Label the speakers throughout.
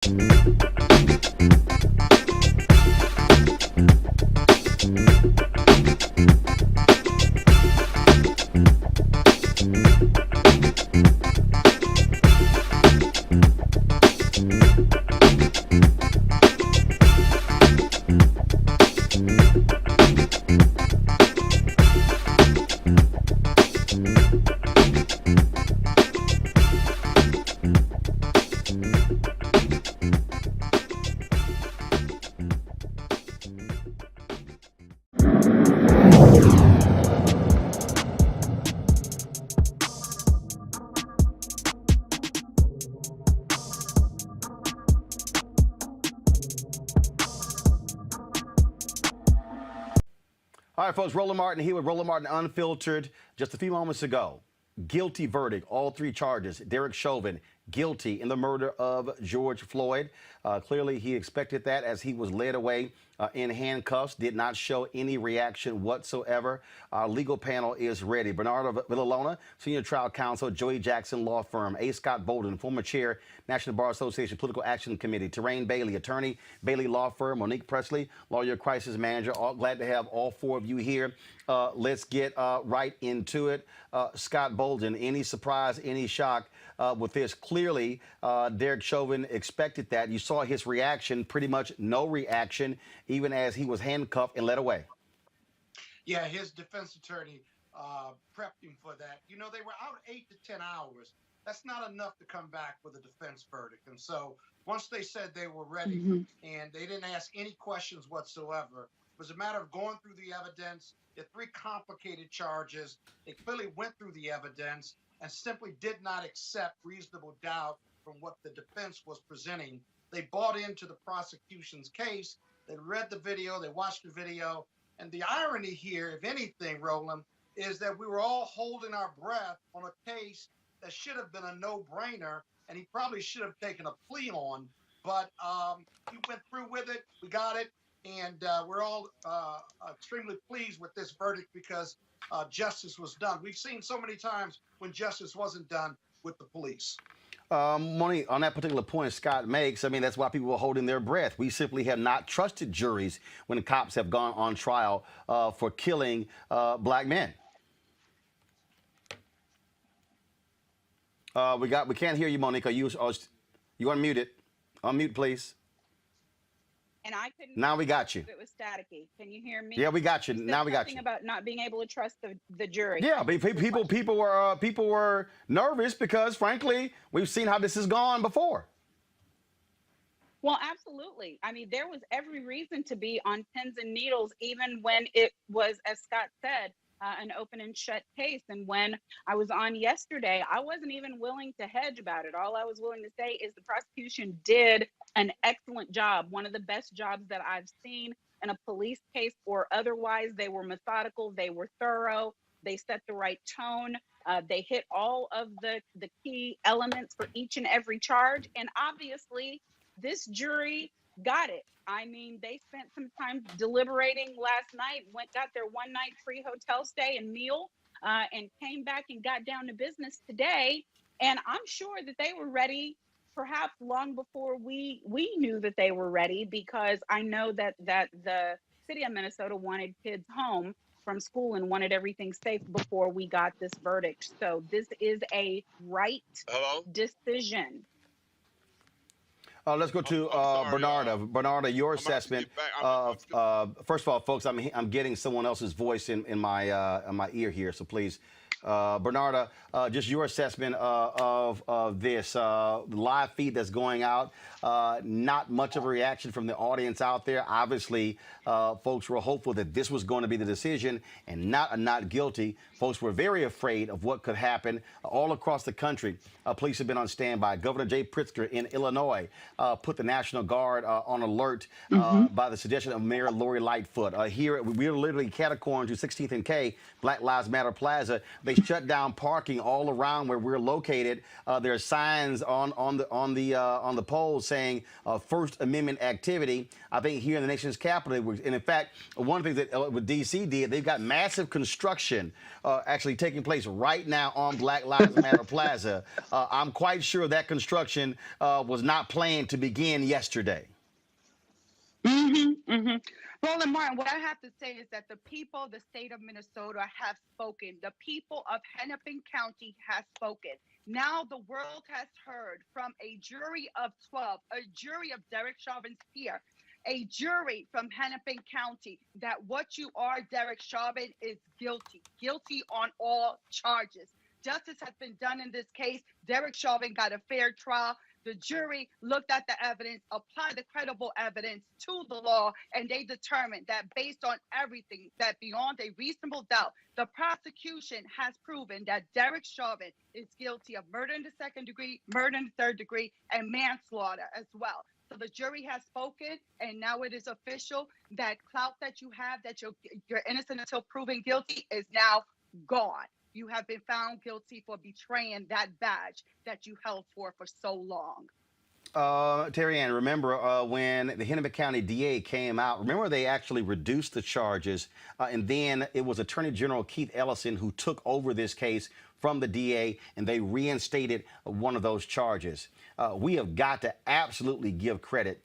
Speaker 1: All right, folks, Roland Martin here with Roland Martin Unfiltered. Just a few moments ago, guilty verdict, all three charges. Derek Chauvin, guilty in the murder of George Floyd. Clearly, he expected that as he was led away in handcuffs, did not show any reaction whatsoever. Our legal panel is ready. Bernardo Villalona, Senior Trial Counsel, Joey Jackson Law Firm. A. Scott Bolden, former chair, National Bar Association Political Action Committee. Terrain Bailey, attorney, Bailey Law Firm. Monique Presley, lawyer, crisis manager. Glad to have all four of you here. Let's get right into it. Scott Bolden, any surprise, any shock with this? Clearly, Derek Chauvin expected that. You saw his reaction, pretty much no reaction, even as he was handcuffed and led away.
Speaker 2: Yeah, his defense attorney prepped him for that. You know, they were out 8 to 10 hours. That's not enough to come back with a defense verdict. And so once they said they were ready and they didn't ask any questions whatsoever, it was a matter of going through the evidence. The three complicated charges. They clearly went through the evidence and simply did not accept reasonable doubt from what the defense was presenting. They bought into the prosecution's case. They read the video. They watched the video. And the irony here, if anything, Roland, is that we were all holding our breath on a case that should have been a no-brainer, and he probably should have taken a plea on. But he went through with it. We got it. And we're all extremely pleased with this verdict because justice was done. We've seen so many times when justice wasn't done with the police.
Speaker 1: Moni, on that particular point Scott makes, I mean, that's why people were holding their breath. We simply have not trusted juries when cops have gone on trial for killing black men. We can't hear you, Monique. You unmuted. Unmute, please.
Speaker 3: And I couldn't.
Speaker 1: Now we got you.
Speaker 3: It was staticky. Can you hear me?
Speaker 1: Yeah, we got you. Now we got you.
Speaker 3: Something about not being able to trust the jury.
Speaker 1: Yeah, but people were nervous because, frankly, we've seen how this has gone before.
Speaker 3: Well, absolutely. I mean, there was every reason to be on pins and needles, even when it was, as Scott said, an open and shut case. And when I was on yesterday, I wasn't even willing to hedge about it. All I was willing to say is the prosecution did an excellent job, one of the best jobs that I've seen in a police case or otherwise. They were methodical, they were thorough, they set the right tone, they hit all of the key elements for each and every charge. And obviously, this jury got it. I mean, they spent some time deliberating last night, got their one-night free hotel stay and meal, and came back and got down to business today. And I'm sure that they were ready, perhaps long before we knew that they were ready, because I know that the city of Minnesota wanted kids home from school and wanted everything safe before we got this verdict. So this is a right decision.
Speaker 1: Let's go to Bernardo. Bernardo, your assessment. First of all, folks, I'm getting someone else's voice in my ear here, so please. Bernardo, just your assessment of this live feed that's going out. Not much of a reaction from the audience out there. Obviously, folks were hopeful that this was going to be the decision and not a not guilty. Folks were very afraid of what could happen all across the country. Police have been on standby. Governor Jay Pritzker in Illinois put the National Guard on alert by the suggestion of Mayor Lori Lightfoot. Here, we're literally catty-cornered to 16th and K, Black Lives Matter Plaza. They shut down parking all around where we're located. There are signs on the poles saying First Amendment activity. I think here in the nation's capital, and in fact, one thing that what DC did, they've got massive construction actually taking place right now on Black Lives Matter Plaza. I'm quite sure that construction was not planned to begin yesterday.
Speaker 3: Roland Martin, what I have to say is that the people of the state of Minnesota have spoken. The people of Hennepin County has spoken. Now the world has heard from a jury of 12, a jury of Derek Chauvin's peer, a jury from Hennepin County, that what you are, Derek Chauvin, is guilty. Guilty on all charges. Justice has been done in this case. Derek Chauvin got a fair trial. The jury looked at the evidence, applied the credible evidence to the law, and they determined that based on everything, that beyond a reasonable doubt, the prosecution has proven that Derek Chauvin is guilty of murder in the second degree, murder in the third degree, and manslaughter as well. So the jury has spoken, and now it is official. That clout that you have, that you're innocent until proven guilty, is now gone. You have been found guilty for betraying that badge that you held for so long.
Speaker 1: Terry Ann, remember when the Hennepin County DA came out, remember they actually reduced the charges, and then it was Attorney General Keith Ellison who took over this case from the DA, and they reinstated one of those charges. We have got to absolutely give credit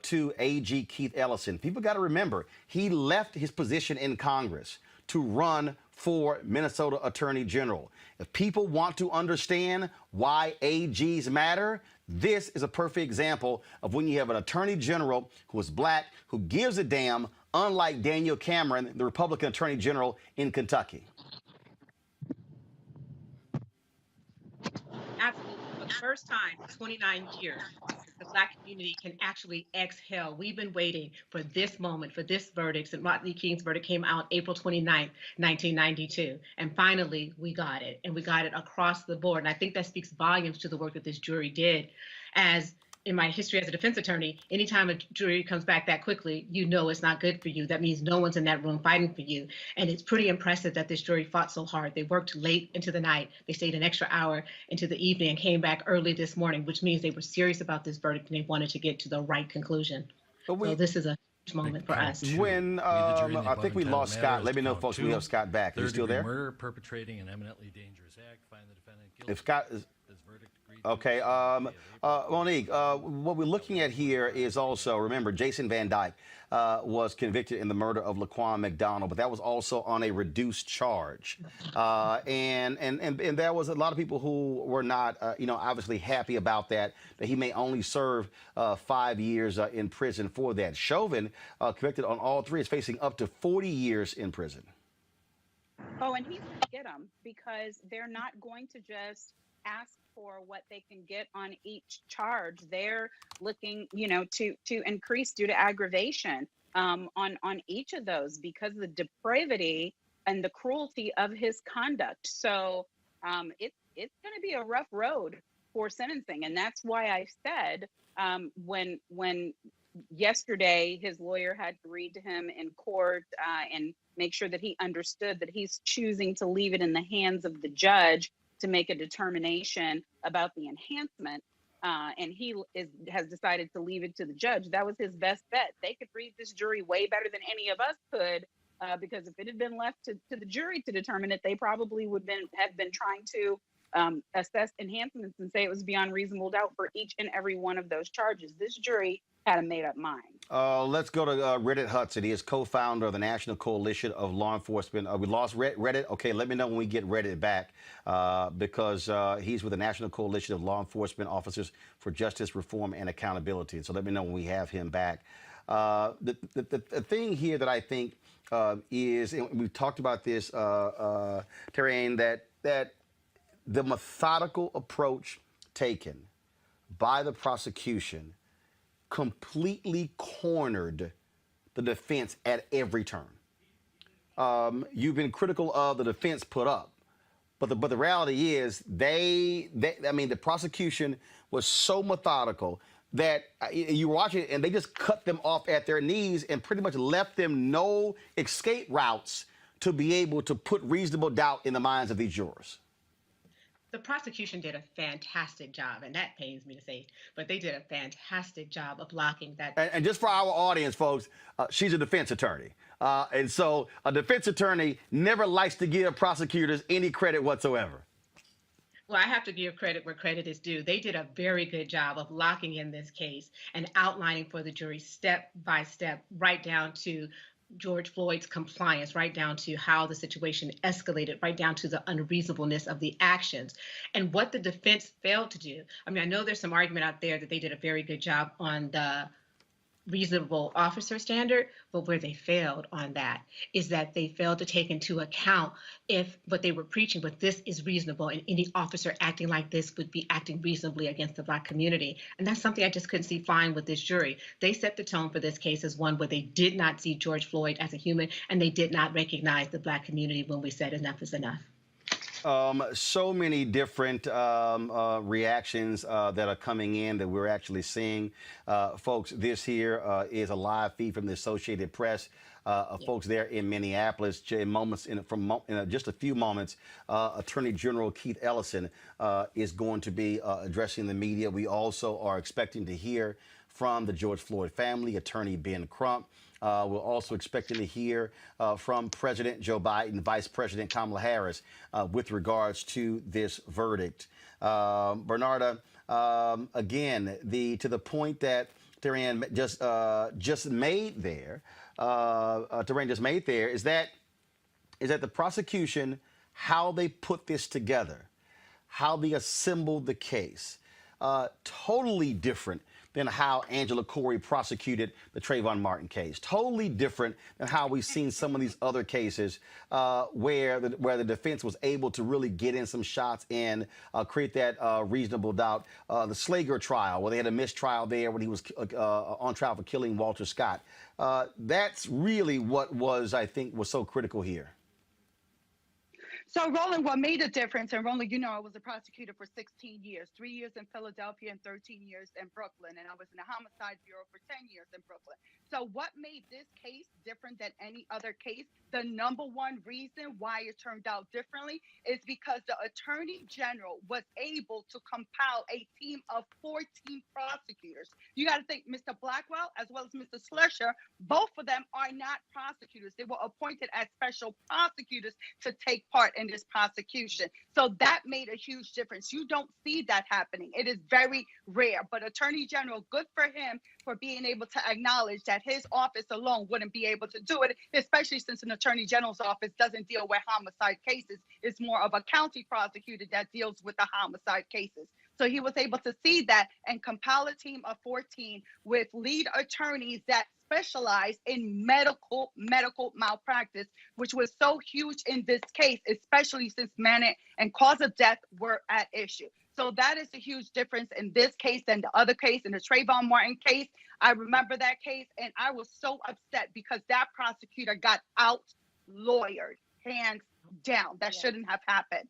Speaker 1: to AG Keith Ellison. People got to remember, he left his position in Congress to run for Minnesota Attorney General. If people want to understand why AGs matter, this is a perfect example of when you have an Attorney General who is black, who gives a damn, unlike Daniel Cameron, the Republican Attorney General in Kentucky.
Speaker 4: Absolutely. For the first time in 29 years, the Black community can actually exhale. We've been waiting for this moment, for this verdict. And Martin Luther King's verdict came out April 29th, 1992. And finally, we got it. And we got it across the board. And I think that speaks volumes to the work that this jury did. As in my history as a defense attorney, anytime a jury comes back that quickly, you know it's not good for you. That means no one's in that room fighting for you. And it's pretty impressive that this jury fought so hard. They worked late into the night. They stayed an extra hour into the evening and came back early this morning, which means they were serious about this verdict and they wanted to get to the right conclusion. So this is a huge moment for us.
Speaker 1: When I think we lost Scott. Let me know, folks, we have Scott back. Is he still there?
Speaker 5: Murder, perpetrating an eminently dangerous act. Find the defendant guilty.
Speaker 1: If Scott is... Okay, Monique, what we're looking at here is also, remember, Jason Van Dyke was convicted in the murder of Laquan McDonald, but that was also on a reduced charge. And there was a lot of people who were not, obviously happy about that he may only serve 5 years in prison for that. Chauvin, convicted on all three, is facing up to 40 years in prison.
Speaker 3: Oh, and he's going to get them because they're not going to just ask for what they can get on each charge. They're looking, to increase due to aggravation on each of those because of the depravity and the cruelty of his conduct. So it's going to be a rough road for sentencing, and that's why I said when yesterday his lawyer had to read to him in court and make sure that he understood that he's choosing to leave it in the hands of the judge to make a determination about the enhancement, and he has decided to leave it to the judge. That was his best bet. They could read this jury way better than any of us could, because if it had been left to the jury to determine it, they probably have been trying to assess enhancements and say it was beyond reasonable doubt for each and every one of those charges. This jury had a made-up mind.
Speaker 1: Let's go to Reddit Hudson. He is co-founder of the National Coalition of Law Enforcement. We lost Reddit. Okay, let me know when we get Reddit back, because he's with the National Coalition of Law Enforcement Officers for Justice, Reform, and Accountability. So let me know when we have him back. The thing here that I think is, and we've talked about this, Terry Ann, that the methodical approach taken by the prosecution completely cornered the defense at every turn. You've been critical of the defense put up, but the reality is the prosecution was so methodical that you watch it and they just cut them off at their knees and pretty much left them no escape routes to be able to put reasonable doubt in the minds of these jurors?
Speaker 4: The prosecution did a fantastic job, and that pains me to say, but they did a fantastic job of blocking that.
Speaker 1: And just for our audience, folks, she's a defense attorney. And so a defense attorney never likes to give prosecutors any credit whatsoever.
Speaker 4: Well, I have to give credit where credit is due. They did a very good job of locking in this case and outlining for the jury step by step, right down to George Floyd's compliance, right down to how the situation escalated, right down to the unreasonableness of the actions. And what the defense failed to do, I mean, I know there's some argument out there that they did a very good job on the reasonable officer standard, but where they failed on that is that they failed to take into account if what they were preaching, but this is reasonable, and any officer acting like this would be acting reasonably against the Black community. And that's something I just couldn't see fine with this jury. They set the tone for this case as one where they did not see George Floyd as a human, and they did not recognize the Black community when we said enough is enough.
Speaker 1: So many different reactions that are coming in that we're actually seeing. Folks, this here is a live feed from the Associated Press. Folks there in Minneapolis. In just a few moments, Attorney General Keith Ellison is going to be addressing the media. We also are expecting to hear from the George Floyd family, Attorney Ben Crump. We're also expecting to hear from President Joe Biden, Vice President Kamala Harris, with regards to this verdict. Bernarda, again, to the point that Terrain just made there, is that the prosecution, how they put this together, how they assembled the case, totally different than how Angela Corey prosecuted the Trayvon Martin case. Totally different than how we've seen some of these other cases where the defense was able to really get in some shots and create that reasonable doubt. The Slager trial, where they had a mistrial there when he was on trial for killing Walter Scott. That's really what I think was so critical here.
Speaker 6: So, Roland, what made a difference, and Roland, you know, I was a prosecutor for 16 years, 3 years in Philadelphia and 13 years in Brooklyn, and I was in the Homicide Bureau for 10 years in Brooklyn. So what made this case different than any other case? The number one reason why it turned out differently is because the Attorney General was able to compile a team of 14 prosecutors. You got to think Mr. Blackwell as well as Mr. Slusher, both of them are not prosecutors. They were appointed as special prosecutors to take part in this prosecution. So that made a huge difference. You don't see that happening. It is very rare. But Attorney General, good for him for being able to acknowledge that his office alone wouldn't be able to do it, especially since an Attorney General's office doesn't deal with homicide cases. It's more of a county prosecutor that deals with the homicide cases. So he was able to see that and compile a team of 14 with lead attorneys that specialize in medical malpractice, which was so huge in this case, especially since manner and cause of death were at issue. So that is a huge difference in this case than the other case, in the Trayvon Martin case. I remember that case, and I was so upset because that prosecutor got out-lawyered, hands down. That shouldn't have happened.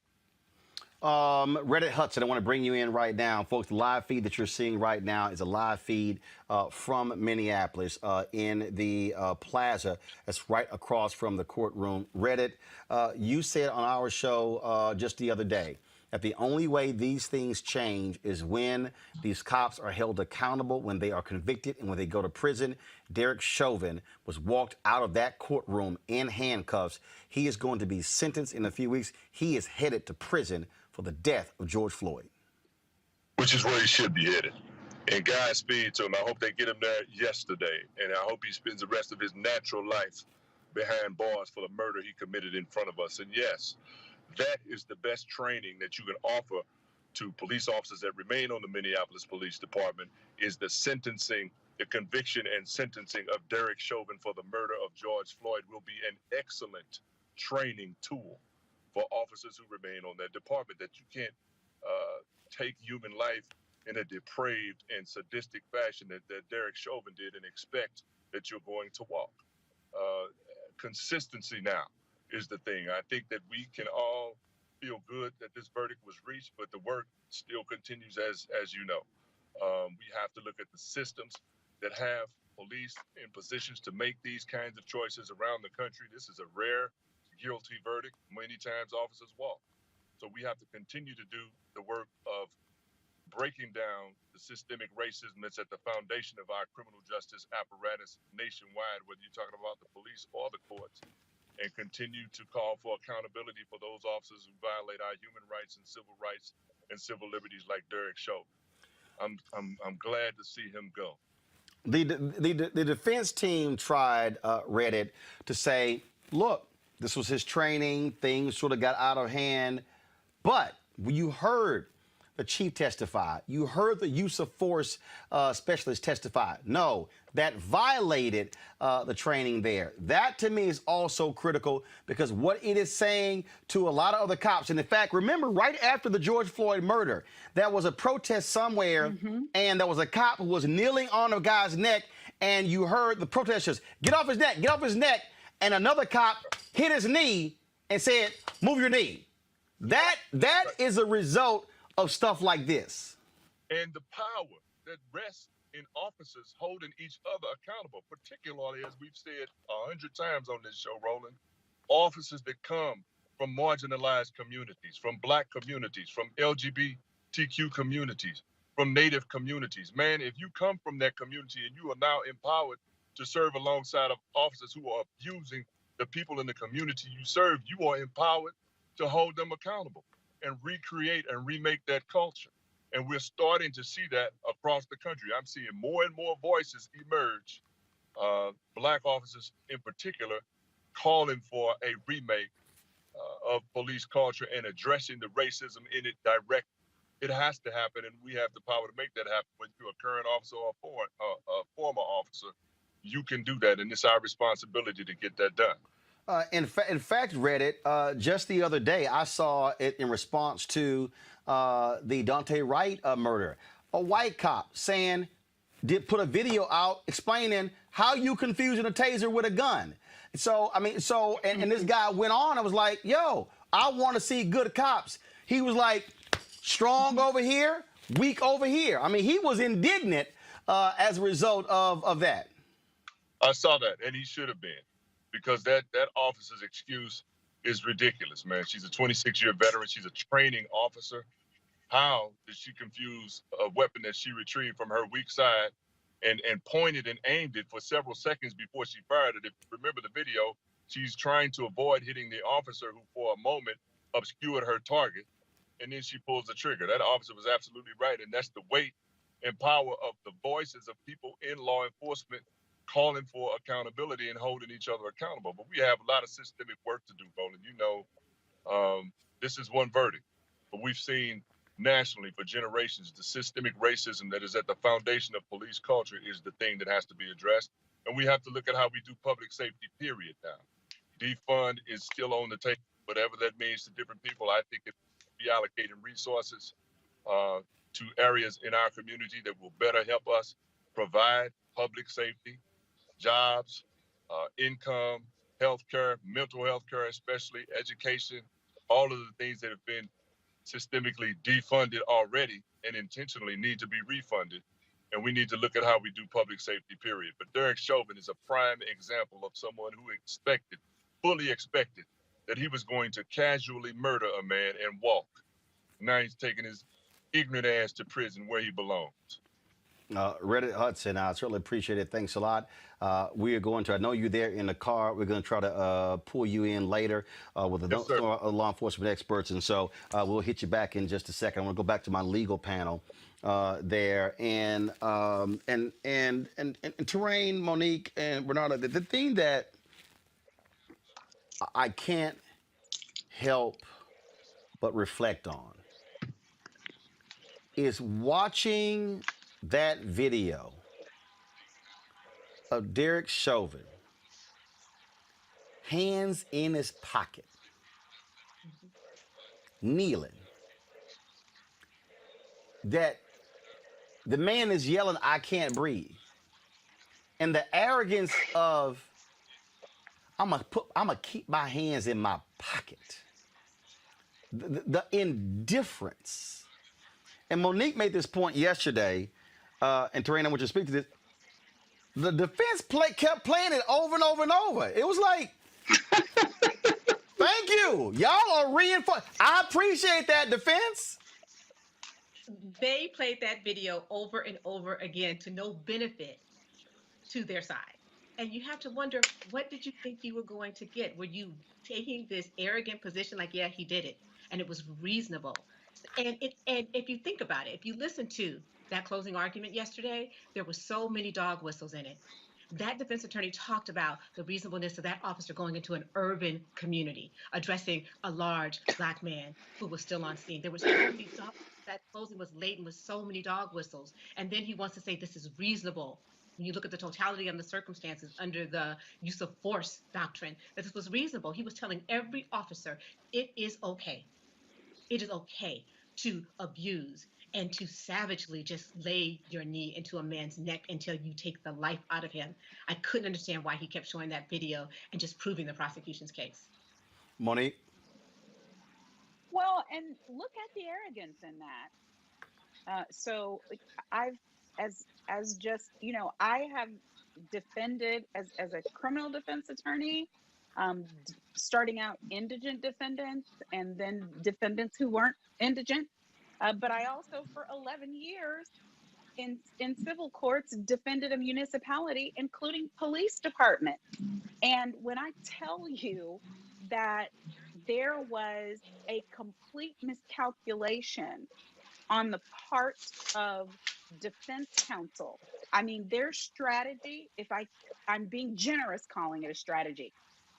Speaker 1: Reddit Hudson, I want to bring you in right now. Folks, the live feed that you're seeing right now is a live feed from Minneapolis in the plaza that's right across from the courtroom. Reddit, you said on our show just the other day that the only way these things change is when these cops are held accountable, when they are convicted, and when they go to prison. Derek Chauvin was walked out of that courtroom in handcuffs. He is going to be sentenced in a few weeks. He is headed to prison for the death of George Floyd.
Speaker 7: Which is where he should be headed. And Godspeed to him. I hope they get him there yesterday. And I hope he spends the rest of his natural life behind bars for the murder he committed in front of us. And yes, that is the best training that you can offer to police officers that remain on the Minneapolis Police Department, is the sentencing, the conviction and sentencing of Derek Chauvin for the murder of George Floyd will be an excellent training tool for officers who remain on that department, that you can't take human life in a depraved and sadistic fashion that Derek Chauvin did and expect that you're going to walk. Consistency now is the thing. I think that we can all feel good that this verdict was reached, but the work still continues, as you know. We have to look at the systems that have police in positions to make these kinds of choices around the country. This is a rare guilty verdict. Many times officers walk. So we have to continue to do the work of breaking down the systemic racism that's at the foundation of our criminal justice apparatus nationwide, whether you're talking about the police or the courts, and continue to call for accountability for those officers who violate our human rights and civil liberties like Derek Chauvin. I'm glad to see him go.
Speaker 1: The defense team tried, Reddit, to say, look, this was his training, things sort of got out of hand, but you heard the chief testify. You heard the use of force specialist testify. No, that violated the training there. That, to me, is also critical because what it is saying to a lot of other cops. And in fact, remember, right after the George Floyd murder, there was a protest somewhere, and there was a cop who was kneeling on a guy's neck, and you heard the protesters, get off his neck, get off his neck. And another cop hit his knee and said, move your knee. That is a result of stuff like this.
Speaker 7: And the power that rests in officers holding each other accountable, particularly, as we've said 100 times on this show, Roland, officers that come from marginalized communities, from Black communities, from LGBTQ communities, from Native communities. Man, if you come from that community and you are now empowered to serve alongside of officers who are abusing the people in the community you serve, you are empowered to hold them accountable and recreate and remake that culture. And we're starting to see that across the country. I'm seeing more and more voices emerge, Black officers in particular, calling for a remake of police culture and addressing the racism in it directly. It has to happen, and we have the power to make that happen. When you're a current officer or a former officer, you can do that, and it's our responsibility to get that done.
Speaker 1: In fact, Reddit, just the other day, I saw it in response to the Dante Wright murder. A white cop put a video out explaining how you confusing a taser with a gun. So, I mean, and this guy went on. I was like, yo, I want to see good cops. He was like, strong over here, weak over here. I mean, he was indignant as a result of that.
Speaker 7: I saw that, and he should have been. Because that officer's excuse is ridiculous, man. She's a 26-year veteran. She's a training officer. How did she confuse a weapon that she retrieved from her weak side and pointed and aimed it for several seconds before she fired it? If you remember the video, she's trying to avoid hitting the officer who, for a moment, obscured her target, and then she pulls the trigger. That officer was absolutely right, and that's the weight and power of the voices of people in law enforcement calling for accountability and holding each other accountable. But we have a lot of systemic work to do, Roland. You know, this is one verdict, but we've seen nationally for generations the systemic racism that is at the foundation of police culture is the thing that has to be addressed. And we have to look at how we do public safety, period, now. Defund is still on the table, whatever that means to different people. I think it be allocating resources to areas in our community that will better help us provide public safety, jobs, income, healthcare, mental health care, especially education, all of the things that have been systemically defunded already and intentionally need to be refunded. And we need to look at how we do public safety, period. But Derek Chauvin is a prime example of someone who fully expected that he was going to casually murder a man and walk. Now he's taking his ignorant ass to prison where he belongs.
Speaker 1: Reddit Hudson, I certainly appreciate it. Thanks a lot. We are going to, I know you're there in the car. We're going to try to pull you in later with some law enforcement experts. And so we'll hit you back in just a second. I want to go back to my legal panel there. And Terrain, Monique, and Bernardo, the thing that I can't help but reflect on is watching that video of Derek Chauvin, hands in his pocket, kneeling, that the man is yelling, "I can't breathe." And the arrogance of, I'm gonna keep my hands in my pocket. The indifference. And Monique made this point yesterday, and Terrain, I want you to speak to this. The defense kept playing it over and over and over. It was like, Thank you. Y'all are reinforcing. I appreciate that defense.
Speaker 4: They played that video over and over again to no benefit to their side. And you have to wonder, what did you think you were going to get? Were you taking this arrogant position like, yeah, he did it, and it was reasonable? And if you think about it, if you listen to that closing argument yesterday, there were so many dog whistles in it. That defense attorney talked about the reasonableness of that officer going into an urban community, addressing a large Black man who was still on scene. There were so many dog, that closing was laden with so many dog whistles. And then he wants to say this is reasonable. When you look at the totality of the circumstances under the use of force doctrine, that this was reasonable. He was telling every officer, it is okay. It is okay to abuse and to savagely just lay your knee into a man's neck until you take the life out of him. I couldn't understand why he kept showing that video and just proving the prosecution's case.
Speaker 1: Monique.
Speaker 3: Well, and look at the arrogance in that. So I've, as just, I have defended as a criminal defense attorney, starting out indigent defendants and then defendants who weren't indigent. But I also, for 11 years in civil courts, defended a municipality, including police department. And when I tell you that there was a complete miscalculation on the part of defense counsel, I mean, their strategy, I'm being generous calling it a strategy,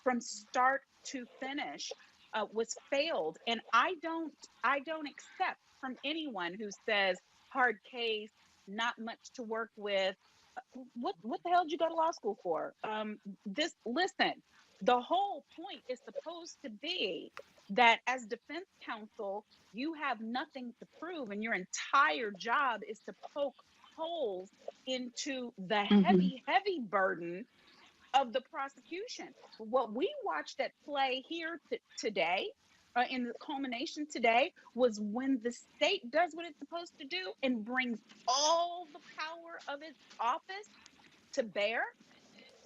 Speaker 3: from start to finish, was failed. And I don't accept from anyone who says hard case, not much to work with. What the hell did you go to law school for? Listen, the whole point is supposed to be that as defense counsel, you have nothing to prove, and your entire job is to poke holes into the heavy burden of the prosecution. What we watched at play here today, in the culmination today, was when the state does what it's supposed to do and brings all the power of its office to bear,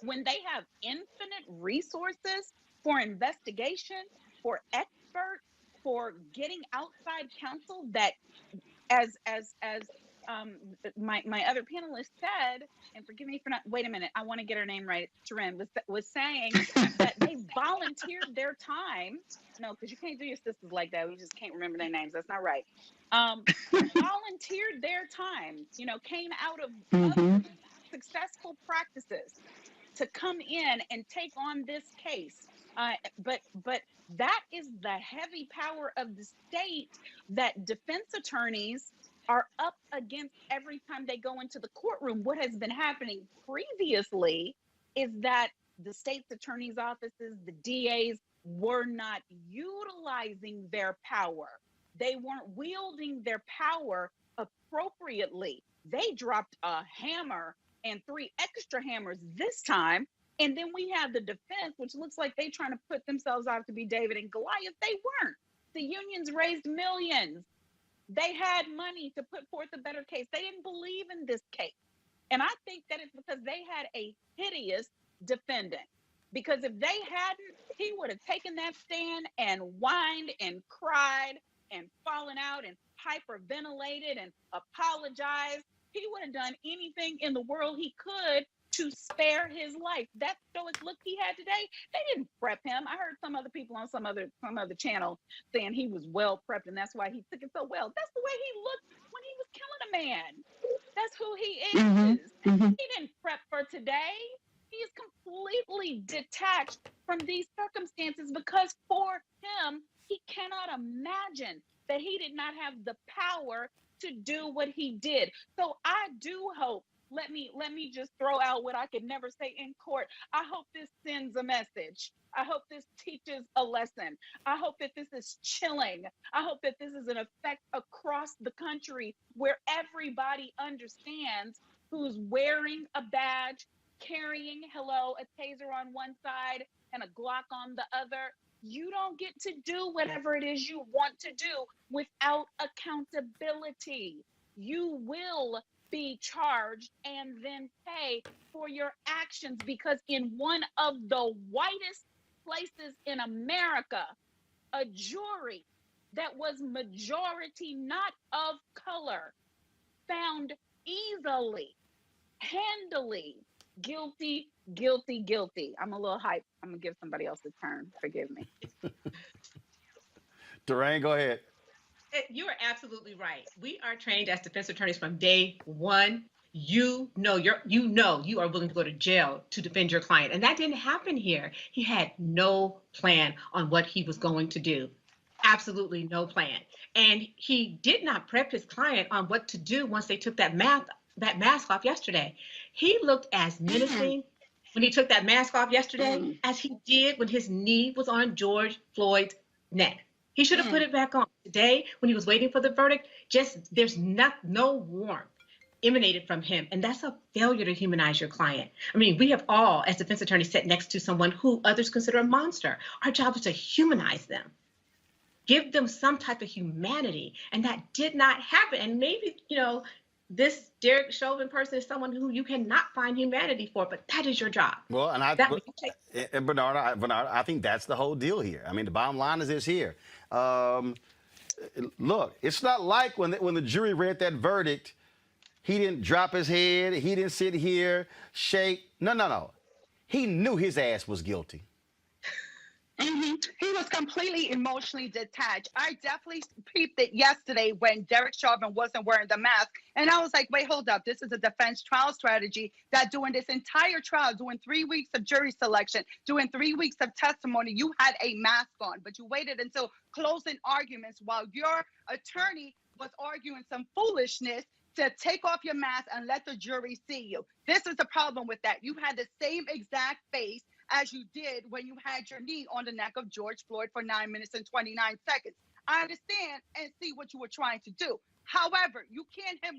Speaker 3: when they have infinite resources for investigation, for experts, for getting outside counsel that, as my other panelist said, and forgive me for not, wait a minute, I want to get her name right, Sharon was saying that they volunteered their time. No, because you can't do your sisters like that. We just can't remember their names. That's not right. Volunteered their time, came out of other successful practices to come in and take on this case. But that is the heavy power of the state that defense attorneys are up against every time they go into the courtroom. What has been happening previously is that the state's attorney's offices, the DAs, were not utilizing their power. They weren't wielding their power appropriately. They dropped a hammer and 3 extra hammers this time. And then we have the defense, which looks like they're trying to put themselves out to be David and Goliath. They weren't. The unions raised millions. They had money to put forth a better case. They didn't believe in this case. And I think that it's because they had a hideous defendant. Because if they hadn't, he would have taken that stand and whined and cried and fallen out and hyperventilated and apologized. He would have done anything in the world he could to spare his life. That stoic look he had today, they didn't prep him. I heard some other people on some other channel saying he was well prepped and that's why he took it so well. That's the way he looked when he was killing a man. That's who he is. He didn't prep for today. He is completely detached from these circumstances because for him, he cannot imagine that he did not have the power to do what he did. So I do hope, let me just throw out what I could never say in court. I hope this sends a message. I hope this teaches a lesson. I hope that this is chilling. I hope that this is an effect across the country where everybody understands who's wearing a badge, carrying, a taser on one side and a Glock on the other. You don't get to do whatever it is you want to do without accountability. You will be charged and then pay for your actions, because in one of the whitest places in America, a jury that was majority not of color found easily, handily, guilty, guilty, guilty. I'm a little hyped. I'm gonna give somebody else a turn. Forgive me.
Speaker 1: Duran, go ahead.
Speaker 4: You are absolutely right. We are trained as defense attorneys from day one. You know you are willing to go to jail to defend your client. And that didn't happen here. He had no plan on what he was going to do. Absolutely no plan. And he did not prep his client on what to do once they took that mask off yesterday. He looked as menacing when he took that mask off yesterday as he did when his knee was on George Floyd's neck. He should have put it back on. Today, when he was waiting for the verdict, there's no warmth emanated from him. And that's a failure to humanize your client. I mean, we have all, as defense attorneys, sat next to someone who others consider a monster. Our job is to humanize them, give them some type of humanity. And that did not happen. And maybe, this Derek Chauvin person is someone who you cannot find humanity for, but that is your job.
Speaker 1: Well, and Bernard, I think that's the whole deal here. I mean, the bottom line is this here. Look, it's not like when the jury read that verdict, he didn't drop his head, he didn't sit here, shake. No. He knew his ass was guilty.
Speaker 6: He was completely emotionally detached. I definitely peeped it yesterday when Derek Chauvin wasn't wearing the mask. And I was like, wait, hold up. This is a defense trial strategy that during this entire trial, doing 3 weeks of jury selection, doing 3 weeks of testimony, you had a mask on, but you waited until closing arguments while your attorney was arguing some foolishness to take off your mask and let the jury see you. This is the problem with that. You had the same exact face as you did when you had your knee on the neck of George Floyd for 9 minutes and 29 seconds. I understand and see what you were trying to do. However, you can't have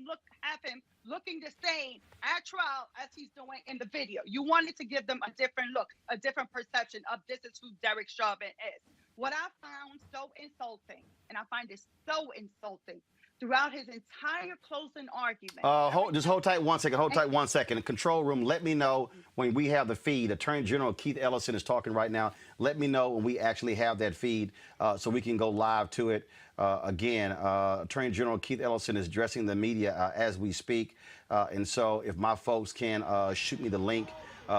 Speaker 6: him looking the same at trial as he's doing in the video. You wanted to give them a different look, a different perception of this is who Derek Chauvin is. What I found so insulting, and I find it so insulting, throughout his entire closing argument.
Speaker 1: Hold tight 1 second. Hold tight 1 second. Control room, let me know when we have the feed. Attorney General Keith Ellison is talking right now. Let me know when we actually have that feed so we can go live to it. Again, Attorney General Keith Ellison is addressing the media as we speak. And so if my folks can shoot me the link,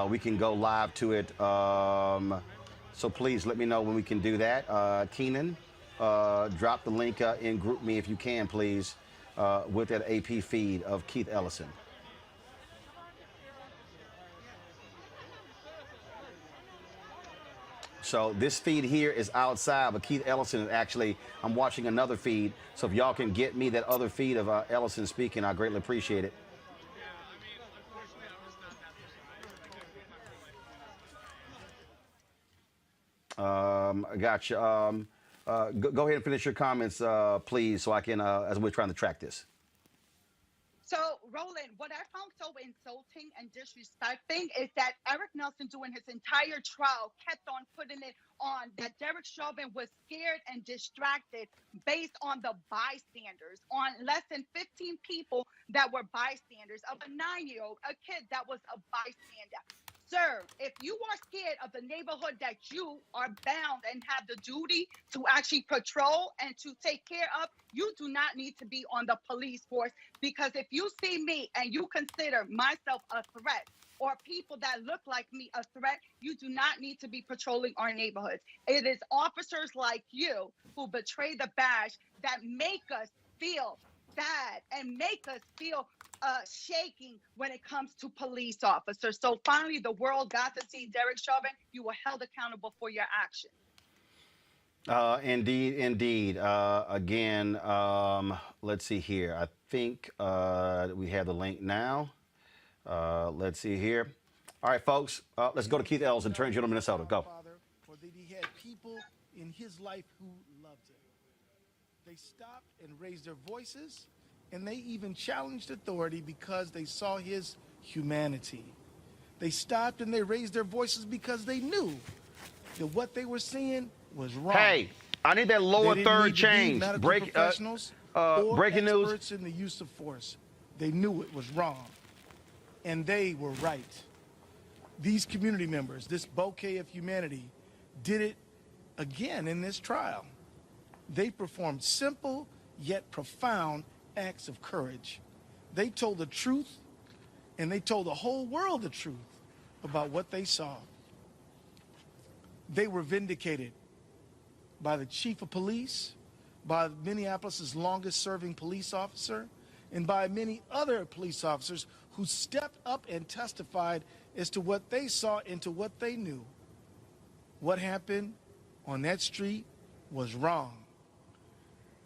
Speaker 1: we can go live to it. So please let me know when we can do that. Keenan. Drop the link in Group Me if you can, please, with that AP feed of Keith Ellison. So this feed here is outside, but Keith Ellison is actually, I'm watching another feed. So if y'all can get me that other feed of Ellison speaking, I greatly appreciate it. I got you. Go ahead and finish your comments, please, so I can, as we're trying to track this.
Speaker 6: So, Roland, what I found so insulting and disrespecting is that Eric Nelson, during his entire trial, kept on putting it on that Derek Chauvin was scared and distracted based on the bystanders, on less than 15 people that were bystanders, of a 9-year-old, a kid that was a bystander. Sir, if you are scared of the neighborhood that you are bound and have the duty to actually patrol and to take care of, you do not need to be on the police force, because if you see me and you consider myself a threat or people that look like me a threat, you do not need to be patrolling our neighborhoods. It is officers like you who betray the badge that make us feel bad and make us feel shaking when it comes to police officers. So finally, the world got to see Derek Chauvin. You were held accountable for your actions.
Speaker 1: Indeed. Again, let's see here. I think we have the link now. Let's see here. All right, folks, let's go to Keith Ellison, Attorney General of Minnesota. Go.
Speaker 8: For that he had people in his life who loved him. They stopped and raised their voices, and they even challenged authority because they saw his humanity. They stopped and they raised their voices because they knew that what they were seeing was wrong.
Speaker 1: Hey, I need that lower third change.
Speaker 8: Professionals
Speaker 1: breaking news.
Speaker 8: Experts in the use of force. They knew it was wrong, and they were right. These community members, this bouquet of humanity, did it again in this trial. They performed simple yet profound acts of courage. They told the truth, and they told the whole world the truth about what they saw. They were vindicated by the chief of police, by Minneapolis' longest-serving police officer, and by many other police officers who stepped up and testified as to what they saw and to what they knew. What happened on that street was wrong.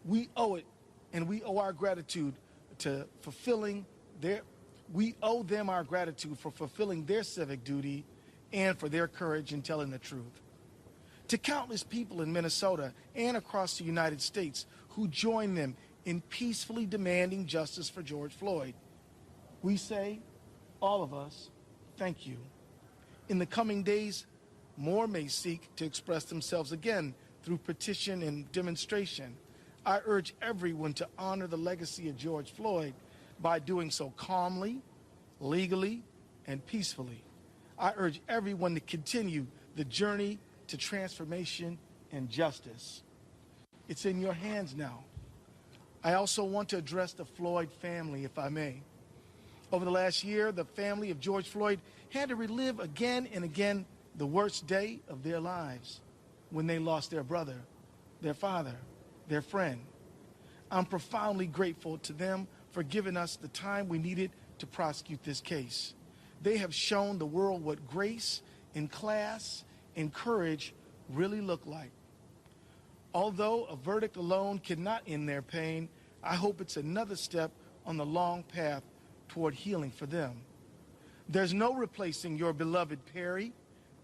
Speaker 8: We owe it, and we owe our gratitude to fulfilling we owe them our gratitude for fulfilling their civic duty and for their courage in telling the truth. To countless people in Minnesota and across the United States who joined them in peacefully demanding justice for George Floyd, we say, all of us, thank you. In the coming days, more may seek to express themselves again through petition and demonstration. I urge everyone to honor the legacy of George Floyd by doing so calmly, legally, and peacefully. I urge everyone to continue the journey to transformation and justice. It's in your hands now. I also want to address the Floyd family, if I may. Over the last year, the family of George Floyd had to relive again and again the worst day of their lives when they lost their brother, their father, their friend. I'm profoundly grateful to them for giving us the time we needed to prosecute this case. They have shown the world what grace and class and courage really look like. Although a verdict alone cannot end their pain, I hope it's another step on the long path toward healing for them. There's no replacing your beloved Perry,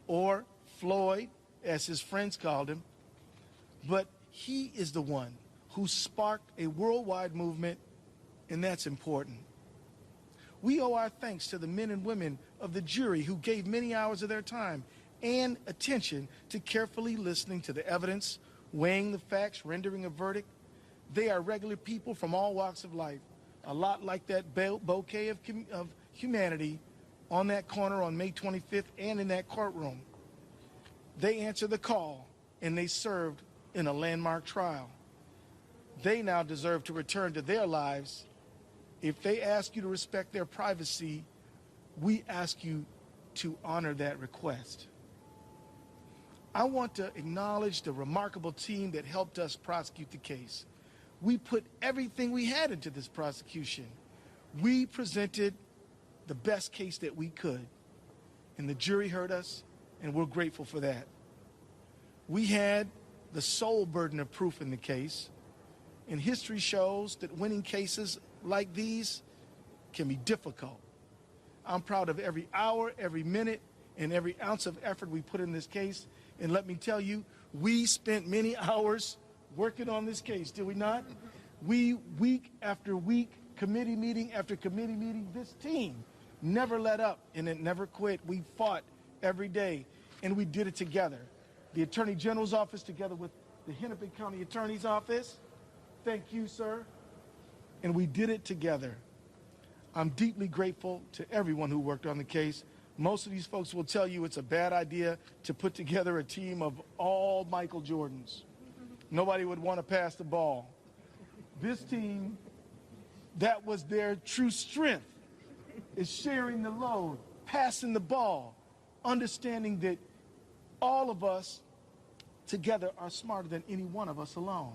Speaker 8: or Floyd, as his friends called him, but he is the one who sparked a worldwide movement, and that's important. We owe our thanks to the men and women of the jury who gave many hours of their time and attention to carefully listening to the evidence, weighing the facts, rendering a verdict. They are regular people from all walks of life, a lot like that bouquet of humanity on that corner on May 25th and in that courtroom. They answered the call, and they served in a landmark trial. They now deserve to return to their lives. If they ask you to respect their privacy, we ask you to honor that request. I want to acknowledge the remarkable team that helped us prosecute the case. We put everything we had into this prosecution. We presented the best case that we could, and the jury heard us, and we're grateful for that. We had the sole burden of proof in the case, and history shows that winning cases like these can be difficult. I'm proud of every hour, every minute, and every ounce of effort we put in this case. And let me tell you, we spent many hours working on this case, did we not? We, week after week, committee meeting after committee meeting, this team never let up and it never quit. We fought every day, and we did it together. The Attorney General's office together with the Hennepin County Attorney's office. Thank you, sir. And we did it together. I'm deeply grateful to everyone who worked on the case. Most of these folks will tell you it's a bad idea to put together a team of all Michael Jordans. Nobody would want to pass the ball. This team, that was their true strength, is sharing the load, passing the ball, understanding that all of us together are smarter than any one of us alone.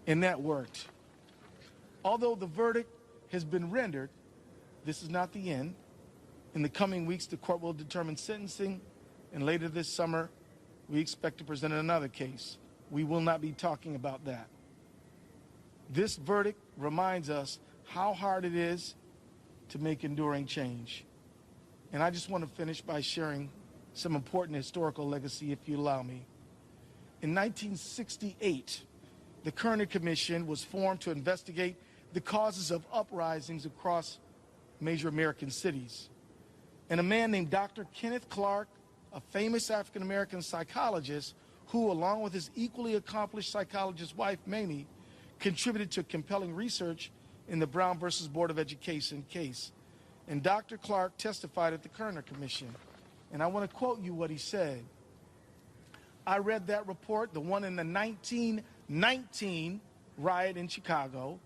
Speaker 8: And that worked. Although the verdict has been rendered, this is not the end. In the coming weeks, the court will determine sentencing, and later this summer, we expect to present another case. We will not be talking about that. This verdict reminds us how hard it is to make enduring change. And I just want to finish by sharing some important historical legacy, if you allow me. In 1968, the Kerner Commission was formed to investigate the causes of uprisings across major American cities. And a man named Dr. Kenneth Clark, a famous African-American psychologist who, along with his equally accomplished psychologist wife, Mamie, contributed to compelling research in the Brown versus Board of Education case. And Dr. Clark testified at the Kerner Commission. And I want to quote you what he said. I read that report, the one in the 1919 riot in Chicago,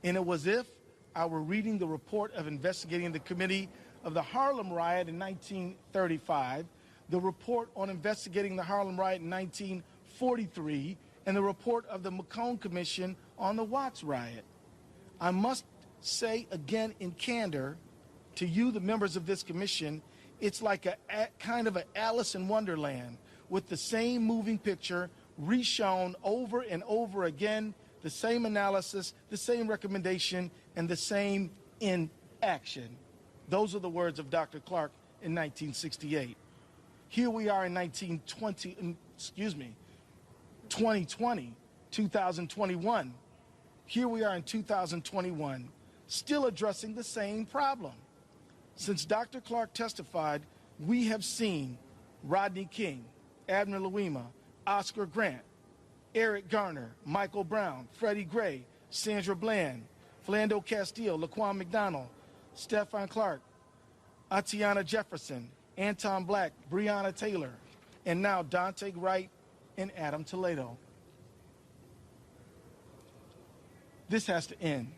Speaker 8: and it was as if I were reading the report of investigating the committee of the Harlem riot in 1935, the report on investigating the Harlem riot in 1943, and the report of the McCone Commission on the Watts riot. I must say again in candor to you, the members of this commission, it's like a kind of an Alice in Wonderland with the same moving picture reshown over and over again, the same analysis, the same recommendation, and the same inaction. Those are the words of Dr. Clark in 1968. Here we are in 2020, 2021. Here we are in 2021, still addressing the same problem. Since Dr. Clark testified, we have seen Rodney King, Abner Louima, Oscar Grant, Eric Garner, Michael Brown, Freddie Gray, Sandra Bland, Philando Castile, Laquan McDonald, Stephon Clark, Atiana Jefferson, Anton Black, Breonna Taylor, and now Dante Wright and Adam Toledo. This has to end.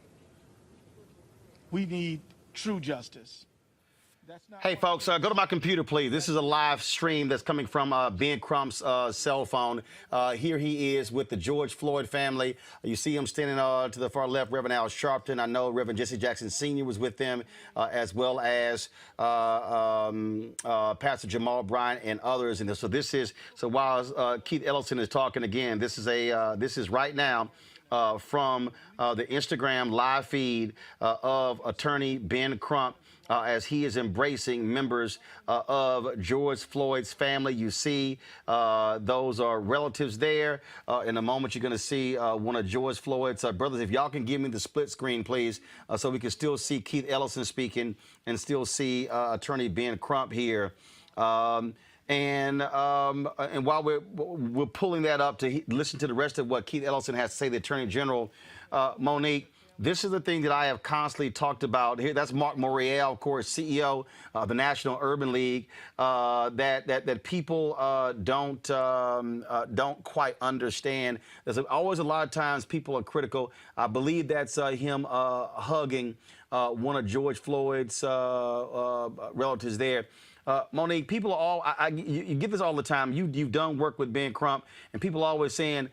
Speaker 8: We need true justice.
Speaker 1: Hey, folks, go to my computer, please. This is a live stream that's coming from Ben Crump's cell phone. Here he is with the George Floyd family. You see him standing to the far left, Reverend Al Sharpton. I know Reverend Jesse Jackson Sr. was with them, as well as Pastor Jamal Bryant and others. And so while Keith Ellison is talking again, this is right now from the Instagram live feed of attorney Ben Crump. As he is embracing members of George Floyd's family. You see those are relatives there. In a moment, you're going to see one of George Floyd's brothers. If y'all can give me the split screen, please, so we can still see Keith Ellison speaking and still see attorney Ben Crump here. And while we're pulling that up to listen to the rest of what Keith Ellison has to say, the Attorney General, Monique, this is the thing that I have constantly talked about here. That's Mark Morial, of course, CEO of the National Urban League. That people don't quite understand. There's always a lot of times people are critical. I believe that's him hugging one of George Floyd's relatives there. Monique, people are all, you get this all the time. You've done work with Ben Crump, and people are always saying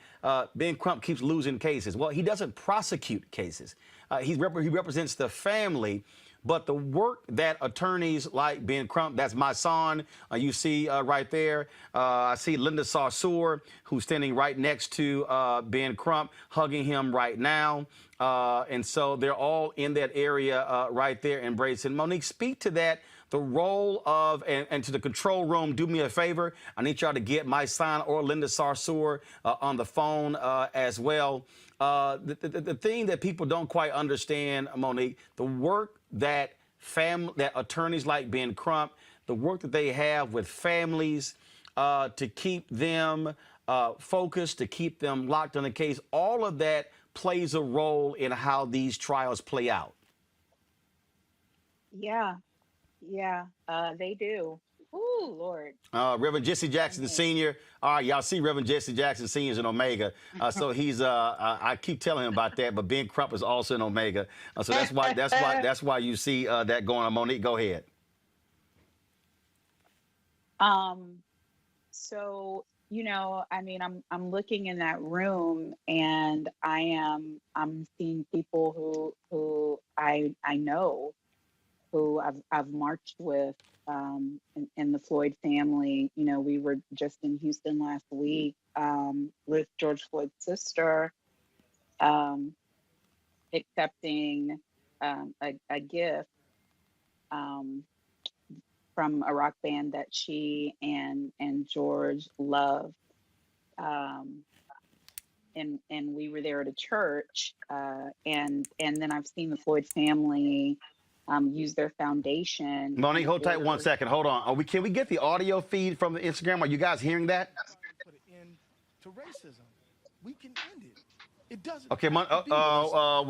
Speaker 1: Ben Crump keeps losing cases. Well, he doesn't prosecute cases. He represents the family, but the work that attorneys like Ben Crump, that's my son, you see right there. I see Linda Sarsour, who's standing right next to Ben Crump, hugging him right now. And so they're all in that area right there embracing. Monique, speak to that. The role of, and to the control room, do me a favor. I need y'all to get my son or Linda Sarsour on the phone as well. The thing that people don't quite understand, Monique, the work that attorneys like Ben Crump, the work that they have with families to keep them focused, to keep them locked on the case, all of that plays a role in how these trials play out.
Speaker 3: Yeah, they do. Ooh, Lord.
Speaker 1: Reverend Jesse Jackson Sr. All right, y'all see Reverend Jesse Jackson Sr. is in Omega. So he's, I keep telling him about that, but Ben Crump is also in Omega. So that's why you see that going on. Monique, go ahead.
Speaker 3: So, I mean, I'm looking in that room and I'm seeing people who I know, who I've marched with in the Floyd family. We were just in Houston last week with George Floyd's sister, accepting a gift from a rock band that she and George love. And we were there at a church, and then I've seen the Floyd family use their foundation.
Speaker 1: Monique, hold tight 1 second. Hold on. Can we get the audio feed from the Instagram? Are you guys hearing that?
Speaker 8: Put an end to racism. We can end it. It doesn't.
Speaker 1: Okay,
Speaker 8: have to be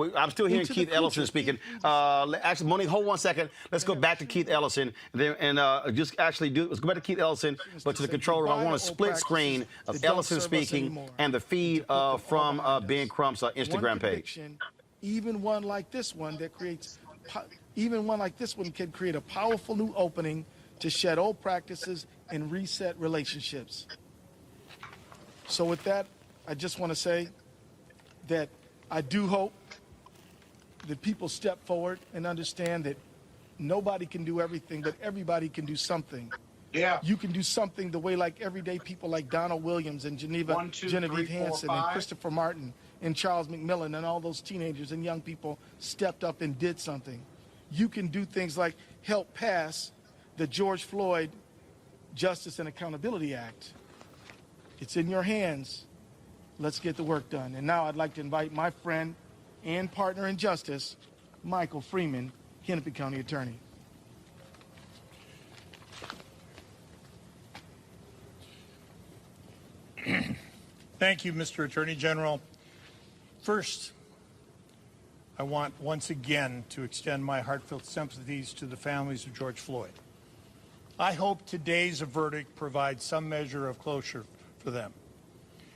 Speaker 8: with us.
Speaker 1: I'm still hearing
Speaker 8: Into the
Speaker 1: Keith Ellison
Speaker 8: future.
Speaker 1: speaking.
Speaker 8: We just-
Speaker 1: Actually, Monique, hold 1 second. Let's go back to Keith Ellison, let's go back to Keith Ellison, but to the control room. I want a split screen of Ellison speaking and the feed from Ben Crump's Instagram page.
Speaker 8: Even one like this one that creates, even one like this one can create a powerful new opening to shed old practices and reset relationships. So with that, I just want to say that I do hope that people step forward and understand that nobody can do everything, but everybody can do something.
Speaker 2: Yeah.
Speaker 8: You can do something the way like everyday people like Donald Williams and Genevieve Hansen and Christopher Martin and Charles McMillan and all those teenagers and young people stepped up and did something. You can do things like help pass the George Floyd Justice and Accountability Act. It's in your hands. Let's get the work done. And now I'd like to invite my friend and partner in justice, Michael Freeman, Hennepin County Attorney.
Speaker 9: Thank you, Mr. Attorney General. First, I want once again to extend my heartfelt sympathies to the families of George Floyd. I hope today's verdict provides some measure of closure for them.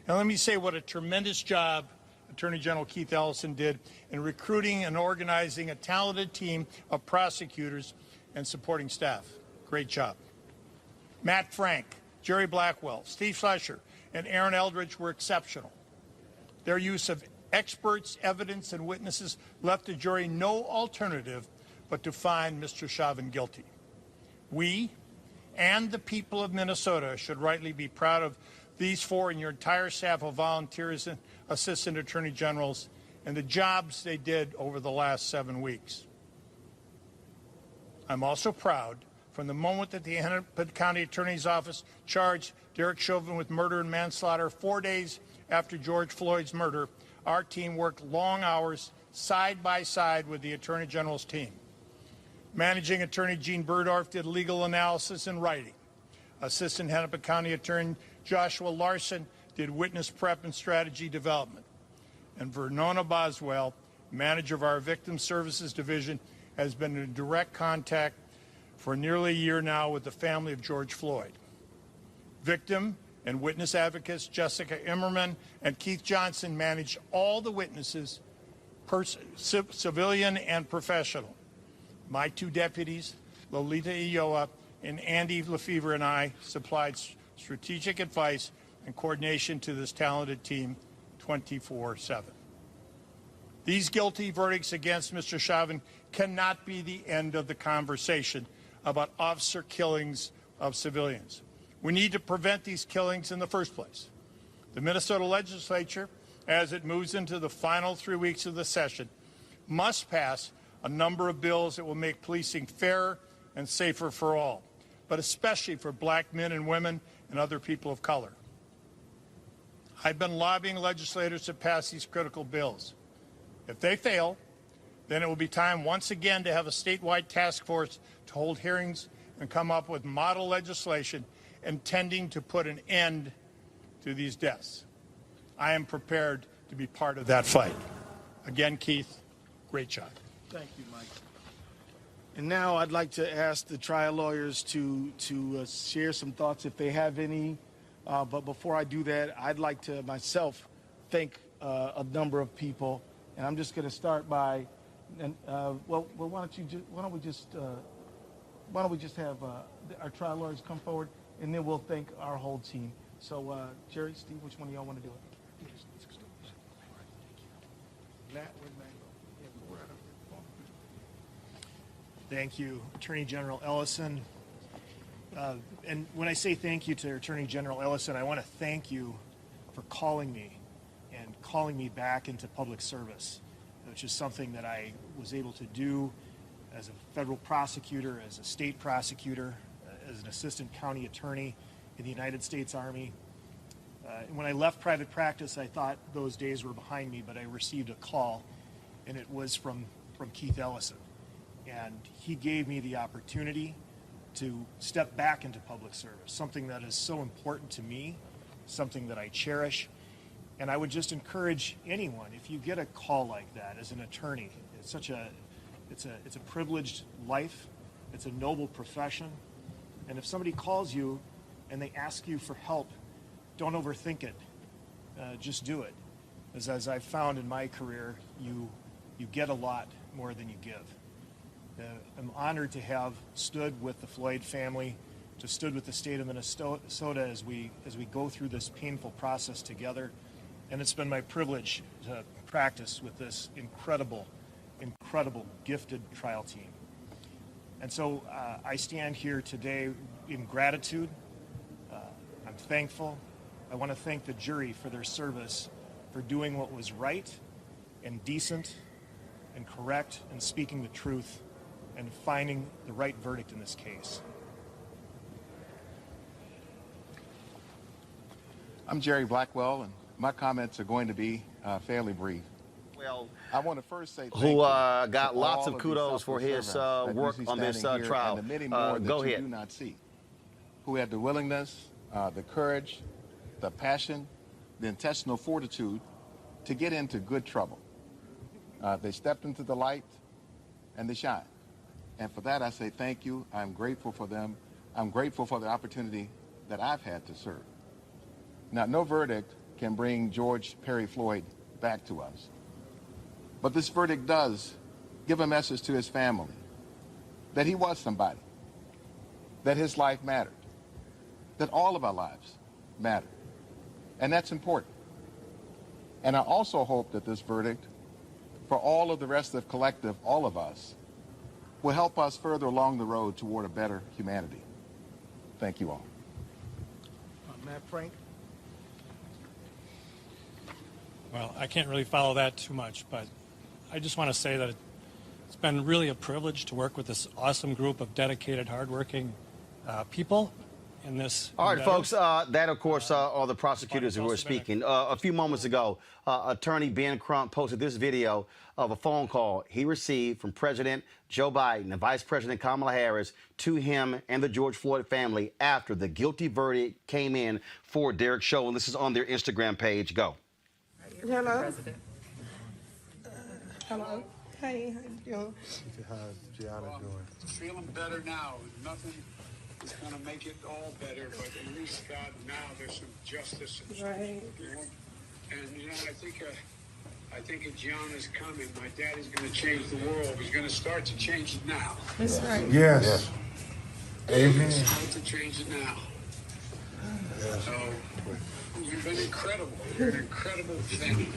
Speaker 9: And let me say what a tremendous job Attorney General Keith Ellison did in recruiting and organizing a talented team of prosecutors and supporting staff. Great job. Matt Frank, Jerry Blackwell, Steve Schlescher, and Aaron Eldridge were exceptional. Their use of experts, evidence, and witnesses left the jury no alternative but to find Mr. Chauvin guilty. We and the people of Minnesota should rightly be proud of these four and your entire staff of volunteers and assistant attorney generals and the jobs they did over the last 7 weeks. I'm also proud from the moment that the Hennepin County Attorney's Office charged Derek Chauvin with murder and manslaughter 4 days after George Floyd's murder, our team worked long hours side by side with the Attorney General's team. Managing Attorney Gene Burdorf did legal analysis and writing. Assistant Hennepin County Attorney Joshua Larson did witness prep and strategy development. And Vernona Boswell, manager of our Victim Services Division, has been in direct contact for nearly a year now with the family of George Floyd. Victim and witness advocates Jessica Immerman and Keith Johnson managed all the witnesses, civilian and professional. My two deputies, Lolita Ioa and Andy Lefevre, and I supplied strategic advice and coordination to this talented team 24/7. These guilty verdicts against Mr. Chauvin cannot be the end of the conversation about officer killings of civilians. We need to prevent these killings in the first place. The Minnesota legislature, as it moves into the final 3 weeks of the session, must pass a number of bills that will make policing fairer and safer for all, but especially for black men and women and other people of color. I've been lobbying legislators to pass these critical bills. If they fail, then it will be time once again to have a statewide task force to hold hearings and come up with model legislation intending to put an end to these deaths. I am prepared to be part of that fight. Again, Keith, great job.
Speaker 8: Thank you, Mike. And now I'd like to ask the trial lawyers to share some thoughts if they have any. But before I do that, I'd like to myself thank a number of people, and I'm just going to start by, why don't we just have our trial lawyers come forward, and then we'll thank our whole team. So, Jerry, Steve, which one of y'all want to do it? Matt, where'd Matt go?
Speaker 10: Thank you, Attorney General Ellison. And when I say thank you to Attorney General Ellison, I want to thank you for calling me and calling me back into public service, which is something that I was able to do as a federal prosecutor, as a state prosecutor, as an assistant county attorney in the United States Army. When I left private practice, I thought those days were behind me, but I received a call, and it was from Keith Ellison. And he gave me the opportunity to step back into public service, something that is so important to me, something that I cherish. And I would just encourage anyone, if you get a call like that as an attorney, it's a privileged life, it's a noble profession, and if somebody calls you and they ask you for help, don't overthink it. Just do it. As I've found in my career, you get a lot more than you give. I'm honored to have stood with the Floyd family, to stood with the state of Minnesota as we go through this painful process together. And it's been my privilege to practice with this incredible, gifted trial team. And so I stand here today in gratitude. I'm thankful. I want to thank the jury for their service, for doing what was right and decent and correct and speaking the truth and finding the right verdict in this case.
Speaker 11: I'm Jerry Blackwell, and my comments are going to be fairly brief.
Speaker 1: Well,
Speaker 11: I want to first say
Speaker 1: who got lots of kudos for his work on this trial.
Speaker 11: And the many more that
Speaker 1: go
Speaker 11: you
Speaker 1: ahead.
Speaker 11: do not see, who had the willingness, the courage, the passion, the intentional fortitude to get into good trouble. They stepped into the light and they shined. And for that, I say thank you. I'm grateful for them. I'm grateful for the opportunity that I've had to serve. Now, no verdict can bring George Perry Floyd back to us. But this verdict does give a message to his family that he was somebody, that his life mattered, that all of our lives matter. And that's important. And I also hope that this verdict, for all of the rest of the collective, all of us, will help us further along the road toward a better humanity. Thank you all.
Speaker 8: Matt Frank.
Speaker 12: Well, I can't really follow that too much, but I just want to say that it's been really a privilege to work with this awesome group of dedicated, hardworking people in this.
Speaker 1: All right, folks, that, of course, are the prosecutors who were speaking. A few moments ago, attorney Ben Crump posted this video of a phone call he received from President Joe Biden and Vice President Kamala Harris to him and the George Floyd family after the guilty verdict came in for Derek Chauvin. This is on their Instagram page. Go.
Speaker 13: Hello. President. Hello. Hey, how you doing?
Speaker 14: How's Gianna doing?
Speaker 15: Feeling better now. Nothing is going to make it all better, but at least God, now there's some justice.
Speaker 13: Right.
Speaker 15: And you know, I think Gianna's coming. My daddy's going to change the world. He's going to start to change it now.
Speaker 13: That's right.
Speaker 14: Yes. Amen.
Speaker 15: Start to change it now.
Speaker 14: Yes.
Speaker 15: So you've been incredible. You're an incredible family.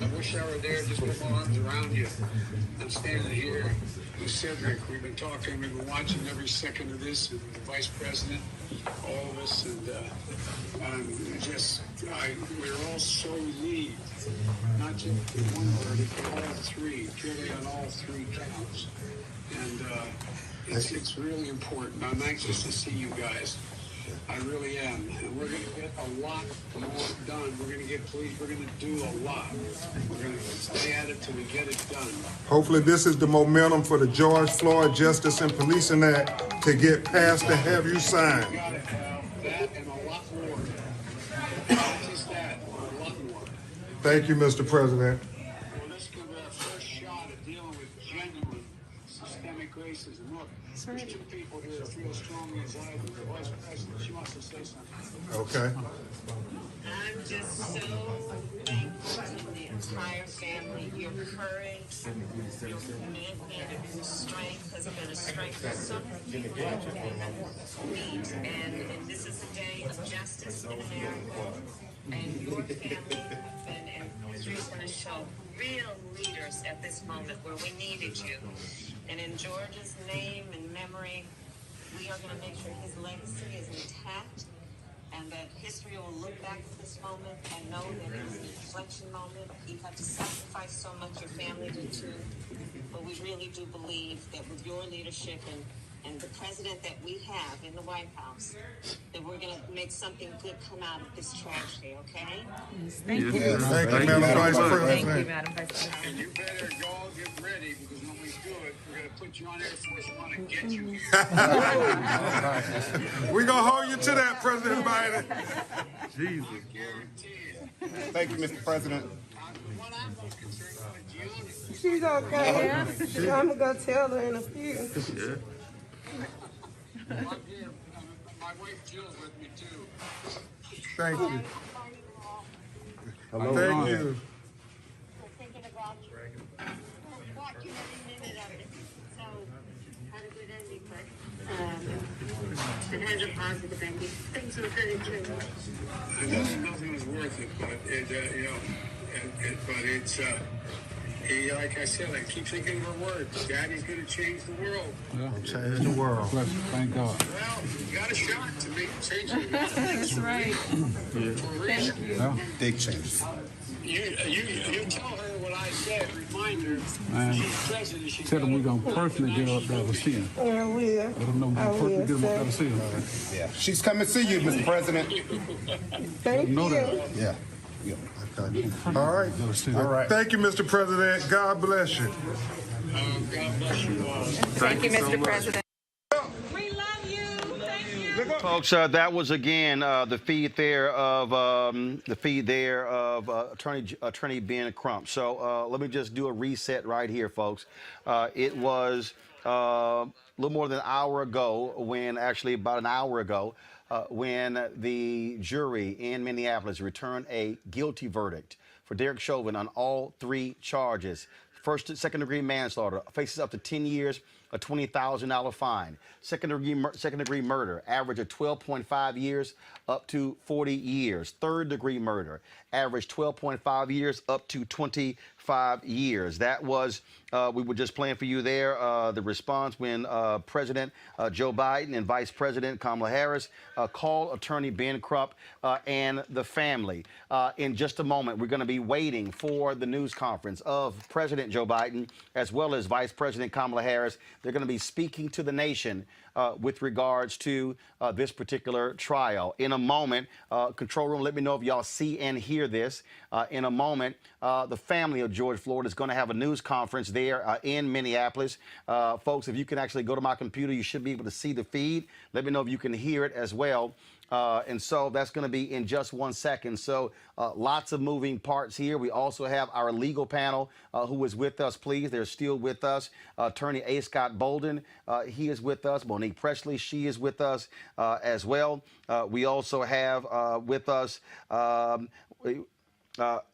Speaker 15: I wish I were there, just put my arms around you. I'm standing here with Cedric. We've been talking, we've been watching every second of this, and the Vice President, all of us, and we're all so relieved. Not just one verdict, but all three, purely on all three counts. And it's really important. I'm anxious to see you guys. I really am. And we're going to get a lot more done. We're going to get police. We're going to do a lot. We're going to stay at it till we get it done.
Speaker 14: Hopefully this is the momentum for the George Floyd Justice and Policing Act to get passed to have you signed.
Speaker 15: We got to have that and a lot more. Not just that, but a lot more.
Speaker 14: Thank you, Mr. President.
Speaker 15: Well, this could be our first shot at dealing with genuine systemic racism. Look, there's two people here that feel strongly as I do. The Vice President, she wants to say something.
Speaker 14: Okay.
Speaker 16: I'm just so thankful to the entire family. Your courage, your commitment, your strength has been a strength for so many people meet. And this is a day of justice in America. And your family and history is going to show real leaders at this moment where we needed you. And in George's name and memory, we are going to make sure his legacy is intact and that history will look back at this moment and know that it was an inflection moment. You had to sacrifice so much, your family did too. But we really do believe that with your leadership and the president that we have in the White House, that we're going to make something good come out of this tragedy, okay?
Speaker 13: Thank you.
Speaker 14: Thank you, Madam Vice President.
Speaker 13: Thank you, Madam Vice President.
Speaker 15: And you better all get ready because when we do it, we're going to put you on Air Force One and get you here.
Speaker 14: We're going to hold you to that, President Biden. Jesus.
Speaker 15: I guarantee it.
Speaker 14: Thank you, Mr. President.
Speaker 15: What I'm most concerned with,
Speaker 13: She's okay. I'm gonna go tell her in a few.
Speaker 15: I'm here. My wife Jill's with me too.
Speaker 14: Thank you.
Speaker 15: Hello,
Speaker 14: Thank
Speaker 15: Ron.
Speaker 14: you.
Speaker 16: Thinking about you. Watching every minute of it. So, had a good ending, but it has a positive ending. Things were good in general.
Speaker 15: Nothing was worth it, but it, but it's, like I said, I keep thinking of her words. Daddy's gonna change the world.
Speaker 14: Change the world.
Speaker 17: Thank God.
Speaker 15: Well, you got a shot to make change it.
Speaker 13: That's right. Thank you.
Speaker 17: Yeah.
Speaker 14: Big change.
Speaker 15: You tell her what I said. Remind her.
Speaker 17: Man,
Speaker 15: She's president. She's
Speaker 17: tell them we're going to personally get up there to see him.
Speaker 13: I will.
Speaker 17: Let them know we're going to personally get them up there to see him.
Speaker 14: Yeah. She's coming to see you, Mr. President.
Speaker 13: Thank
Speaker 17: Know
Speaker 13: you.
Speaker 17: that.
Speaker 14: Yeah. Okay. All right. All right. Thank you, Mr. President. God bless you.
Speaker 15: God bless you all.
Speaker 13: Thank you, Mr. President.
Speaker 16: We love you. Thank you.
Speaker 1: Folks, that was again the feed there of Attorney Ben Crump. So let me just do a reset right here, folks. It was a little more than an hour ago, about an hour ago, when the jury in Minneapolis returned a guilty verdict for Derek Chauvin on all 3 charges. First and second-degree manslaughter, faces up to 10 years, a $20,000 fine. Second-degree murder, average of 12.5 years up to 40 years. Third-degree murder, average 12.5 years up to 25 years. That was, we were just playing for you there, the response when President Joe Biden and Vice President Kamala Harris called Attorney Ben Crump and the family. In just a moment, we're going to be waiting for the news conference of President Joe Biden as well as Vice President Kamala Harris. They're going to be speaking to the nation with regards to this particular trial. In a moment, control room, let me know if y'all see and hear this. In a moment, the family of George Floyd is going to have a news conference there in Minneapolis. Folks, if you can actually go to my computer, you should be able to see the feed. Let me know if you can hear it as well. And so that's going to be in just 1 second. So lots of moving parts here. We also have our legal panel who is with us, please. They're still with us. Attorney A. Scott Bolden, he is with us. Monique Presley, she is with us as well. We also have with us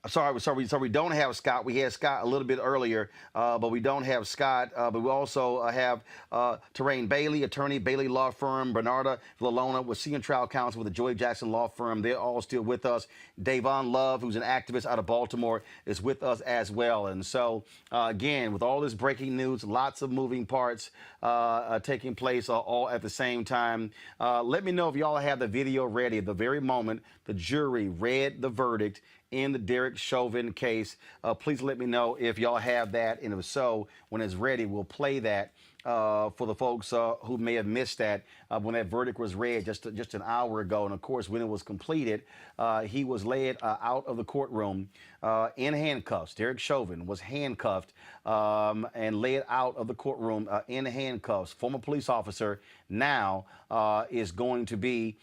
Speaker 1: sorry, we don't have Scott. We had Scott a little bit earlier, but we don't have Scott. But we also have Terrain Bailey, attorney, Bailey Law Firm, Bernarda Villalona with senior trial counsel with the Joy Jackson Law Firm. They're all still with us. Davon Love, who's an activist out of Baltimore, is with us as well. And so, again, with all this breaking news, lots of moving parts taking place all at the same time. Let me know if y'all have the video ready. At the very moment the jury read the verdict in the Derek Chauvin case. Please let me know if y'all have that, and if so, when it's ready, we'll play that for the folks who may have missed that when that verdict was read just an hour ago. And of course, when it was completed, he was led out of the courtroom in handcuffs. Derek Chauvin was handcuffed and led out of the courtroom in handcuffs. Former police officer now is going to be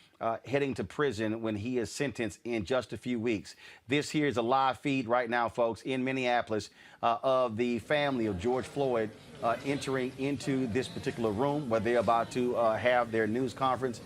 Speaker 1: heading to prison when he is sentenced in just a few weeks. This here is a live feed right now, folks, in Minneapolis of the family of George Floyd entering into this particular room where they're about to have their news conference.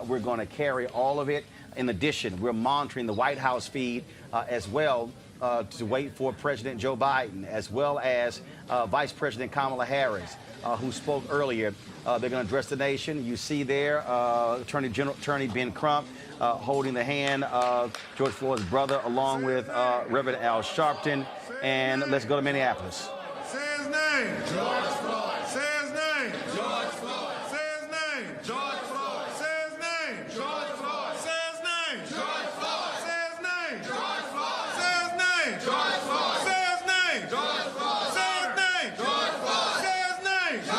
Speaker 1: We're going to carry all of it. In addition, we're monitoring the White House feed as well to wait for President Joe Biden, as well as Vice President Kamala Harris, who spoke earlier. They're going to address the nation. You see there Attorney Ben Crump holding the hand of George Floyd's brother, along with Reverend Al Sharpton. And let's go to Minneapolis.
Speaker 14: Say his name. George Floyd. Say his name. George Floyd. Say his name. George Floyd. Say his name. George Floyd. Say his name. George Floyd. Say his name. George Floyd. Say his name. George Floyd. Say his name. George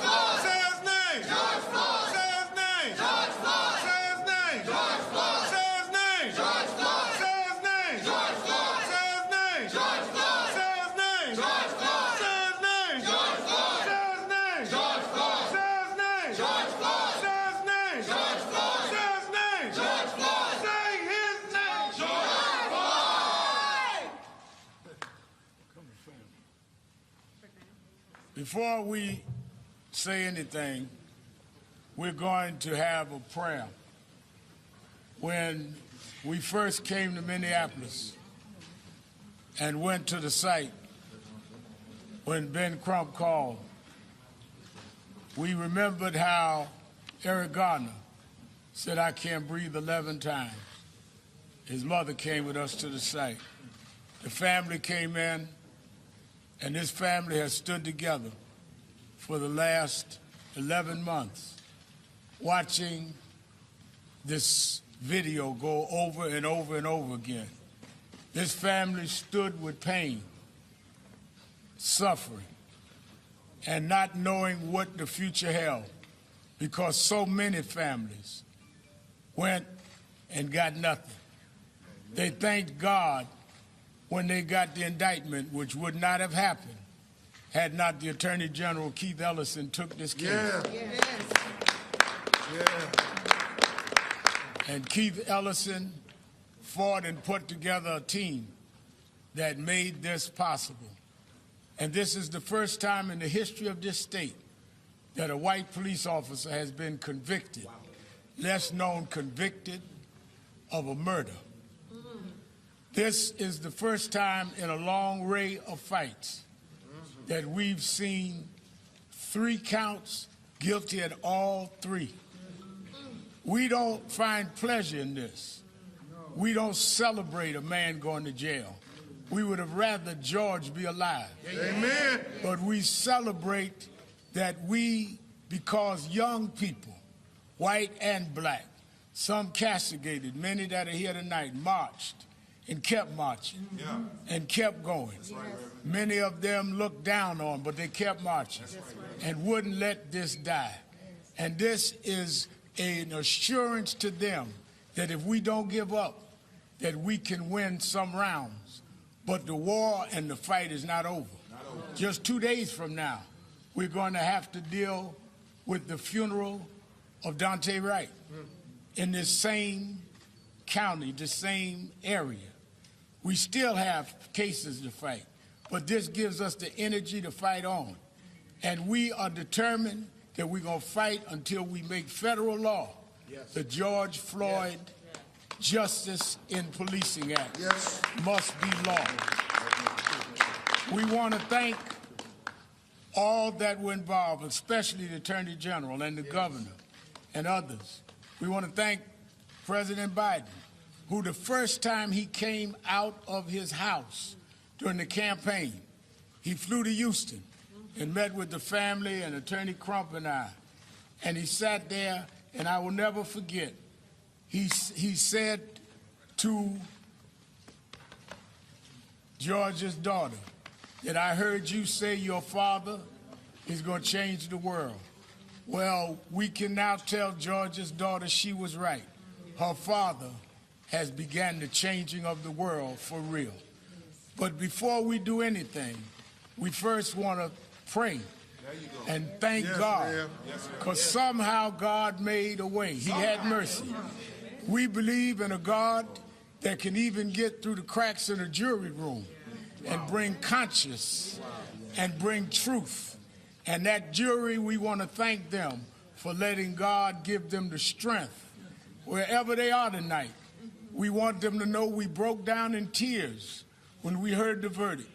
Speaker 14: Floyd. Say his name. George Floyd. Say his name. George Floyd. Say his name. George Floyd. Say his name. George Floyd. Say his name. George Floyd. Say his name. George Floyd. Say his name. George Floyd. Say his name. George Floyd. Say his name. George Floyd. Say his name. George Floyd. Say his name. George Floyd. Say Before we say anything, we're going to have a prayer. When we first came to Minneapolis and went to the site, when Ben Crump called, we remembered how Eric Garner said, "I can't breathe," 11 times. His mother came with us to the site. The family came in, and this family has stood together for the last 11 months, watching this video go over and over and over again. This family stood with pain, suffering, and not knowing what the future held, because so many families went and got nothing. They thanked God when they got the indictment, which would not have happened had not the Attorney General, Keith Ellison, took this case. And Keith Ellison fought and put together a team that made this possible. And this is the first time in the history of this state that a white police officer has been convicted, less known convicted, of a murder. This is the first time in a long array of fights that we've seen 3 counts, guilty at all 3. We don't find pleasure in this. We don't celebrate a man going to jail. We would have rather George be alive. Amen. But we celebrate that we, because young people, white and black, some castigated, many that are here tonight, marched and kept marching and kept going. Many of them looked down on, but they kept marching and wouldn't let this die. And this is an assurance to them that if we don't give up, that we can win some rounds. But the war and the fight is not over. Just 2 days from now, we're going to have to deal with the funeral of Daunte Wright in this same county, the same area. We still have cases to fight, but this gives us the energy to fight on. And we are determined that we're going to fight until we make federal law the George Floyd Justice in Policing Act must be law. We want to thank all that were involved, especially the Attorney General and the Governor and others. We want to thank President Biden, who the first time he came out of his house during the campaign, he flew to Houston and met with the family and Attorney Crump and I. And he sat there, and I will never forget, he said to George's daughter that I heard you say your father is going to change the world. Well, we can now tell George's daughter she was right. Her father has begun the changing of the world for real. But before we do anything, we first want to pray and thank God, because somehow God made a way. He had mercy. We believe in a God that can even get through the cracks in a jury room and bring conscience and bring truth. And that jury, we want to thank them for letting God give them the strength wherever they are tonight. We want them to know we broke down in tears when we heard the verdict.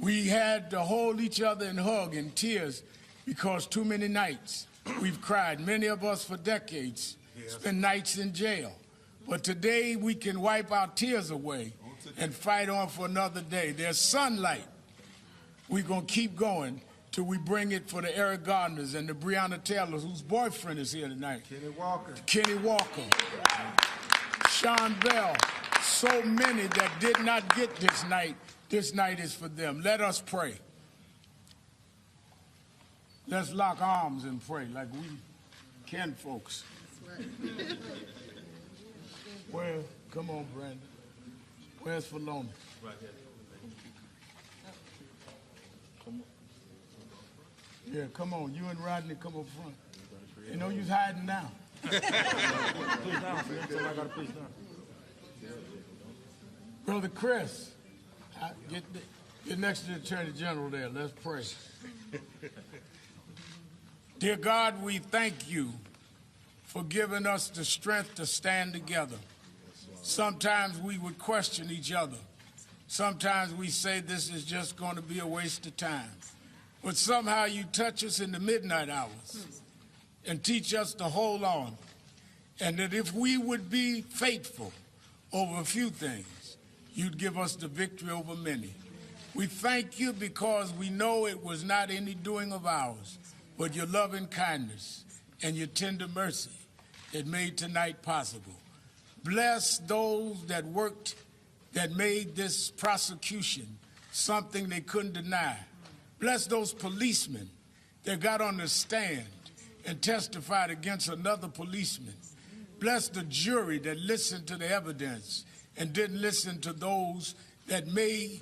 Speaker 14: We had to hold each other and hug in tears because too many nights we've cried. Many of us for decades spent nights in jail. But today we can wipe our tears away and fight on for another day. There's sunlight. We're going to keep going till we bring it for the Eric Gardners and the Breonna Taylors, whose boyfriend is here tonight. Kenny Walker. Sean Bell. So many that did not get this night. This night is for them. Let us pray. Let's lock arms and pray like we can, folks. Where? Come on, Brandon. Where's Filoni? Right there. Come on. Yeah, come on. You and Rodney, come up front. You know you's hiding now. Please down, I gotta please down. Brother Chris, get next to the Attorney General there. Let's pray. Dear God, we thank you for giving us the strength to stand together. Sometimes we would question each other. Sometimes we say this is just going to be a waste of time. But somehow you touch us in the midnight hours and teach us to hold on. And that if we would be faithful over a few things, you'd give us the victory over many. We thank you because we know it was not any doing of ours, but your loving kindness and your tender mercy that made tonight possible. Bless those that worked, that made this prosecution something they couldn't deny. Bless those policemen that got on the stand and testified against another policeman. Bless the jury that listened to the evidence and didn't listen to those that may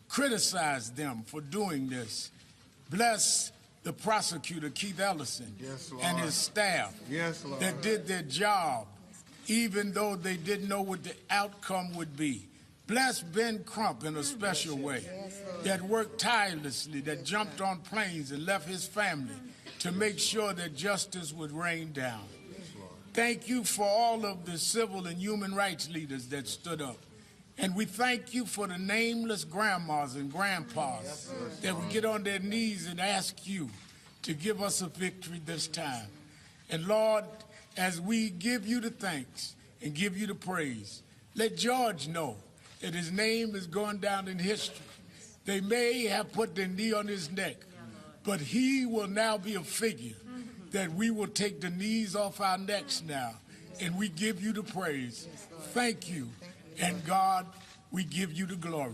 Speaker 14: criticize them for doing this. Bless the prosecutor, Keith Ellison, and his staff that did their job, even though they didn't know what the outcome would be. Bless Ben Crump in a special way, that worked tirelessly, that jumped on planes and left his family to make sure that justice would rain down. Thank you for all of the civil and human rights leaders that stood up. And we thank you for the nameless grandmas and grandpas that would get on their knees and ask you to give us a victory this time. And Lord, as we give you the thanks and give you the praise, let George know that his name is going down in history. They may have put their knee on his neck, but he will now be a figure that we will take the knees off our necks now, and we give you the praise. Thank you. And God, we give you the glory.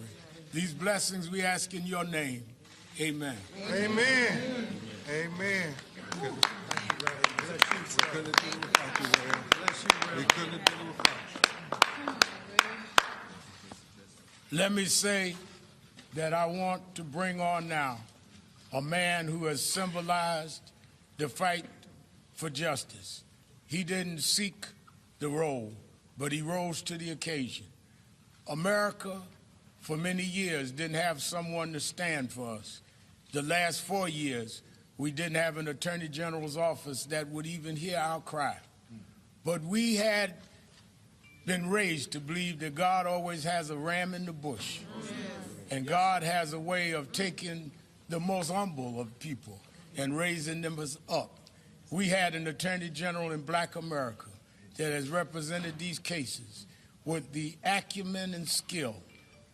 Speaker 14: These blessings we ask in your name. Amen. Amen. Amen. Let me say that I want to bring on now a man who has symbolized the fight for justice. He didn't seek the role, but he rose to the occasion. America, for many years, didn't have someone to stand for us. The last 4 years, we didn't have an Attorney General's office that would even hear our cry. But we had been raised to believe that God always has a ram in the bush. And God has a way of taking the most humble of people and raising them up. We had an Attorney General in Black America that has represented these cases with the acumen and skill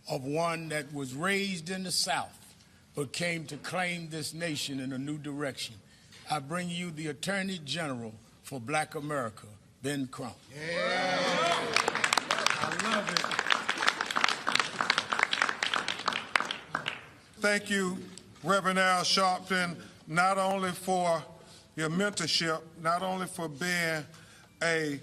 Speaker 14: of one that was raised in the South but came to claim this nation in a new direction. I bring you the Attorney General for Black America, Ben Crump. Yeah. I love it.
Speaker 18: Thank you, Reverend Al Sharpton, not only for your mentorship, not only for being a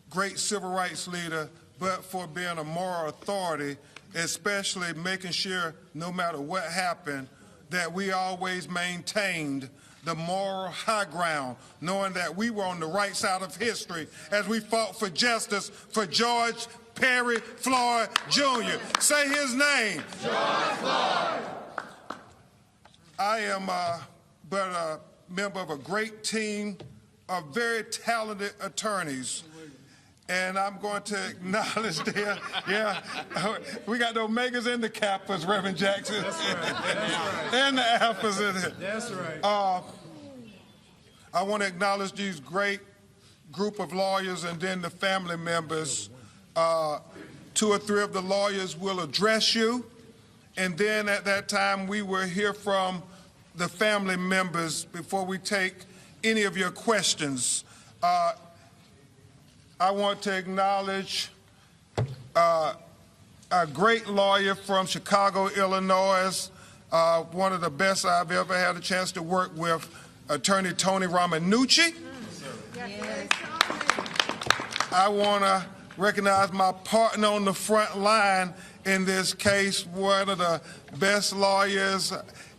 Speaker 18: great civil rights leader, but for being a moral authority, especially making sure no matter what happened, that we always maintained the moral high ground, knowing that we were on the right side of history as we fought for justice for George Perry Floyd Jr. Say his name.
Speaker 14: George Floyd.
Speaker 18: I am but a member of a great team of very talented attorneys. And I'm going to acknowledge there, we got the Omegas and the Kappas, Reverend Jackson. That's right. And the Alphas in it.
Speaker 14: That's right.
Speaker 18: I want to acknowledge these great group of lawyers and then the family members. 2 or 3 of the lawyers will address you. And then at that time, we will hear from the family members before we take any of your questions. I want to acknowledge a great lawyer from Chicago, Illinois, one of the best I've ever had a chance to work with, Attorney Tony Romanucci. Yes. I want to recognize my partner on the front line in this case, one of the best lawyers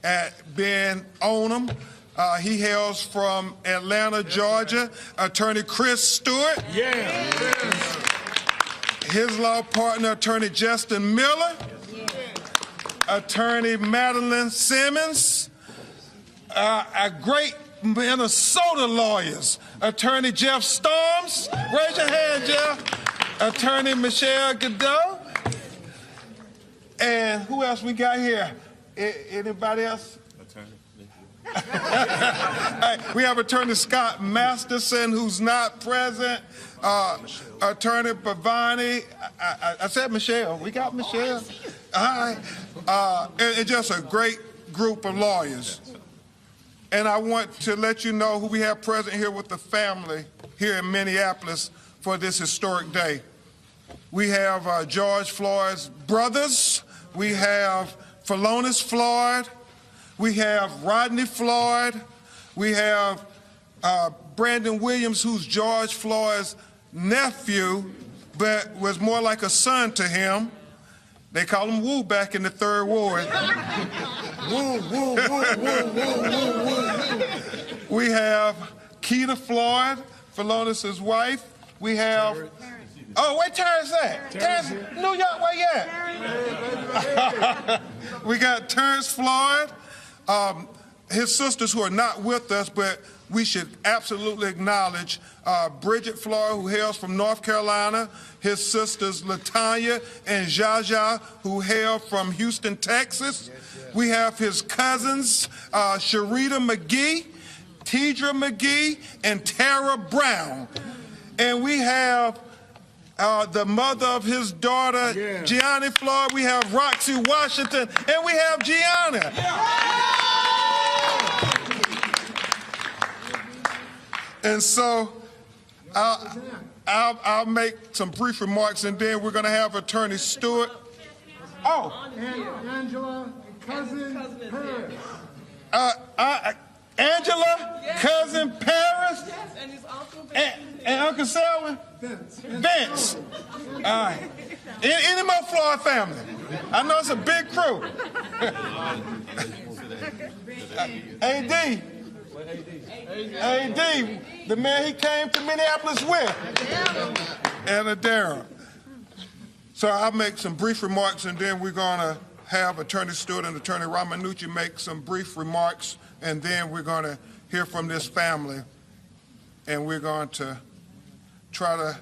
Speaker 18: at Ben Onum. He hails from Atlanta, Georgia, Attorney Chris Stewart.
Speaker 14: Yeah.
Speaker 18: His law partner, Attorney Justin Miller. Attorney Madeline Simmons. great Minnesota lawyers. Attorney Jeff Storms. Raise your hand, Jeff. Attorney Michelle Godot. And who else we got here? Anybody else? Hey, we have Attorney Scott Masterson, who's not present. Attorney Bhavani. I said Michelle. We got Michelle. All right. And just a great group of lawyers. And I want to let you know who we have present here with the family here in Minneapolis for this historic day. We have George Floyd's brothers. We have Philonise Floyd. We have Rodney Floyd. We have Brandon Williams, who's George Floyd's nephew, but was more like a son to him. They call him Woo back in the 3rd Ward. Woo, woo, woo, woo, woo, woo, woo. We have Keita Floyd, Philonice's wife. We have, where Terrence at? Terrence, New York, where you at? We got Terrence Floyd. His sisters who are not with us, but we should absolutely acknowledge Bridget Floyd, who hails from North Carolina, his sisters LaTanya and Jaja, who hail from Houston, Texas. We have his cousins, Sharita McGee, Tidra McGee, and Tara Brown. And we have the mother of his daughter, Gianni Floyd. We have Roxy Washington, and we have Gianna. And so I'll make some brief remarks, and then we're going to have Attorney Stewart.
Speaker 14: Angela, cousin Paris.
Speaker 18: Angela, cousin Paris,
Speaker 13: And he's also
Speaker 18: and Uncle Selwyn? Vince. All right. Any more Floyd family? I know it's a big crew. AD. AD, the man he came to Minneapolis with. And Adara. So I'll make some brief remarks, and then we're going to have Attorney Stewart and Attorney Ramanucci make some brief remarks, and then we're going to hear from this family, and we're going to try to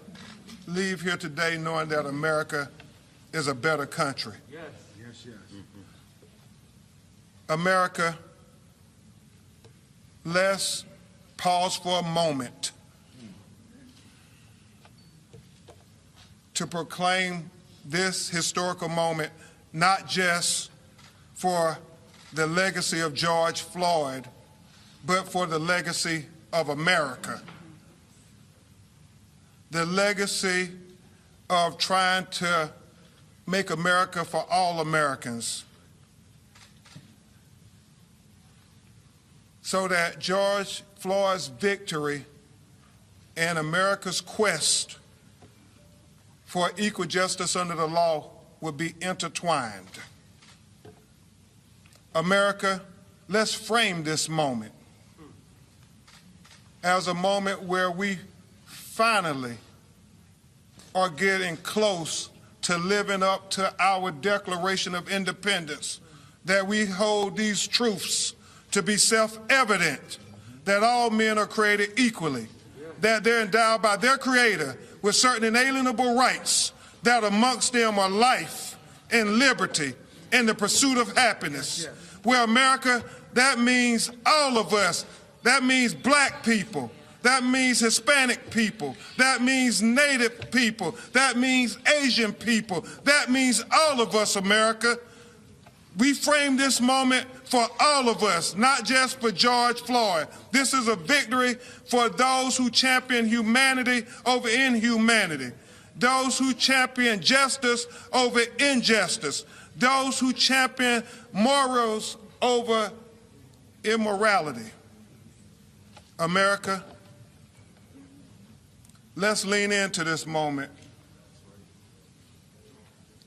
Speaker 18: leave here today knowing that America is a better country.
Speaker 14: Yes, yes, yes.
Speaker 18: America, let's pause for a moment to proclaim this historical moment, not just for the legacy of George Floyd, but for the legacy of America. The legacy of trying to make America for all Americans, so that George Floyd's victory and America's quest for equal justice under the law would be intertwined. America, let's frame this moment as a moment where we finally are getting close to living up to our Declaration of Independence, that we hold these truths to be self-evident, that all men are created equally, that they're endowed by their Creator with certain inalienable rights, that amongst them are life and liberty and the pursuit of happiness. Well, America, that means all of us. That means black people. That means Hispanic people. That means Native people. That means Asian people. That means all of us, America. We frame this moment for all of us, not just for George Floyd. This is a victory for those who champion humanity over inhumanity, those who champion justice over injustice, those who champion morals over immorality. America, let's lean into this moment,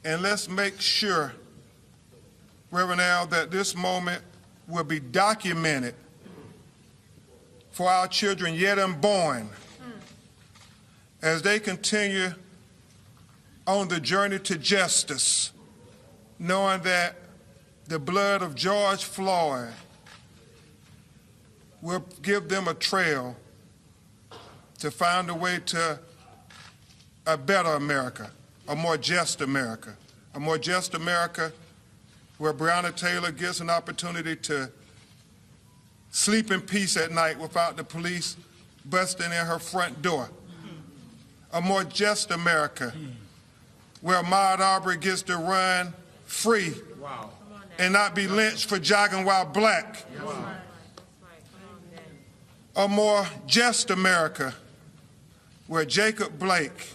Speaker 18: and let's make sure, Reverend Al, that this moment will be documented for our children yet unborn as they continue on the journey to justice, knowing that the blood of George Floyd will give them a trail to find a way to a better America, a more just America, where Breonna Taylor gets an opportunity to sleep in peace at night without the police busting in her front door. A more just America where Ahmaud Arbery gets to run free and not be lynched for jogging while black. A more just America where Jacob Blake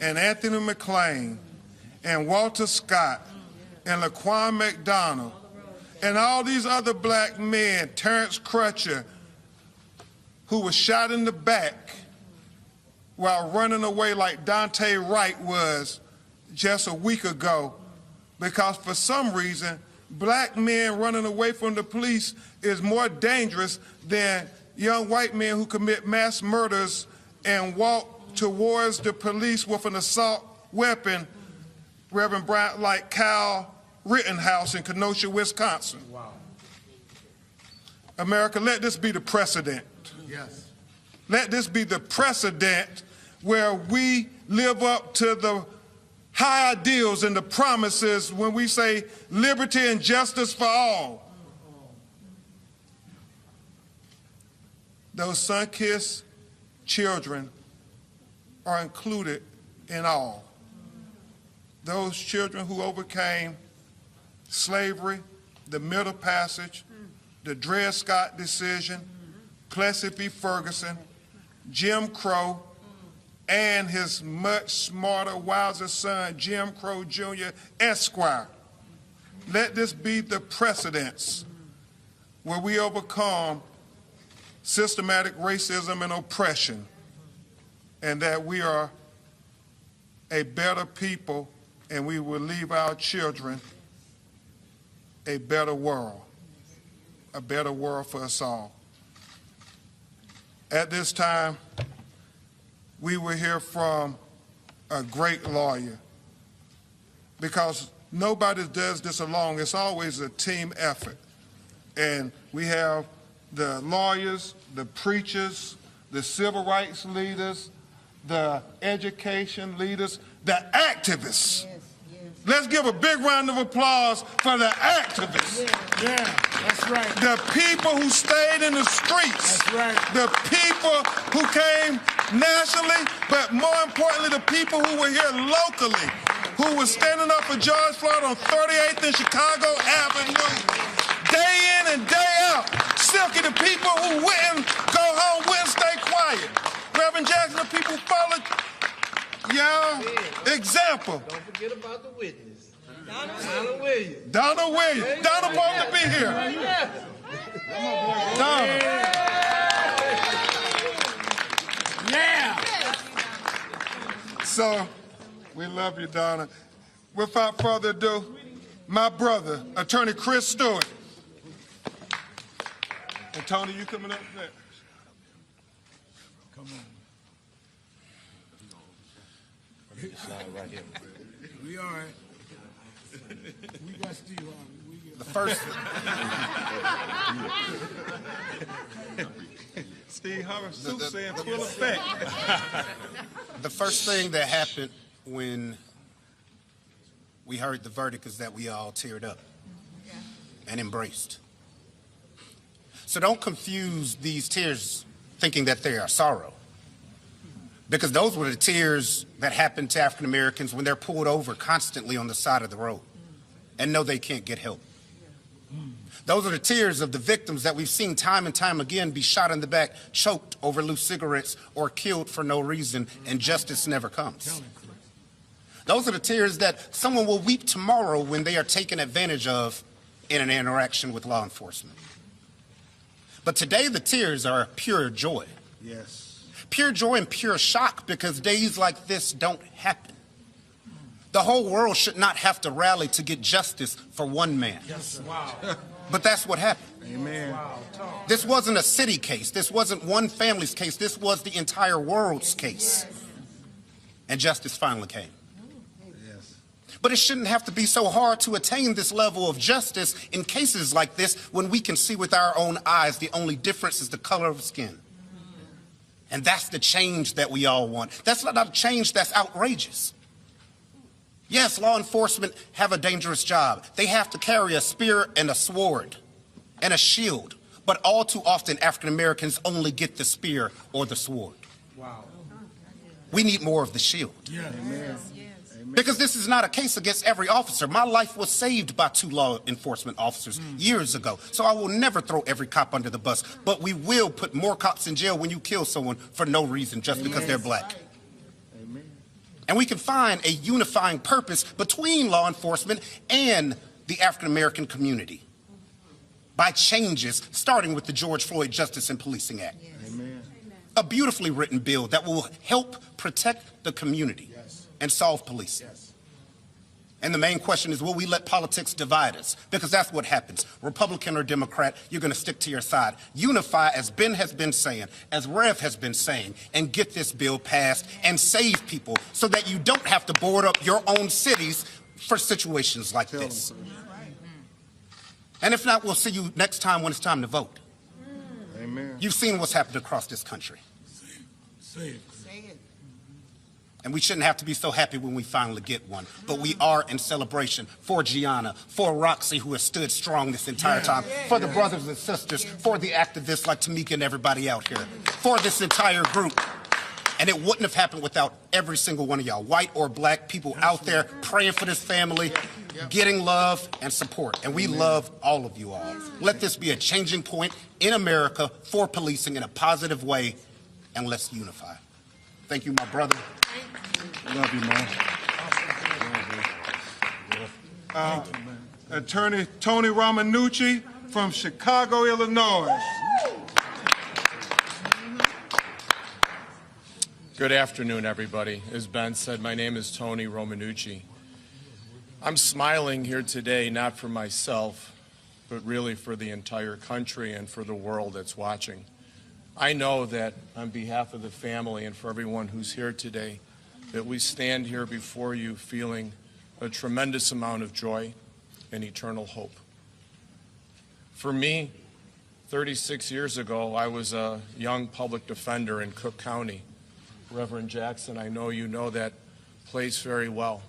Speaker 18: and Anthony McLean and Walter Scott and Laquan McDonald and all these other black men, Terrence Crutcher, who was shot in the back while running away like Dante Wright was just a week ago, because for some reason, black men running away from the police is more dangerous than young white men who commit mass murders and walk towards the police with an assault weapon, Reverend Bryant, like Kyle Rittenhouse in Kenosha, Wisconsin.
Speaker 14: Wow.
Speaker 18: America, let this be the precedent.
Speaker 14: Yes.
Speaker 18: Let this be the precedent where we live up to the high ideals and the promises when we say liberty and justice for all. Those sun-kissed children are included in all. Those children who overcame slavery, the Middle Passage, the Dred Scott decision, Plessy v. Ferguson, Jim Crow, and his much smarter, wiser son, Jim Crow Jr. Esquire. Let this be the precedence where we overcome systematic racism and oppression, and that we are a better people, and we will leave our children a better world for us all. At this time, we will hear from a great lawyer, because nobody does this alone. It's always a team effort. And we have the lawyers, the preachers, the civil rights leaders, the education leaders, the activists. Let's give a big round of applause for the activists.
Speaker 14: Yeah, that's right.
Speaker 18: The people who stayed in the streets.
Speaker 14: That's right.
Speaker 18: The people who came nationally, but more importantly, the people who were here locally, who were standing up for George Floyd on 38th and Chicago Avenue, day in and day out. Silky, the people who wouldn't go home, wouldn't stay quiet. Reverend Jackson, the people who followed y'all example.
Speaker 14: Don't forget about the witness. Donald Williams.
Speaker 18: Donald Williams. Donald supposed to be here. Donald.
Speaker 14: Yeah.
Speaker 18: So, we love you, Donna. Without further ado, my brother, Attorney Chris Stewart. And Tony, you coming up next?
Speaker 14: Come on.
Speaker 19: Right here.
Speaker 14: We all right. We got Steve on.
Speaker 19: The first.
Speaker 18: Steve Harvey, Soup saying full effect.
Speaker 19: The first thing that happened when we heard the verdict is that we all teared up and embraced. So don't confuse these tears thinking that they are sorrow, because those were the tears that happen to African Americans when they're pulled over constantly on the side of the road and know they can't get help. Those are the tears of the victims that we've seen time and time again be shot in the back, choked over loose cigarettes, or killed for no reason, and justice never comes. Those are the tears that someone will weep tomorrow when they are taken advantage of in an interaction with law enforcement. But today the tears are pure joy.
Speaker 18: Yes.
Speaker 19: Pure joy and pure shock, because days like this don't happen. The whole world should not have to rally to get justice for one man.
Speaker 14: Yes. Wow.
Speaker 19: But that's what happened.
Speaker 18: Amen.
Speaker 14: Wow.
Speaker 19: This wasn't a city case. This wasn't one family's case. This was the entire world's case. And justice finally came.
Speaker 18: Yes.
Speaker 19: But it shouldn't have to be so hard to attain this level of justice in cases like this when we can see with our own eyes the only difference is the color of skin. And that's the change that we all want. That's not a change that's outrageous. Yes, law enforcement have a dangerous job. They have to carry a spear and a sword and a shield. But all too often, African Americans only get the spear or the sword.
Speaker 14: Wow.
Speaker 19: We need more of the shield.
Speaker 14: Yeah. Amen.
Speaker 19: Because this is not a case against every officer. My life was saved by 2 law enforcement officers years ago. So I will never throw every cop under the bus. But we will put more cops in jail when you kill someone for no reason, just because they're black.
Speaker 14: Amen.
Speaker 19: And we can find a unifying purpose between law enforcement and the African American community by changes, starting with the George Floyd Justice and Policing Act.
Speaker 14: Amen.
Speaker 19: A beautifully written bill that will help protect the community and solve policing. And the main question is, will we let politics divide us? Because that's what happens. Republican or Democrat, you're going to stick to your side. Unify, as Ben has been saying, as Rev has been saying, and get this bill passed and save people so that you don't have to board up your own cities for situations like this. And if not, we'll see you next time when it's time to vote.
Speaker 14: Amen.
Speaker 19: You've seen what's happened across this country.
Speaker 14: Say it.
Speaker 19: And we shouldn't have to be so happy when we finally get one. But we are in celebration for Gianna, for Roxy, who has stood strong this entire time, for the brothers and sisters, for the activists like Tamika and everybody out here, for this entire group. And it wouldn't have happened without every single one of y'all, white or black, people out there praying for this family, getting love and support. And we love all of you all. Let this be a changing point in America for policing in a positive way, and let's unify. Thank you, my brother.
Speaker 14: Love you, man. Attorney Tony Romanucci from Chicago, Illinois.
Speaker 20: Good afternoon, everybody. As Ben said, my name is Tony Romanucci. I'm smiling here today, not for myself, but really for the entire country and for the world that's watching. I know that on behalf of the family and for everyone who's here today, that we stand here before you feeling a tremendous amount of joy and eternal hope. For me, 36 years ago, I was a young public defender in Cook County. Reverend Jackson, I know you know that place very well.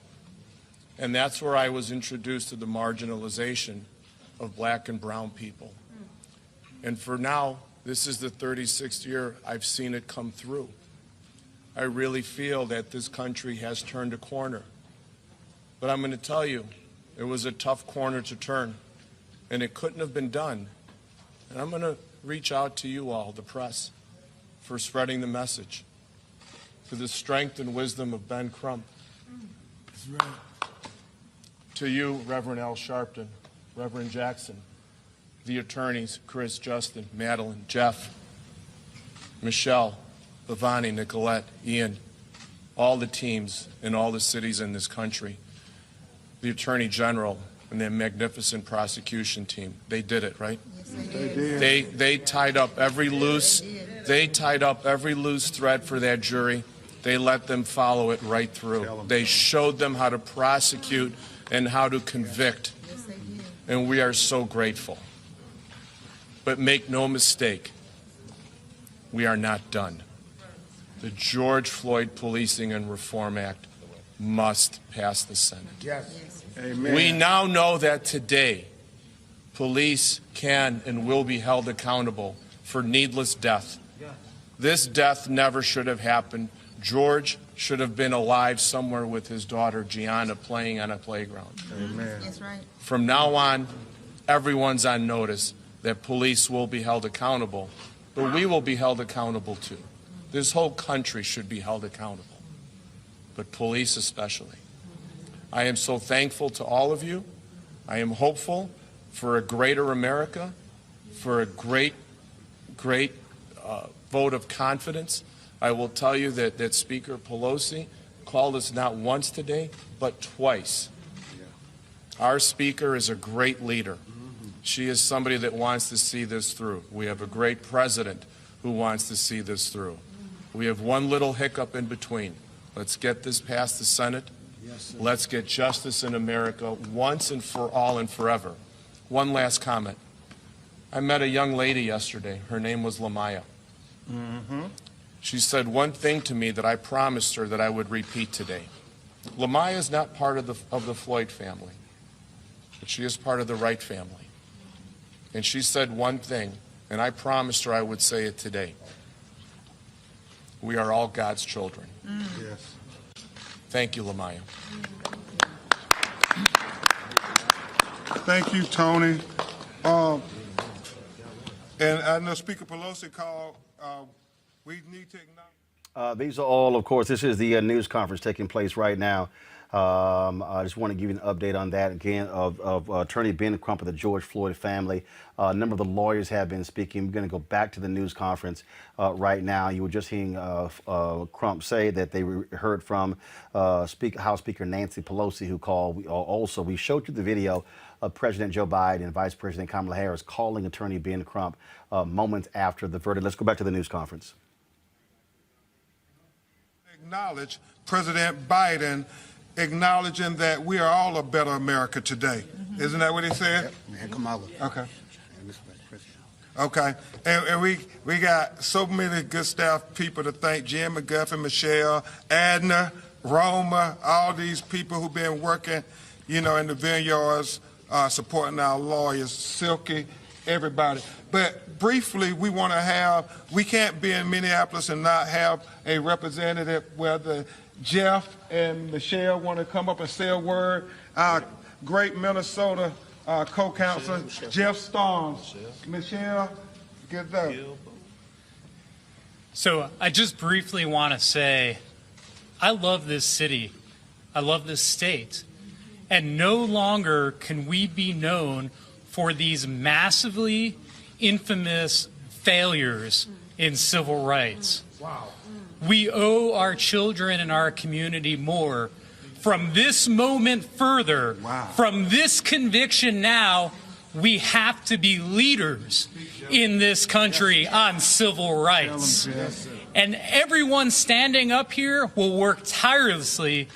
Speaker 20: And that's where I was introduced to the marginalization of black and brown people. And for now, this is the 36th year I've seen it come through. I really feel that this country has turned a corner. But I'm going to tell you, it was a tough corner to turn, and it couldn't have been done. And I'm going to reach out to you all, the press, for spreading the message, for the strength and wisdom of Ben Crump.
Speaker 14: That's right.
Speaker 20: To you, Reverend Al Sharpton, Reverend Jackson, the attorneys, Chris, Justin, Madeline, Jeff, Michelle, Lavani, Nicolette, Ian, all the teams in all the cities in this country, the Attorney General and their magnificent prosecution team. They did it, right?
Speaker 14: Yes, they did.
Speaker 20: They tied up every loose thread for that jury. They let them follow it right through. They showed them how to prosecute and how to convict. And we are so grateful. But make no mistake, we are not done. The George Floyd Policing and Reform Act must pass the Senate.
Speaker 14: Yes. Amen.
Speaker 20: We now know that today, police can and will be held accountable for needless death. This death never should have happened. George should have been alive somewhere with his daughter Gianna playing on a playground.
Speaker 14: Amen.
Speaker 13: That's right.
Speaker 20: From now on, everyone's on notice that police will be held accountable, but we will be held accountable too. This whole country should be held accountable, but police especially. I am so thankful to all of you. I am hopeful for a greater America, for a great vote of confidence. I will tell you that Speaker Pelosi called us not once today, but twice. Our Speaker is a great leader. She is somebody that wants to see this through. We have a great president who wants to see this through. We have one little hiccup in between. Let's get this past the Senate, Let's get justice in America once and for all and forever. One last comment. I met a young lady yesterday. Her name was Lamaya. She said one thing to me that I promised her that I would repeat today. Lamaya is not part of the Floyd family, but she is part of the Wright family. And she said one thing, and I promised her I would say it today. We are all God's children.
Speaker 18: Yes.
Speaker 20: Thank you, Lamaya.
Speaker 18: Thank you, Tony. And I know Speaker Pelosi called. We need to acknowledge.
Speaker 1: These are all, of course, this is the news conference taking place right now. I just want to give you an update on that again of Attorney Ben Crump of the George Floyd family. A number of the lawyers have been speaking. We're going to go back to the news conference right now. You were just hearing Crump say that they heard from House Speaker Nancy Pelosi, who called. Also, we showed you the video of President Joe Biden and Vice President Kamala Harris calling Attorney Ben Crump moments after the verdict. Let's go back to the news conference.
Speaker 18: Acknowledge President Biden acknowledging that we are all a better America today. Isn't that what he said?
Speaker 19: Yep. And Kamala.
Speaker 18: Okay. Okay. And we got so many good staff people to thank. Jim McGuffin, Michelle, Adna, Roma, all these people who've been working, in the vineyards, supporting our lawyers, Silky, everybody. But briefly, we can't be in Minneapolis and not have a representative, whether Jeff and Michelle want to come up and say a word. Our great Minnesota co-counselor, Jeff Storms. Michelle, get that.
Speaker 21: So I just briefly want to say, I love this city. I love this state. And no longer can we be known for these massively infamous failures in civil rights.
Speaker 18: Wow.
Speaker 21: We owe our children and our community more. From this moment further, from this conviction now, we have to be leaders in this country on civil rights. And everyone standing up here will work tirelessly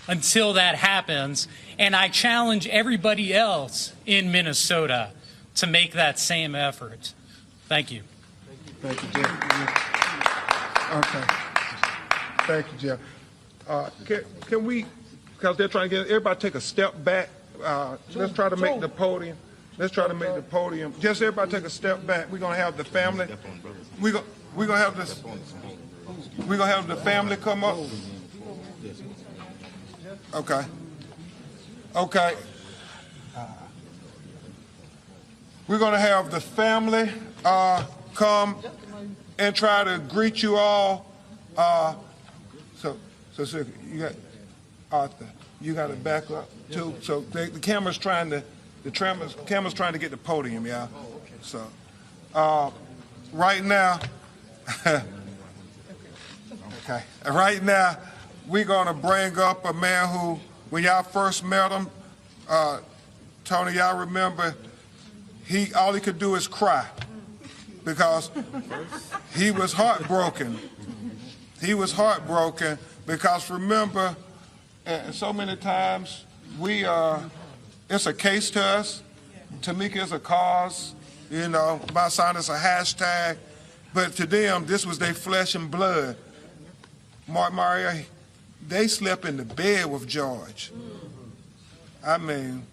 Speaker 21: until that happens. And I challenge everybody else in Minnesota to make that same effort. Thank you.
Speaker 18: Thank you, Jeff. Okay. Thank you, Jeff. Can we, because they're trying to get everybody take a step back. Let's try to make the podium. Just everybody take a step back. We're gonna have the family. We're gonna have this. We're gonna have the family come up. Okay. Okay. We're going to have the family come and try to greet you all. So you got Arthur. You got to back up too. So the camera's trying to get the podium, yeah. So right now, okay. Right now, we're going to bring up a man who, when y'all first met him, Tony, y'all remember, all he could do is cry because he was heartbroken. He was heartbroken because remember, so many times it's a case to us. Tamika is a cause, my son is a hashtag, but to them, this was their flesh and blood. Mark Maria, they slept in the bed with George. I mean,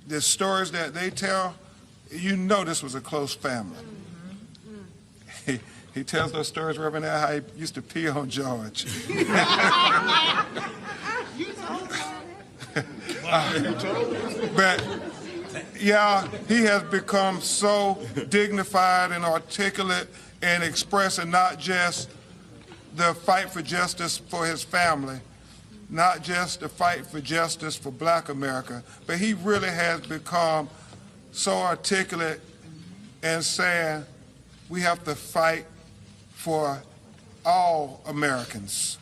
Speaker 18: the stories that they tell, this was a close family. He tells those stories, Reverend Al, how he used to pee on George. But yeah, he has become so dignified and articulate and expressing not just the fight for justice for his family, not just the fight for justice for Black America, but he really has become so articulate and saying we have to fight for all Americans.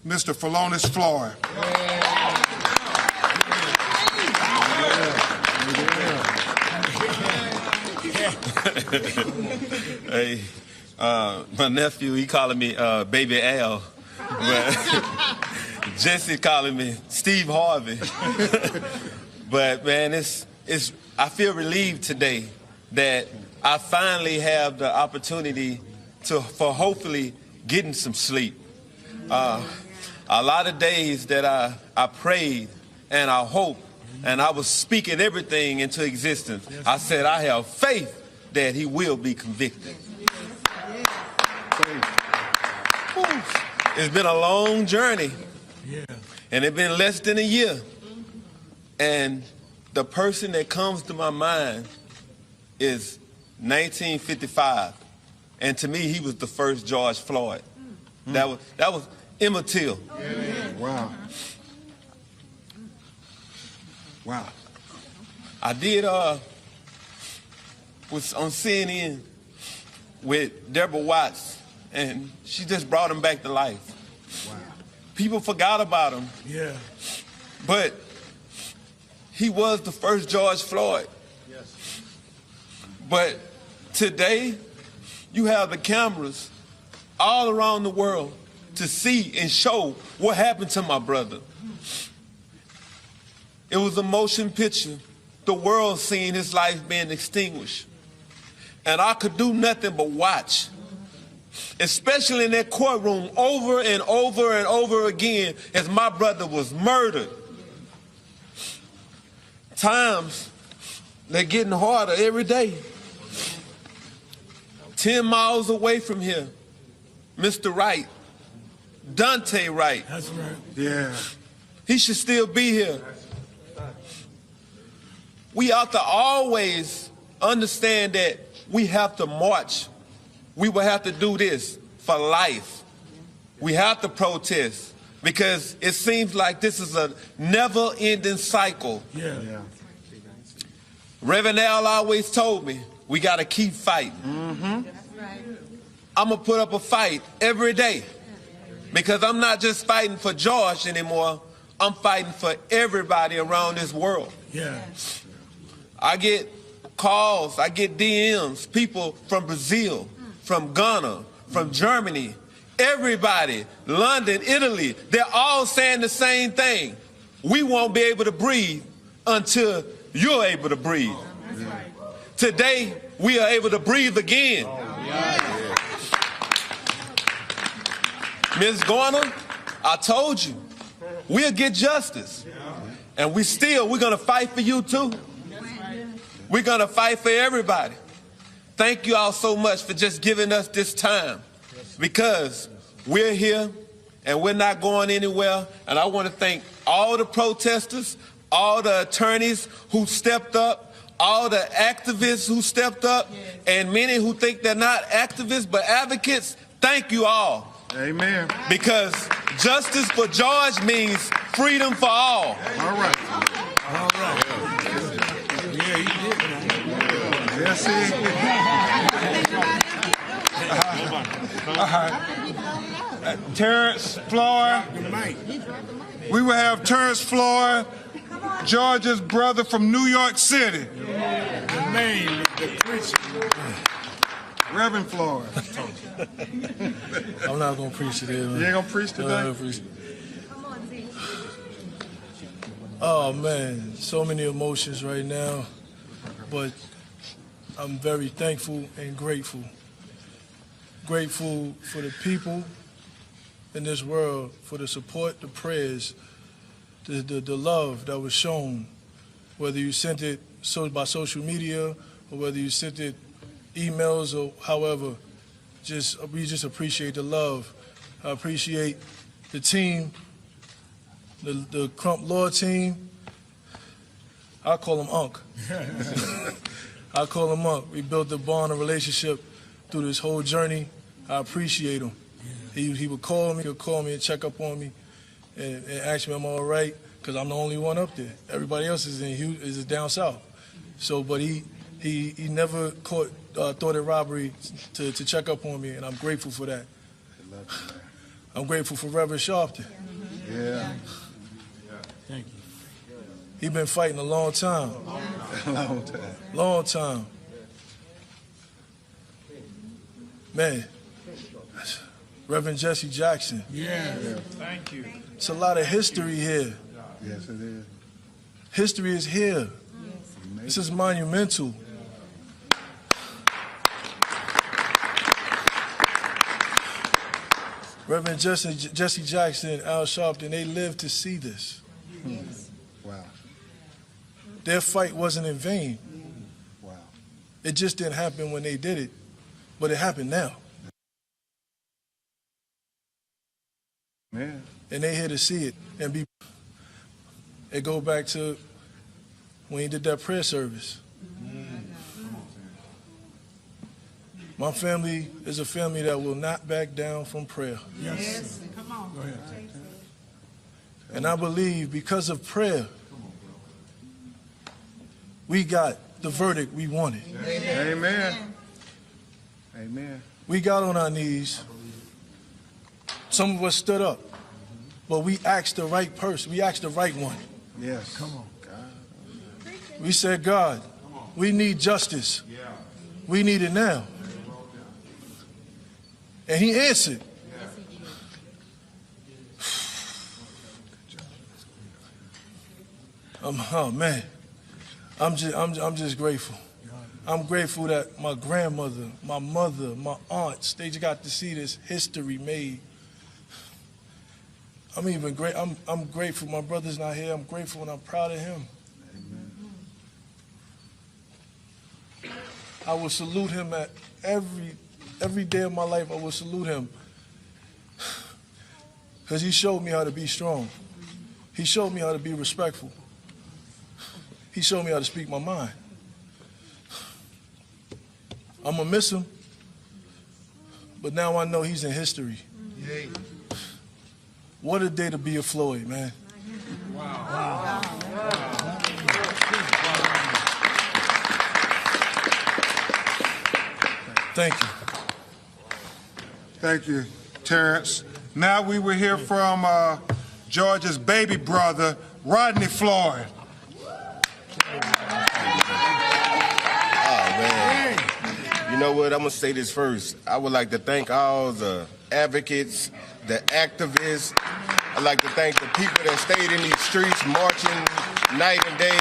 Speaker 18: Mr. Philonise Floyd.
Speaker 22: Hey, my nephew, he calling me Baby Al. But
Speaker 5: Jesse calling me Steve Harvey. But man, I feel relieved today that I finally have the opportunity for hopefully getting some sleep. A lot of days that I prayed and I hoped and I was speaking everything into existence. I said, I have faith that he will be convicted. It's been a long journey. And it's been less than a year. And the person that comes to my mind is 1955. And to me, he was the first George Floyd. That was Emmett Till.
Speaker 18: Wow. Wow.
Speaker 5: I did was on CNN with Deborah Watts, and she just brought him back to life. Wow. People forgot about him.
Speaker 14: Yeah.
Speaker 5: But he was the first George Floyd. Yes. But today, you have the cameras all around the world to see and show what happened to my brother. It was a motion picture, the world seeing his life being extinguished. And I could do nothing but watch, especially in that courtroom over and over and over again as my brother was murdered. Times, they're getting harder every day. 10 miles away from here, Mr. Wright, Dante Wright.
Speaker 14: That's right.
Speaker 18: Yeah.
Speaker 5: He should still be here. We ought to always understand that we have to march. We will have to do this for life. We have to protest because it seems like this is a never-ending cycle.
Speaker 14: Yeah.
Speaker 5: Reverend Al always told me, we got to keep fighting.
Speaker 18: Mm-hmm.
Speaker 5: I'm going to put up a fight every day because I'm not just fighting for George anymore. I'm fighting for everybody around this world.
Speaker 14: Yeah.
Speaker 5: I get calls, I get DMs, people from Brazil, from Ghana, from Germany, everybody, London, Italy, they're all saying the same thing. We won't be able to breathe until you're able to breathe. Today, we are able to breathe again. Ms. Garner, I told you, we'll get justice. And we're going to fight for you too. We're going to fight for everybody. Thank you all so much for just giving us this time because we're here and we're not going anywhere. And I want to thank all the protesters, all the attorneys who stepped up, all the activists who stepped up, and many who think they're not activists but advocates. Thank you all.
Speaker 18: Amen.
Speaker 5: Because justice for George means freedom for all.
Speaker 18: All right.
Speaker 14: All right. Yeah, you did.
Speaker 18: Yes, Terrence Floyd. We will have Terrence Floyd, George's brother from New York City.
Speaker 14: The name, the preacher.
Speaker 18: Reverend Floyd.
Speaker 22: I'm not going to preach today, man.
Speaker 18: You ain't going to preach today?
Speaker 22: Oh, man, so many emotions right now, but I'm very thankful and grateful. Grateful for the people in this world, for the support, the prayers, the love that was shown, whether you sent it by social media or whether you sent it emails or however. We just appreciate the love. I appreciate the team, the Crump Law team. I call him Unc. I call him Unc. We built a bond, a relationship through this whole journey. I appreciate him. He would call me and check up on me and ask me I'm all right because I'm the only one up there. Everybody else is down south. So, but he never thought it robbery to check up on me, and I'm grateful for that. I'm grateful for Reverend Sharpton.
Speaker 18: Yeah.
Speaker 22: Thank you. He's been fighting a long time.
Speaker 18: Long time.
Speaker 22: Long time. Man, Reverend Jesse Jackson. Yeah.
Speaker 10: Thank you.
Speaker 22: It's a lot of history here.
Speaker 17: Yes, it is.
Speaker 22: History is here. This is monumental. Reverend Jesse Jackson, Al Sharpton, they lived to see this.
Speaker 17: Yes. Wow.
Speaker 22: Their fight wasn't in vain.
Speaker 17: Wow.
Speaker 22: It just didn't happen when they did it, but it happened now.
Speaker 17: Man.
Speaker 22: And they here to see it and be. It go back to when he did that prayer service. My family is a family that will not back down from prayer.
Speaker 17: Yes.
Speaker 13: Come on.
Speaker 17: Go ahead.
Speaker 22: And I believe because of prayer, we got the verdict we wanted.
Speaker 17: Amen. Amen.
Speaker 22: We got on our knees. Some of us stood up, but we asked the right person. We asked the right one.
Speaker 17: Yes. Come on.
Speaker 22: We said, God, we need justice. We need it now. And he answered. Oh man, I'm just grateful. I'm grateful that my grandmother, my mother, my aunts, they just got to see this history made. I'm grateful. My brother's not here. I'm grateful and I'm proud of him. I will salute him at every day of my life. I will salute him because he showed me how to be strong. He showed me how to be respectful. He showed me how to speak my mind. I'm gonna miss him, but now I know he's in history.
Speaker 17: Yay.
Speaker 22: What a day to be a Floyd, man.
Speaker 17: Wow.
Speaker 22: Thank you.
Speaker 18: Thank you, Terrence. Now we will hear from George's baby brother, Rodney Floyd.
Speaker 5: Oh, man. You know what? I'm going to say this first. I would like to thank all the advocates, the activists. I'd like to thank the people that stayed in these streets marching night and day.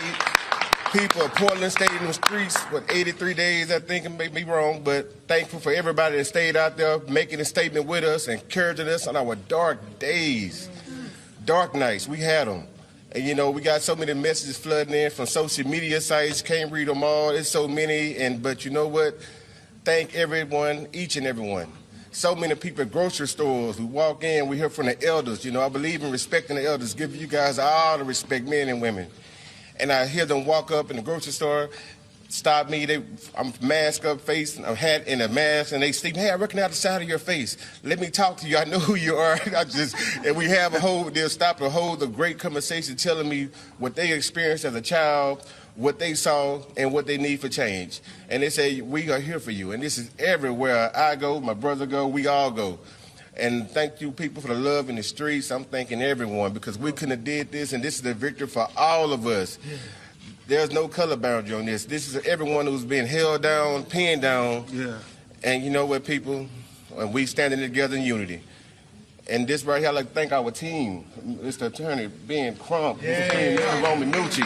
Speaker 5: People of Portland stayed in the streets for 83 days, I think, it may be wrong, but thankful for everybody that stayed out there making a statement with us, encouraging us on our dark days, dark nights. We had them. And, you know, we got so many messages flooding in from social media sites. Can't read them all. It's so many. But you know what? Thank everyone, each and every one. So many people at grocery stores. We walk in, we hear from the elders. You know, I believe in respecting the elders. Give you guys all the respect, men and women. And I hear them walk up in the grocery store, stop me. I'm mask up, face, a hat and a mask, and they say, "Hey, I recognize the side of your face. Let me talk to you. I know who you are." And we have they'll stop and hold a great conversation, telling me what they experienced as a child, what they saw, and what they need for change. And they say, "We are here for you." And this is everywhere I go, my brother go, we all go. And thank you, people, for the love in the streets. I'm thanking everyone because we couldn't have did this, and this is a victory for all of us. Yeah. There's no color boundary on this. This is everyone who's been held down, pinned down. Yeah. And you know what, people? We standing together in unity. And this right here, I'd like to thank our team, Mr. Attorney Ben Crump, Mr. Romanucci,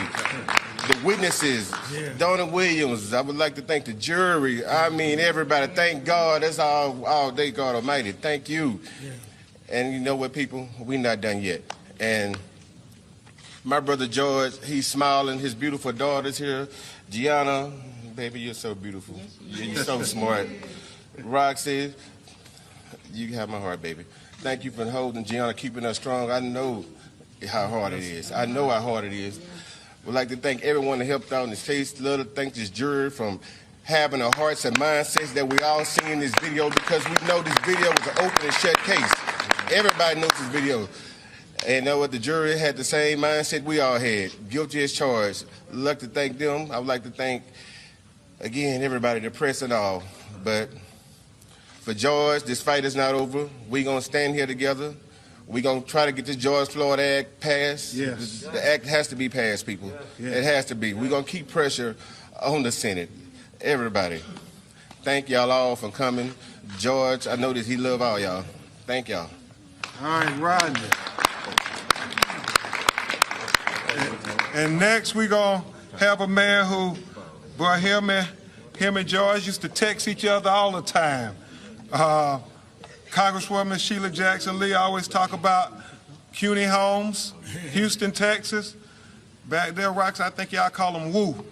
Speaker 5: the witnesses, Donna Williams. I would like to thank the jury. I mean, everybody. Thank God. That's all day, God Almighty. Thank you. Yeah. And you know what, people? We're not done yet. And my brother George, he's smiling. His beautiful daughter's here. Gianna, baby, you're so beautiful. You're so smart. Roxy, you have my heart, baby. Thank you for holding Gianna, keeping us strong. I know how hard it is. I know how hard it is. We'd like to thank everyone that helped out in this case. Love to thank this jury from having the hearts and mindsets that we all see in this video, because we know this video was an open and shut case. Everybody knows this video. And know what, the jury had the same mindset we all had. Guilty as charged. I'd like to thank them. I would like to thank, again, everybody, the press and all. But for George, this fight is not over. We're going to stand here together. We're going to try to get this George Floyd Act passed. Yes. The act has to be passed, people. Yes. It has to be. We're going to keep pressure on the Senate. Everybody. Thank y'all all for coming. George, I know that he love all y'all. Thank y'all.
Speaker 18: All right, Rodney. And next we gonna have a man who, boy, him and George used to text each other all the time. Congresswoman Sheila Jackson Lee always talk about CUNY Homes, Houston, Texas. Back there, Rox, I think y'all call them Woo.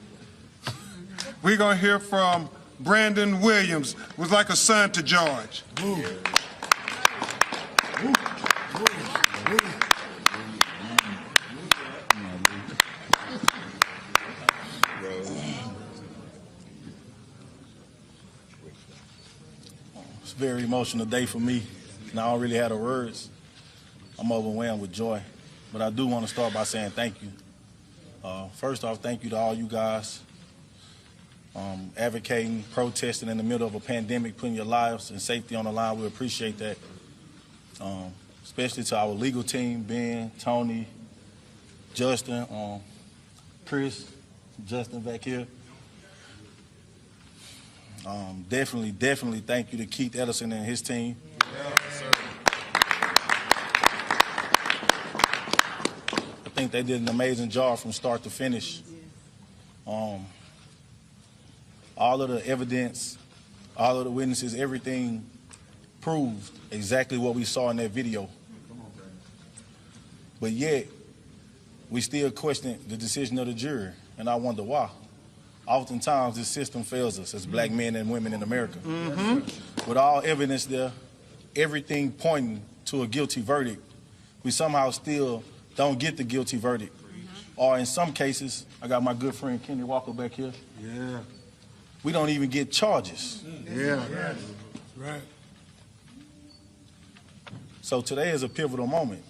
Speaker 18: We're gonna hear from Brandon Williams, was like a son to George. Woo. Woo.
Speaker 4: It's a very emotional day for me, and I don't really have the words. I'm overwhelmed with joy, but I do want to start by saying thank you. First off, thank you to all you guys advocating, protesting in the middle of a pandemic, putting your lives and safety on the line. We appreciate that. Especially to our legal team, Ben, Tony, Justin, Chris, Justin back here. Definitely thank you to Keith Ellison and his team. I think they did an amazing job from start to finish. All of the evidence, all of the witnesses, everything proved exactly what we saw in that video. But yet, we still question the decision of the jury, and I wonder why. Oftentimes, this system fails us as black men and women in America. With all evidence there, everything pointing to a guilty verdict, we somehow still don't get the guilty verdict. Or in some cases, I got my good friend Kenny Walker back here.
Speaker 18: Yeah.
Speaker 4: We don't even get charges.
Speaker 18: Yeah. Right.
Speaker 4: So today is a pivotal moment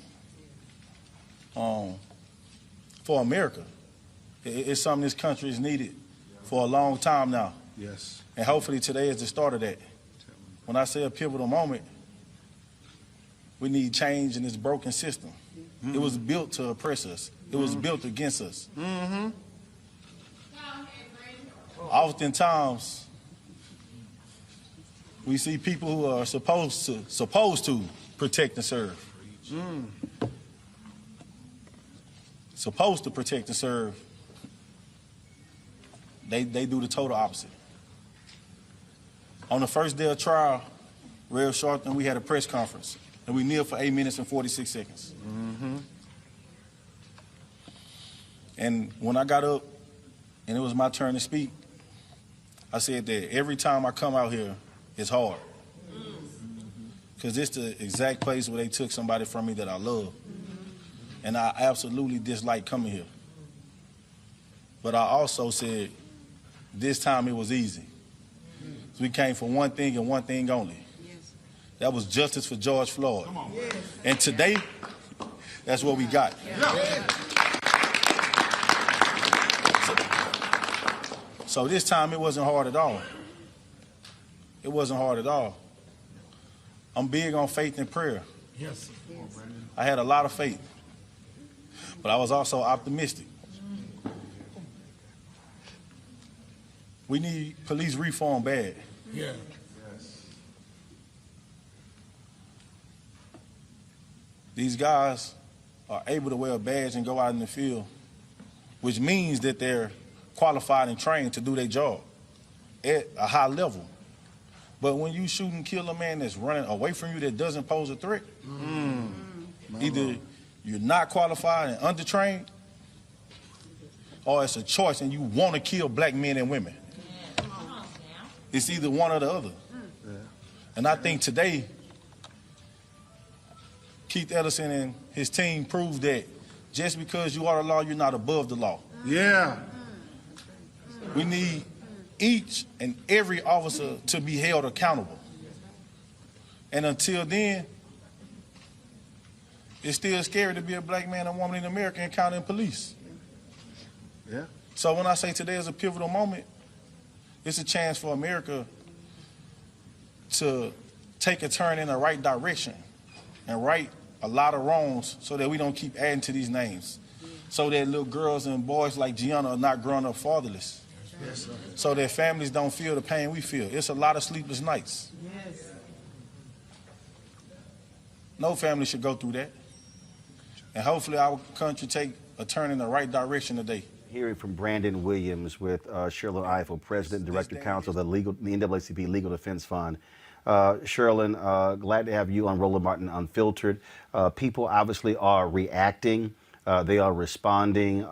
Speaker 4: for America. It's something this country has needed for a long time now.
Speaker 18: Yes.
Speaker 4: And hopefully today is the start of that. When I say a pivotal moment, we need change in this broken system. It was built to oppress us. It was built against us. Oftentimes, we see people who are supposed to protect and serve. Supposed to protect and serve. They do the total opposite. On the first day of trial, real short, we had a press conference, and we kneeled for 8 minutes and 46 seconds. And when I got up, and it was my turn to speak, I said that every time I come out here, it's hard. Because it's the exact place where they took somebody from me that I love. And I absolutely dislike coming here. But I also said, this time it was easy. So we came for one thing and one thing only. That was justice for George Floyd. And today, that's what we got. So this time it wasn't hard at all. It wasn't hard at all. I'm big on faith and prayer.
Speaker 18: Yes.
Speaker 4: I had a lot of faith, but I was also optimistic. We need police reform bad.
Speaker 18: Yeah.
Speaker 4: These guys are able to wear a badge and go out in the field, which means that they're qualified and trained to do their job at a high level. But when you shoot and kill a man that's running away from you that doesn't pose a threat, either you're not qualified and undertrained, or it's a choice and you want to kill black men and women. It's either one or the other. And I think today, Keith Ellison and his team proved that just because you are the law, you're not above the law.
Speaker 18: Yeah.
Speaker 4: We need each and every officer to be held accountable. And until then, it's still scary to be a black man and woman in America and counting police.
Speaker 18: Yeah.
Speaker 4: So when I say today is a pivotal moment, it's a chance for America to take a turn in the right direction and right a lot of wrongs so that we don't keep adding to these names. So that little girls and boys like Gianna are not growing up fatherless.
Speaker 18: Yes, sir.
Speaker 4: So their families don't feel the pain we feel. It's a lot of sleepless nights.
Speaker 18: Yes.
Speaker 4: No family should go through that. And hopefully our country take a turn in the right direction today.
Speaker 1: Hearing from Brandon Williams with Sherlyn Ifill, President and Director Counsel of the NAACP Legal Defense Fund. Sherlyn, glad to have you on Roland Martin Unfiltered. People obviously are reacting. They are responding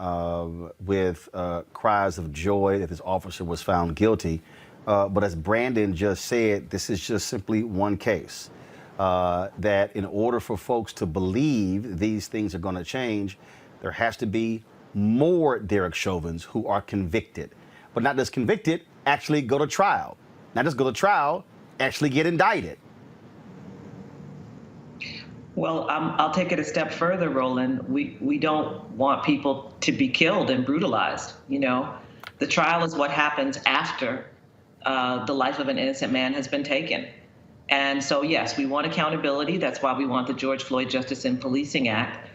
Speaker 1: with cries of joy that this officer was found guilty. But as Brandon just said, this is just simply one case. That in order for folks to believe these things are going to change, there has to be more Derek Chauvins who are convicted. But not just convicted, actually go to trial. Not just go to trial, actually get indicted.
Speaker 6: Well, I'll take it a step further, Roland. We don't want people to be killed and brutalized. You know, the trial is what happens after the life of an innocent man has been taken. And so, yes, we want accountability. That's why we want the George Floyd Justice in Policing Act.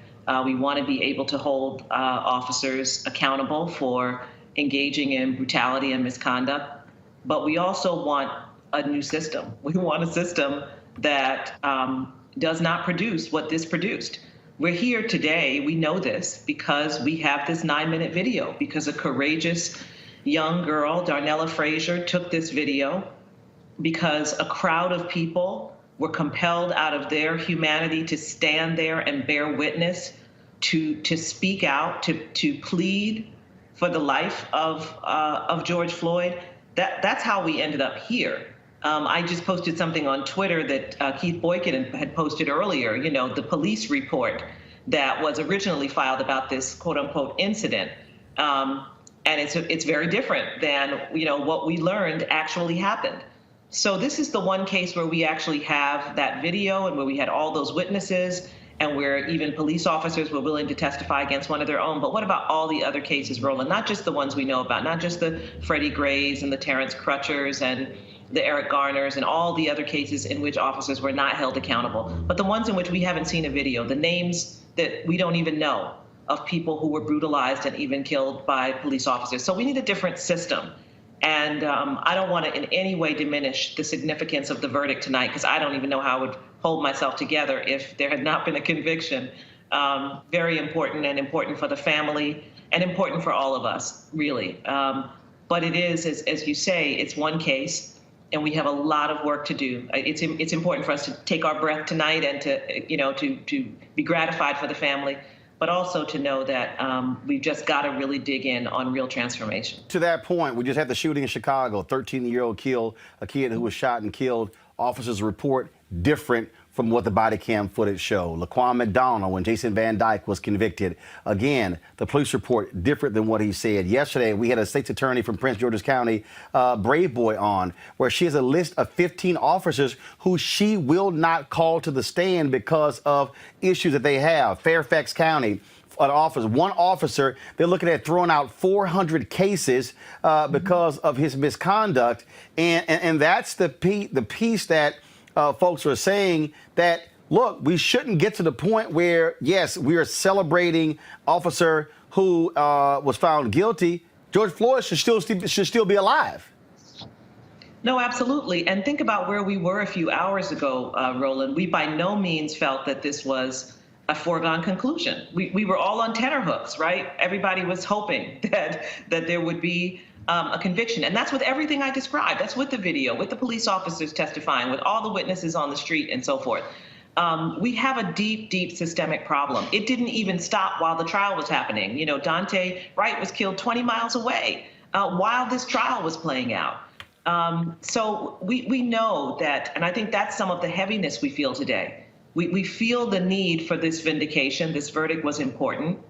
Speaker 6: We want to be able to hold officers accountable for engaging in brutality and misconduct. But we also want a new system. We want a system that does not produce what this produced. We're here today, we know this, because we have this 9-minute video, because a courageous young girl, Darnella Frazier, took this video because a crowd of people were compelled out of their humanity to stand there and bear witness, to speak out, to plead for the life of George Floyd. That's how we ended up here. I just posted something on Twitter that Keith Boykin had posted earlier, you know, the police report that was originally filed about this quote unquote incident. And it's very different than, you know, what we learned actually happened. So this is the one case where we actually have that video and where we had all those witnesses and where even police officers were willing to testify against one of their own. But what about all the other cases, Roland? Not just the ones we know about, not just the Freddie Grays and the Terrence Crutchers and the Eric Garners and all the other cases in which officers were not held accountable, but the ones in which we haven't seen a video, the names that we don't even know of people who were brutalized and even killed by police officers. So we need a different system. And I don't want to in any way diminish the significance of the verdict tonight, because I don't even know how I would hold myself together if there had not been a conviction. Very important, and important for the family and important for all of us, really. But it is, as you say, it's one case, and we have a lot of work to do. It's important for us to take our breath tonight and to, you know, to be gratified for the family, but also to know that we've just got to really dig in on real transformation.
Speaker 1: To that point, we just had the shooting in Chicago. 13-year-old killed a kid who was shot and killed. Officers report different from what the body cam footage showed. Laquan McDonald, when Jason Van Dyke was convicted, again, the police report different than what he said. Yesterday, we had a state's attorney from Prince George's County, Brave Boy, on, where she has a list of 15 officers who she will not call to the stand because of issues that they have. Fairfax County, one officer, they're looking at throwing out 400 cases because of his misconduct. And that's the piece that folks are saying, that, look, we shouldn't get to the point where, yes, we are celebrating officer who was found guilty. George Floyd should still be alive.
Speaker 6: No, absolutely. And think about where we were a few hours ago, Roland. We by no means felt that this was a foregone conclusion. We were all on tenterhooks, right? Everybody was hoping that there would be a conviction. And that's with everything I described. That's with the video, with the police officers testifying, with all the witnesses on the street and so forth. We have a deep, deep systemic problem. It didn't even stop while the trial was happening. You know, Dante Wright was killed 20 miles away while this trial was playing out. So we know that, and I think that's some of the heaviness we feel today. We feel the need for this vindication. This verdict was important,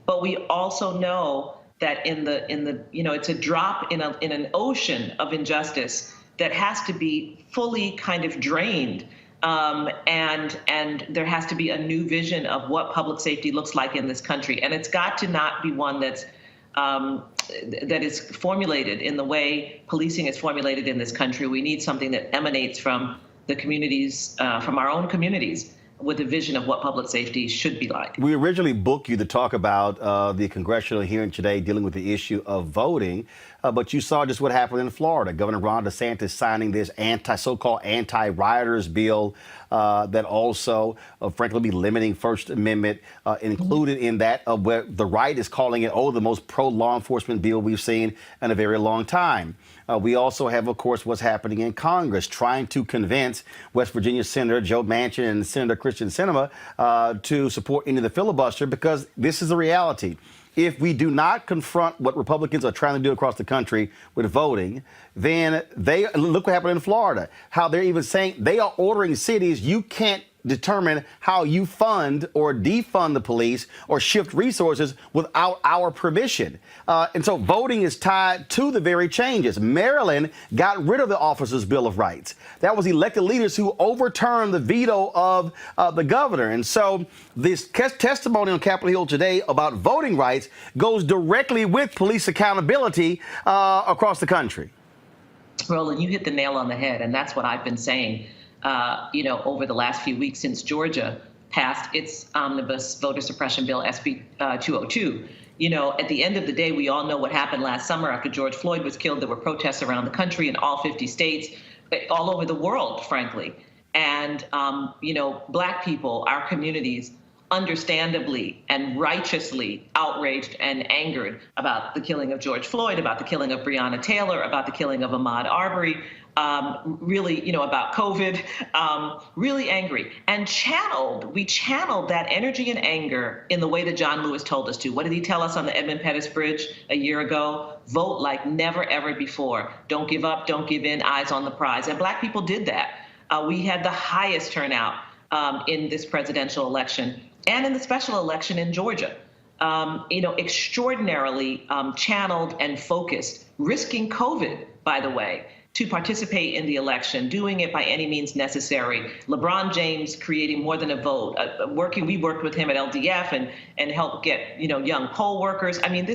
Speaker 6: but we also know that in the you know, it's a drop in an ocean of injustice that has to be fully kind of drained, and there has to be a new vision of what public safety looks like in this country, and it's got to not be one that is formulated in the way policing is formulated in this country. We need something that emanates from the communities, from our own communities, with a vision of what public safety should be like.
Speaker 1: We originally booked you to talk about the congressional hearing today dealing with the issue of voting. but you saw just what happened in Florida. Governor Ron DeSantis signing this so-called anti-rioters bill that also, frankly, be limiting First Amendment included in that, where the right is calling it, the most pro-law enforcement bill we've seen in a very long time. We also have, of course, what's happening in Congress, trying to convince West Virginia Senator Joe Manchin and Senator Kyrsten Sinema to support any of the filibuster, because this is a reality. If we do not confront what Republicans are trying to do across the country with voting, then look what happened in Florida, how they're even saying they are ordering cities, you can't determine how you fund or defund the police or shift resources without our permission. And so voting is tied to the very changes. Maryland got rid of the Officers' Bill of Rights. That was elected leaders who overturned the veto of the governor. And so this testimony on Capitol Hill today about voting rights goes directly with police accountability across the country.
Speaker 6: Roland, you hit the nail on the head, and that's what I've been saying over the last few weeks since Georgia passed its omnibus voter suppression bill, SB 202. At the end of the day, we all know what happened last summer after George Floyd was killed. There were protests around the country in all 50 states, all over the world, frankly. And, Black people, our communities, understandably and righteously outraged and angered about the killing of George Floyd, about the killing of Breonna Taylor, about the killing of Ahmaud Arbery, about COVID, really angry. And we channeled that energy and anger in the way that John Lewis told us to. What did he tell us on the Edmund Pettus Bridge a year ago? Vote like never, ever before. Don't give up, don't give in, eyes on the prize. And Black people did that. We had the highest turnout in this presidential election and in the special election in Georgia. Extraordinarily channeled and focused, risking COVID, by the way, to participate in the election, doing it by any means necessary. LeBron James creating more than a vote, we worked with him at LDF and helped get, young poll workers. I mean,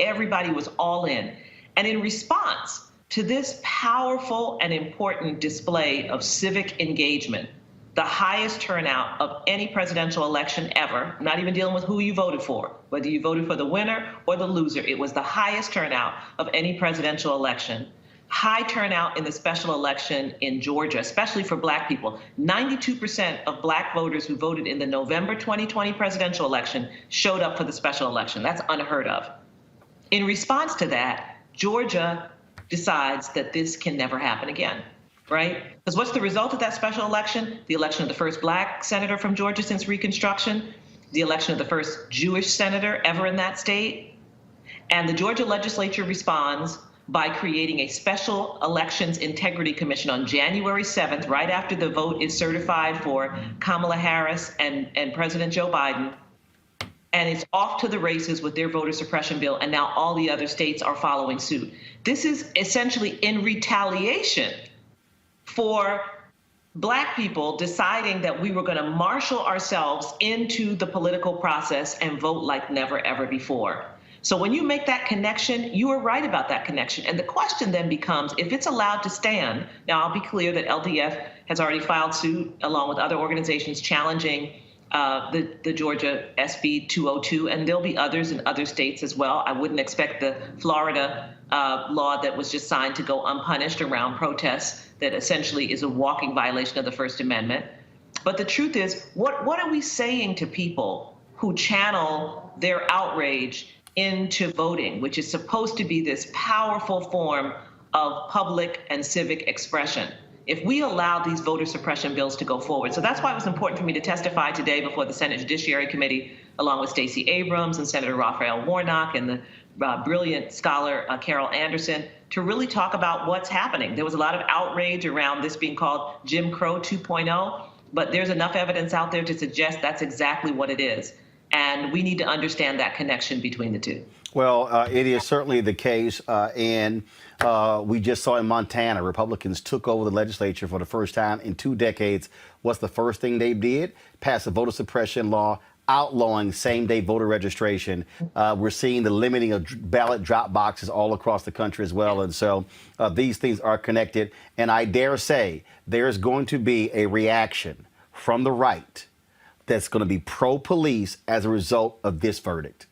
Speaker 6: everybody was all in. And in response to this powerful and important display of civic engagement, the highest turnout of any presidential election ever, not even dealing with who you voted for, whether you voted for the winner or the loser, it was the highest turnout of any presidential election. High turnout in the special election in Georgia, especially for Black people. 92% of Black voters who voted in the November 2020 presidential election showed up for the special election. That's unheard of. In response to that, Georgia decides that this can never happen again, right? Because what's the result of that special election? The election of the first Black senator from Georgia since Reconstruction, the election of the first Jewish senator ever in that state. And the Georgia legislature responds by creating a special elections integrity commission on January 7th, right after the vote is certified for Kamala Harris and President Joe Biden. And it's off to the races with their voter suppression bill. And now all the other states are following suit. This is essentially in retaliation for Black people deciding that we were going to marshal ourselves into the political process and vote like never, ever before. So when you make that connection, you are right about that connection. And the question then becomes, if it's allowed to stand, now I'll be clear that LDF has already filed suit along with other organizations challenging the Georgia SB 202, and there'll be others in other states as well. I wouldn't expect the Florida law that was just signed to go unpunished around protests that essentially is a walking violation of the First Amendment. But the truth is, what are we saying to people who channel their outrage into voting, which is supposed to be this powerful form of public and civic expression, if we allow these voter suppression bills to go forward? So that's why it was important for me to testify today before the Senate Judiciary Committee, along with Stacey Abrams and Senator Raphael Warnock and the brilliant scholar Carol Anderson, to really talk about what's happening. There was a lot of outrage around this being called Jim Crow 2.0, but there's enough evidence out there to suggest that's exactly what it is. And we need to understand that connection between the two.
Speaker 1: Well, it is certainly the case. And we just saw in Montana, Republicans took over the legislature for the first time in 2 decades. What's the first thing they did? Pass a voter suppression law outlawing same-day voter registration. We're seeing the limiting of ballot drop boxes all across the country as well. And so these things are connected. And I dare say there's going to be a reaction from the right that's going to be pro-police as a result of this verdict.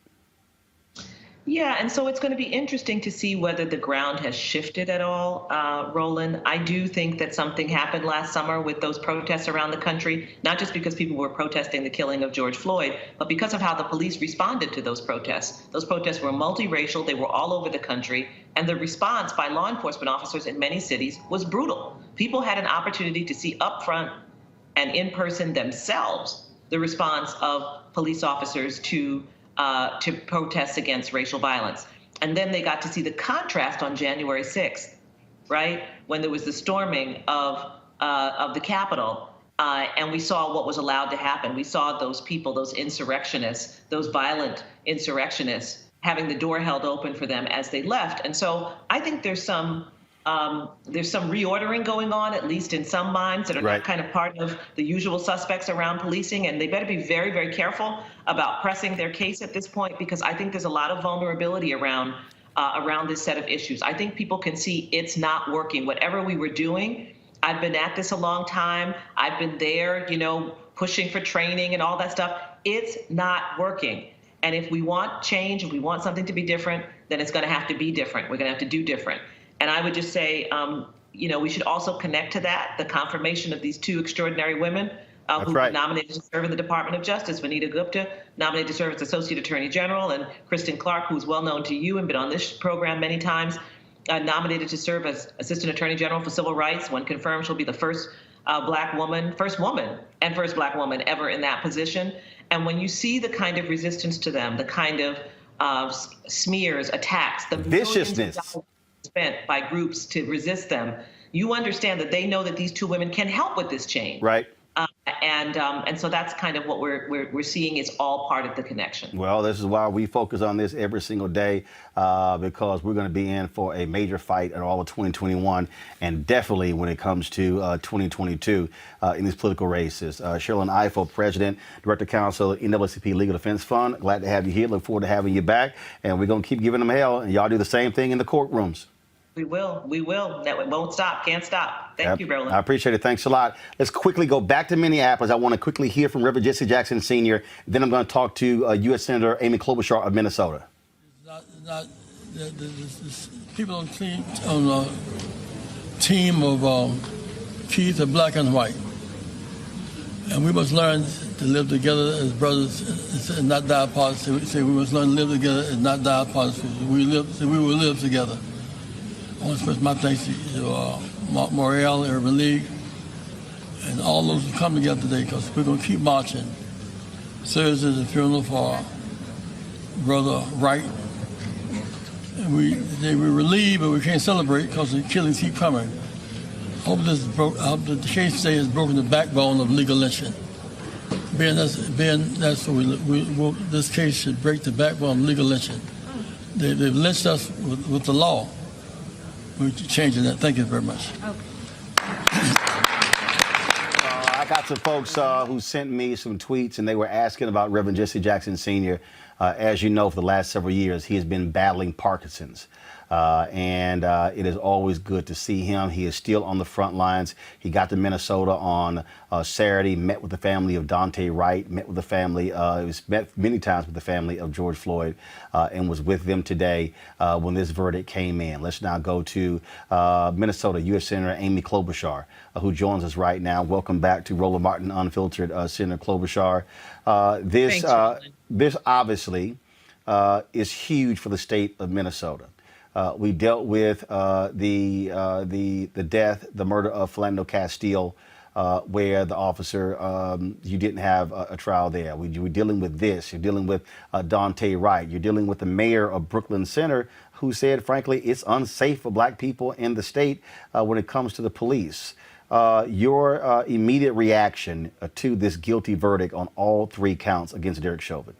Speaker 6: Yeah, and so it's going to be interesting to see whether the ground has shifted at all, Roland. I do think that something happened last summer with those protests around the country, not just because people were protesting the killing of George Floyd, but because of how the police responded to those protests. Those protests were multiracial, they were all over the country, and the response by law enforcement officers in many cities was brutal. People had an opportunity to see up front and in person themselves the response of police officers to protests against racial violence. And then they got to see the contrast on January 6th, right? When there was the storming of the Capitol, and we saw what was allowed to happen. We saw those people, those insurrectionists, those violent insurrectionists, having the door held open for them as they left. And so I think there's some reordering going on, at least in some minds that are not kind of part of the usual suspects around policing. And they better be very, very careful about pressing their case at this point, because I think there's a lot of vulnerability around this set of issues. I think people can see it's not working. Whatever we were doing, I've been at this a long time. I've been there, pushing for training and all that stuff. It's not working. And if we want change, if we want something to be different, then it's going to have to be different. We're going to have to do different. And I would just say, we should also connect to that, the confirmation of these two extraordinary women who were nominated to serve in the Department of Justice. Vanita Gupta, nominated to serve as Associate Attorney General, and Kristen Clark, who's well known to you and been on this program many times, nominated to serve as Assistant Attorney General for Civil Rights. When confirmed, she'll be the first black woman, first woman and first black woman ever in that position. And when you see the kind of resistance to them, the kind of smears, attacks, the viciousness spent by groups to resist them, you understand that they know that these two women can help with this change.
Speaker 1: Right.
Speaker 6: And so that's kind of what we're seeing is all part of the connection.
Speaker 1: Well, this is why we focus on this every single day, because we're going to be in for a major fight in all of 2021, and definitely when it comes to 2022 in these political races. Sherrilyn Ifill, President, Director Counsel, NAACP Legal Defense Fund. Glad to have you here. Look forward to having you back. And we're going to keep giving them hell, and y'all do the same thing in the courtrooms.
Speaker 6: We will. That won't stop. Can't stop. Thank you, Roland.
Speaker 1: I appreciate it. Thanks a lot. Let's quickly go back to Minneapolis. I want to quickly hear from Reverend Jesse Jackson Sr. Then I'm going to talk to U.S. Senator Amy Klobuchar of Minnesota.
Speaker 22: The people on the team of Keith are black and white. And we must learn to live together as brothers and not die apart. So we must learn to live together and not die apart. We will live together. I want to express my thanks to Morale, Urban League, and all those who come together today, because we're going to keep marching. Thursday is a funeral for Brother Wright. And we relieved, but we can't celebrate because the killings keep coming. I hope that the case today has broken the backbone of legal lynching. That's what this case should break the backbone of legal lynching. They've lynched us with the law. We're changing that. Thank you very much.
Speaker 1: I got some folks who sent me some tweets, and they were asking about Reverend Jesse Jackson Sr. As you know, for the last several years, he has been battling Parkinson's. And it is always good to see him. He is still on the front lines. He got to Minnesota on Saturday, met with the family of Daunte Wright, met with the family, met many times with the family of George Floyd, and was with them today when this verdict came in. Let's now go to Minnesota, U.S. Senator Amy Klobuchar, who joins us right now. Welcome back to Roland Martin Unfiltered, Senator Klobuchar. This obviously is huge for the state of Minnesota. We dealt with the death, the murder of Philando Castile, where the officer, you didn't have a trial there. We're dealing with this. You're dealing with Daunte Wright. You're dealing with the mayor of Brooklyn Center, who said, frankly, it's unsafe for black people in the state when it comes to the police. Your immediate reaction to this guilty verdict on all three counts against Derek Chauvin?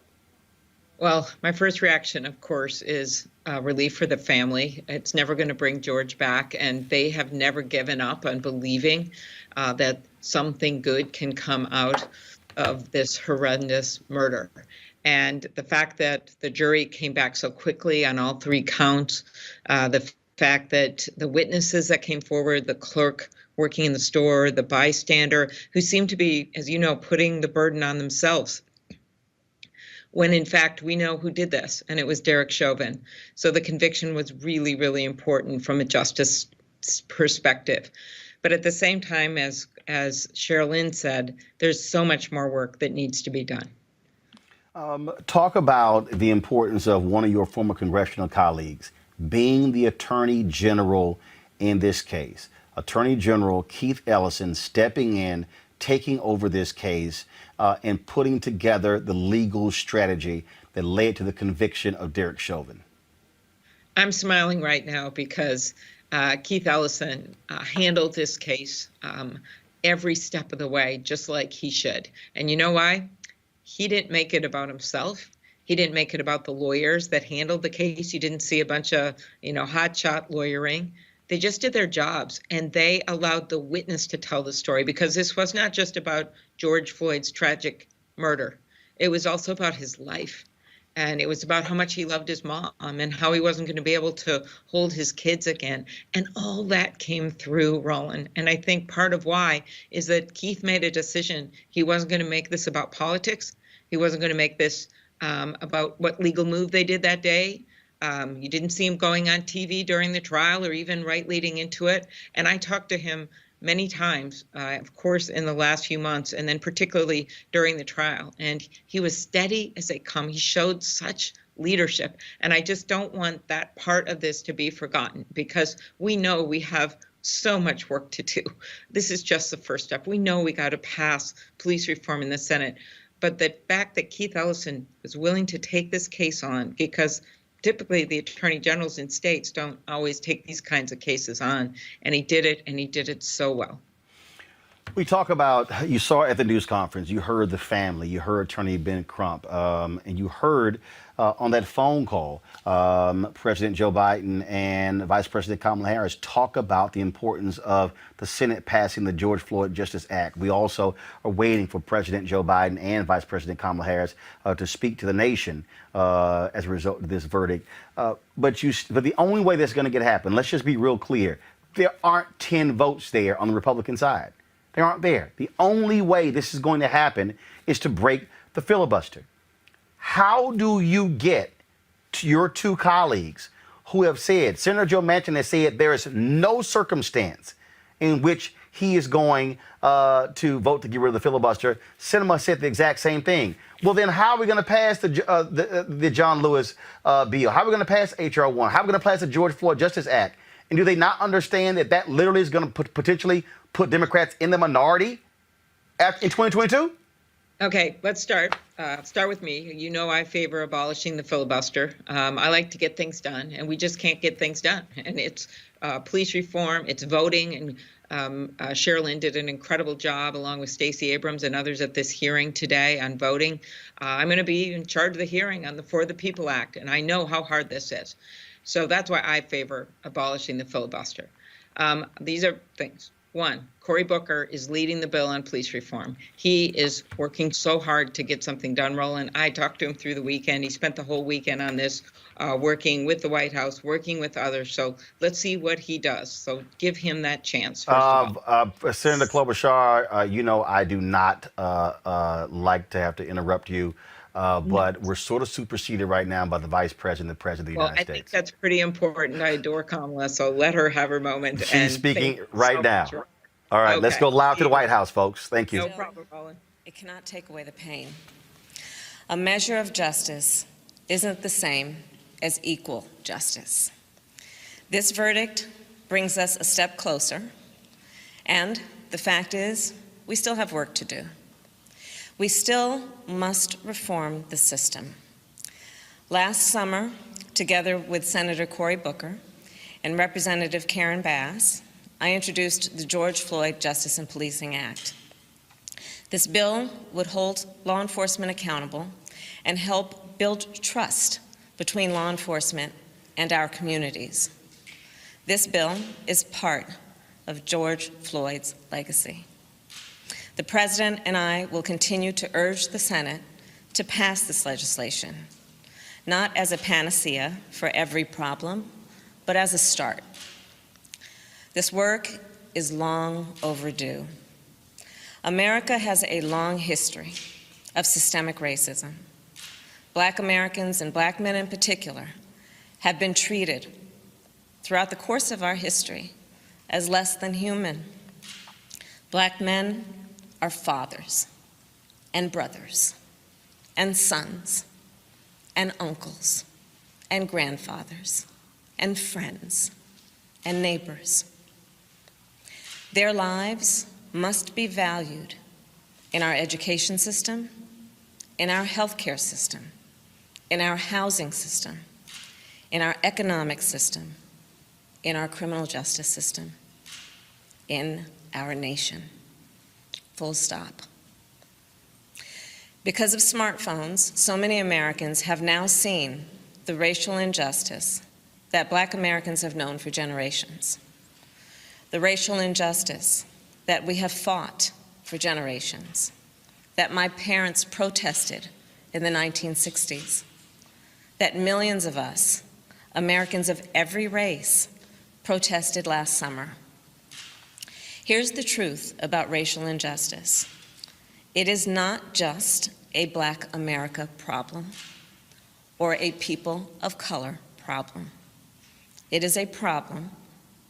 Speaker 3: Well, my first reaction, of course, is relief for the family. It's never going to bring George back, and they have never given up on believing that something good can come out of this horrendous murder. And the fact that the jury came back so quickly on all three counts, the fact that the witnesses that came forward, the clerk working in the store, the bystander, who seemed to be, as you know, putting the burden on themselves, when in fact we know who did this, and it was Derek Chauvin. So the conviction was really, really important from a justice perspective. But at the same time, as Sherilyn said, there's so much more work that needs to be done.
Speaker 1: Talk about the importance of one of your former congressional colleagues being the Attorney General in this case. Attorney General Keith Ellison stepping in, taking over this case, and putting together the legal strategy that led to the conviction of Derek Chauvin.
Speaker 3: I'm smiling right now because Keith Ellison handled this case every step of the way, just like he should. And you know why? He didn't make it about himself. He didn't make it about the lawyers that handled the case. You didn't see a bunch of, hotshot lawyering. They just did their jobs, and they allowed the witness to tell the story, because this was not just about George Floyd's tragic murder. It was also about his life. And it was about how much he loved his mom and how he wasn't going to be able to hold his kids again. And all that came through, Roland. And I think part of why is that Keith made a decision. He wasn't going to make this about politics. He wasn't going to make this about what legal move they did that day. You didn't see him going on TV during the trial or even right leading into it. And I talked to him many times, of course, in the last few months, and then particularly during the trial. And he was steady as they come. He showed such leadership. And I just don't want that part of this to be forgotten, because we know we have so much work to do. This is just the first step. We know we got to pass police reform in the Senate. But the fact that Keith Ellison was willing to take this case on, because typically the attorney generals in states don't always take these kinds of cases on, and he did it, and he did it so well.
Speaker 1: We talk about, you saw at the news conference, you heard the family, you heard Attorney Ben Crump, and you heard on that phone call President Joe Biden and Vice President Kamala Harris talk about the importance of the Senate passing the George Floyd Justice Act. We also are waiting for President Joe Biden and Vice President Kamala Harris to speak to the nation as a result of this verdict. But the only way that's going to happen, let's just be real clear, there aren't 10 votes there on the Republican side. They aren't there. The only way this is going to happen is to break the filibuster. How do you get to your two colleagues who have said, Senator Joe Manchin has said there is no circumstance in which he is going to vote to get rid of the filibuster. Sinema said the exact same thing. Well, then how are we going to pass the John Lewis bill? How are we going to pass H.R. 1? How are we going to pass the George Floyd Justice Act? And do they not understand that that literally is going to potentially put Democrats in the minority in 2022?
Speaker 3: Okay, let's start. Start with me. You know I favor abolishing the filibuster. I like to get things done, and we just can't get things done. And it's police reform, it's voting, and Sherilyn did an incredible job along with Stacey Abrams and others at this hearing today on voting. I'm going to be in charge of the hearing on the For the People Act, and I know how hard this is. So that's why I favor abolishing the filibuster. These are things. One, Cory Booker is leading the bill on police reform. He is working so hard to get something done, Roland. I talked to him through the weekend. He spent the whole weekend on this, working with the White House, working with others. So let's see what he does. So give him that chance.
Speaker 1: Senator Klobuchar, you know I do not like to have to interrupt you. But we're sort of superseded right now by the Vice President, the President of the United States.
Speaker 3: I think that's pretty important. I adore Kamala, so let her have her moment.
Speaker 1: She's speaking right now. All right, let's go loud to the White House, folks. Thank you.
Speaker 3: No problem, Roland.
Speaker 2: It cannot take away the pain. A measure of justice isn't the same as equal justice. This verdict brings us a step closer, and the fact is, we still have work to do. We still must reform the system. Last summer, together with Senator Cory Booker and Representative Karen Bass, I introduced the George Floyd Justice and Policing Act. This bill would hold law enforcement accountable and help build trust between law enforcement and our communities. This bill is part of George Floyd's legacy. The President and I will continue to urge the Senate to pass this legislation, not as a panacea for every problem, but as a start. This work is long overdue. America has a long history of systemic racism. Black Americans, and Black men in particular, have been treated throughout the course of our history as less than human. Black men are fathers and brothers and sons and uncles and grandfathers and friends and neighbors. Their lives must be valued in our education system, in our healthcare system, in our housing system, in our economic system, in our criminal justice system, in our nation. Full stop. Because of smartphones, so many Americans have now seen the racial injustice that Black Americans have known for generations. The racial injustice that we have fought for generations, that my parents protested in the 1960s, that millions of us, Americans of every race, protested last summer. Here's the truth about racial injustice. It is not just a Black America problem or a people of color problem. It is a problem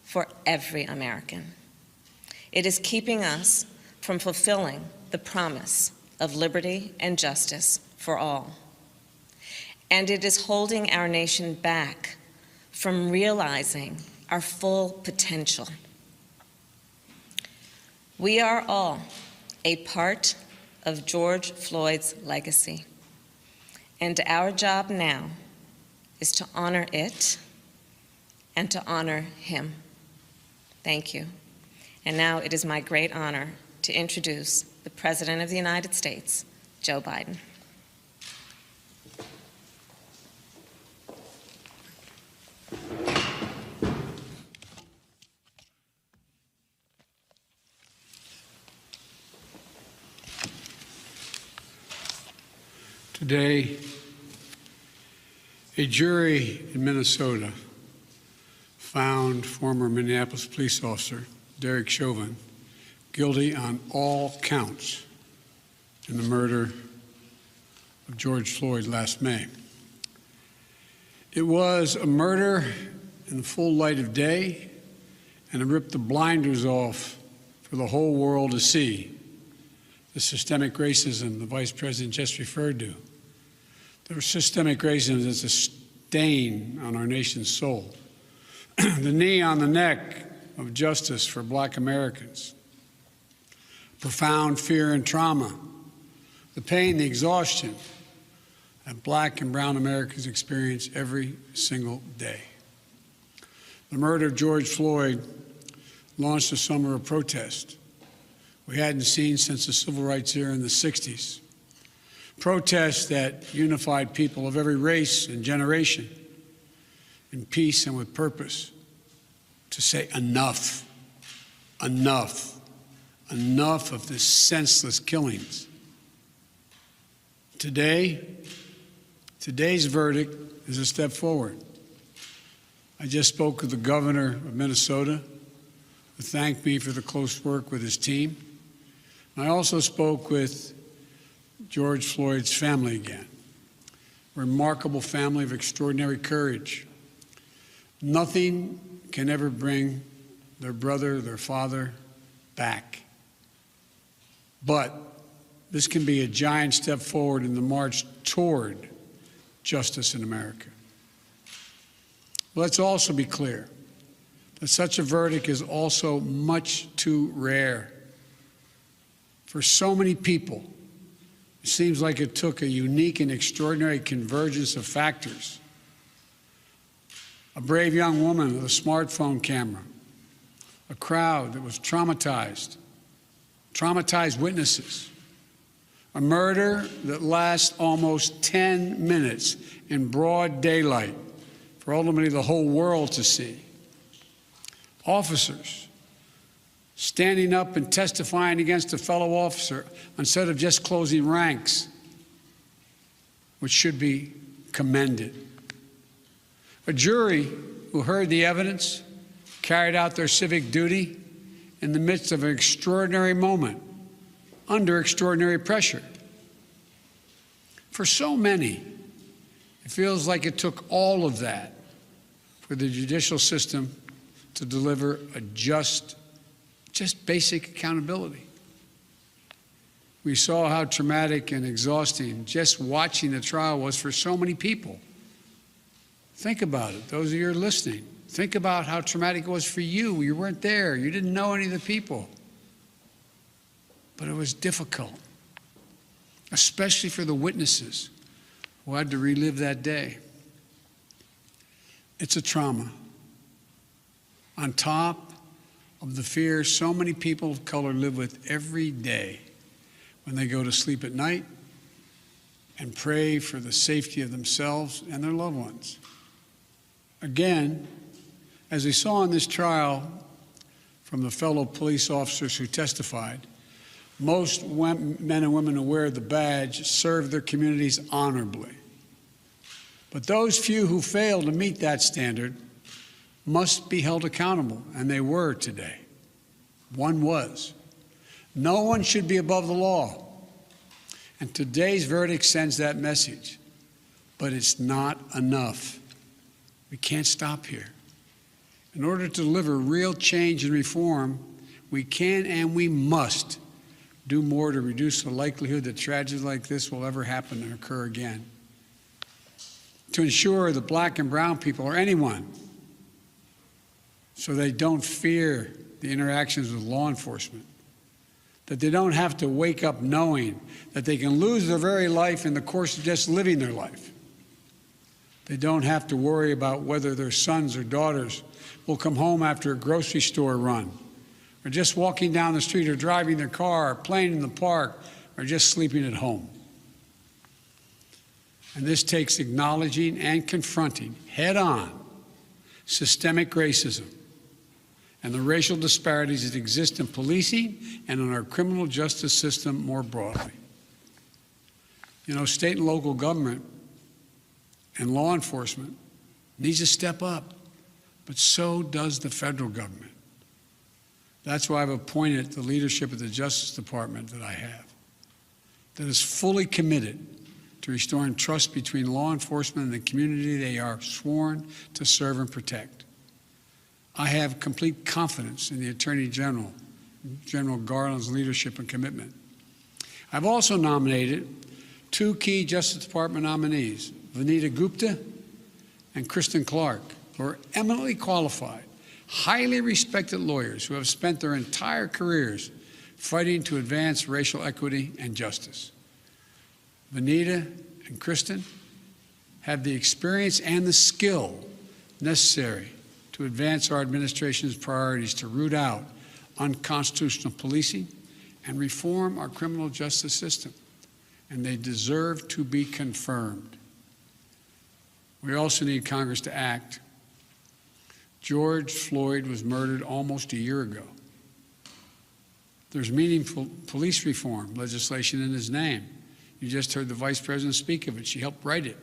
Speaker 2: for every American. It is keeping us from fulfilling the promise of liberty and justice for all. And it is holding our nation back from realizing our full potential. We are all a part of George Floyd's legacy, and our job now is to honor it and to honor him. Thank you. And now it is my great honor to introduce the President of the United States, Joe Biden.
Speaker 7: Today, a jury in Minnesota found former Minneapolis police officer Derek Chauvin guilty on all counts in the murder of George Floyd last May. It was a murder in the full light of day, and it ripped the blinders off for the whole world to see. The systemic racism the Vice President just referred to. The systemic racism is a stain on our nation's soul. The knee on the neck of justice for Black Americans. Profound fear and trauma. The pain, the exhaustion that Black and brown Americans experience every single day. The murder of George Floyd launched a summer of protest we hadn't seen since the civil rights era in the 60s. Protests that unified people of every race and generation in peace and with purpose to say enough, enough, enough of this senseless killings. Today's verdict is a step forward. I just spoke with the governor of Minnesota, who thanked me for the close work with his team. I also spoke with George Floyd's family again. A remarkable family of extraordinary courage. Nothing can ever bring their brother, their father back. But this can be a giant step forward in the march toward justice in America. Let's also be clear that such a verdict is also much too rare. For so many people, it seems like it took a unique and extraordinary convergence of factors. A brave young woman with a smartphone camera, a crowd that was traumatized witnesses, a murder that lasts almost 10 minutes in broad daylight for ultimately the whole world to see. Officers standing up and testifying against a fellow officer instead of just closing ranks, which should be commended. A jury who heard the evidence, carried out their civic duty in the midst of an extraordinary moment, under extraordinary pressure. For so many, It feels like it took all of that for the judicial system to deliver a just basic accountability. We saw how traumatic and exhausting just watching the trial was for so many people. Think about it, those of you who are listening. Think about how traumatic it was for you. You weren't there. You didn't know any of the people. But it was difficult, especially for the witnesses who had to relive that day. It's a trauma. On top of the fear so many people of color live with every day when they go to sleep at night and pray for the safety of themselves and their loved ones. Again, as we saw in this trial from the fellow police officers who testified, most men and women who wear the badge serve their communities honorably. But those few who fail to meet that standard must be held accountable, and they were today. One was. No one should be above the law. And today's verdict sends that message. But it's not enough. We can't stop here. In order to deliver real change and reform, we can and we must do more to reduce the likelihood that tragedies like this will ever happen and occur again. To ensure that black and brown people, or anyone, so they don't fear the interactions with law enforcement, that they don't have to wake up knowing that they can lose their very life in the course of just living their life. They don't have to worry about whether their sons or daughters will come home after a grocery store run, or just walking down the street, or driving their car, or playing in the park, or just sleeping at home. And this takes acknowledging and confronting head-on systemic racism and the racial disparities that exist in policing and in our criminal justice system more broadly. You know, state and local government and law enforcement needs to step up, but so does the federal government. That's why I've appointed the leadership of the Justice Department that I have, that is fully committed to restoring trust between law enforcement and the community they are sworn to serve and protect. I have complete confidence in the Attorney General, General Garland's leadership and commitment. I've also nominated two key Justice Department nominees, Vanita Gupta and Kristen Clark, who are eminently qualified, highly respected lawyers who have spent their entire careers fighting to advance racial equity and justice. Vanita and Kristen have the experience and the skill necessary to advance our administration's priorities to root out unconstitutional policing and reform our criminal justice system, and they deserve to be confirmed. We also need Congress to act. George Floyd was murdered almost a year ago. There's meaningful police reform legislation in his name. You just heard the Vice President speak of it. She helped write it.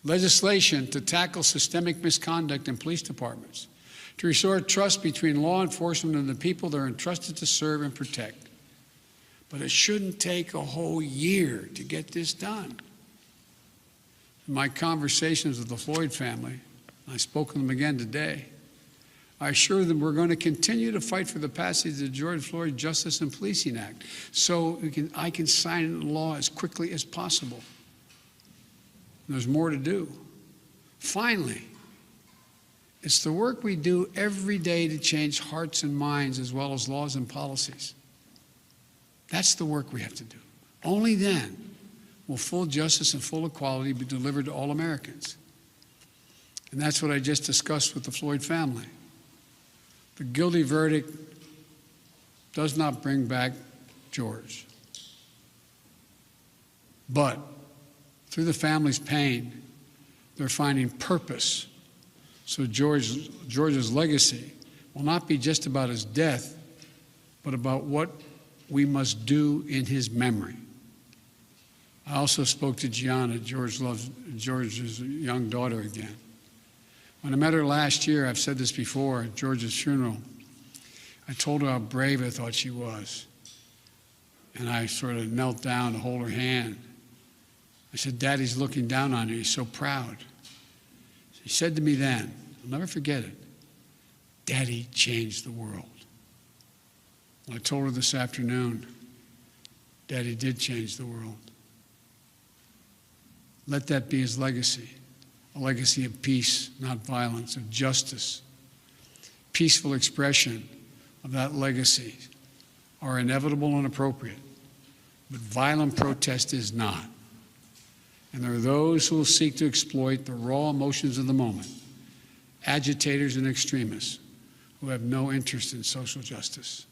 Speaker 7: Legislation to tackle systemic misconduct in police departments, to restore trust between law enforcement and the people they're entrusted to serve and protect. But it shouldn't take a whole year to get this done. In my conversations with the Floyd family, I spoke with them again today, I assure them we're going to continue to fight for the passage of the George Floyd Justice and Policing Act so I can sign it into law as quickly as possible. There's more to do. Finally, it's the work we do every day to change hearts and minds as well as laws and policies. That's the work we have to do. Only then will full justice and full equality be delivered to all Americans. And that's what I just discussed with the Floyd family. The guilty verdict does not bring back George. But through the family's pain, they're finding purpose. So George's legacy will not be just about his death, but about what we must do in his memory. I also spoke to Gianna, George's young daughter, again. When I met her last year, I've said this before, at George's funeral, I told her how brave I thought she was. And I sort of knelt down to hold her hand. I said, Daddy's looking down on you. He's so proud. He said to me then, I'll never forget it, Daddy changed the world. Well, I told her this afternoon, Daddy did change the world. Let that be his legacy, a legacy of peace, not violence, of justice. Peaceful expression of that legacy are inevitable and appropriate, but violent protest is not. And there are those who will seek to exploit the raw emotions of the moment, agitators and extremists who have no interest in social justice,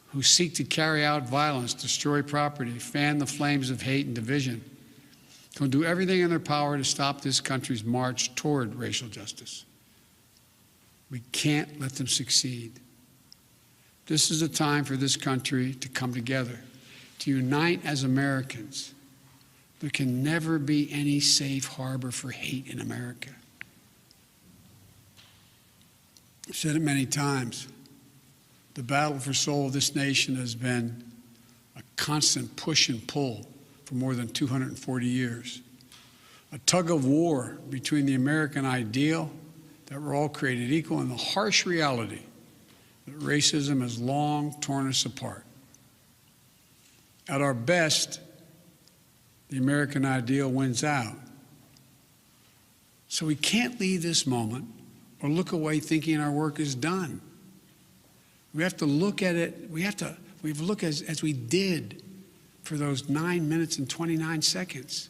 Speaker 7: who seek to carry out violence, destroy property, fan the flames of hate and division, who will do everything in their power to stop this country's march toward racial justice. We can't let them succeed. This is a time for this country to come together, to unite as Americans. There can never be any safe harbor for hate in America. I've said it many times. The battle for soul of this nation has been a constant push and pull for more than 240 years. A tug of war between the American ideal that we're all created equal and the harsh reality that racism has long torn us apart. At our best, the American ideal wins out. So we can't leave this moment or look away thinking our work is done. We have to look at it, we have to look as we did for those 9 minutes and 29 seconds.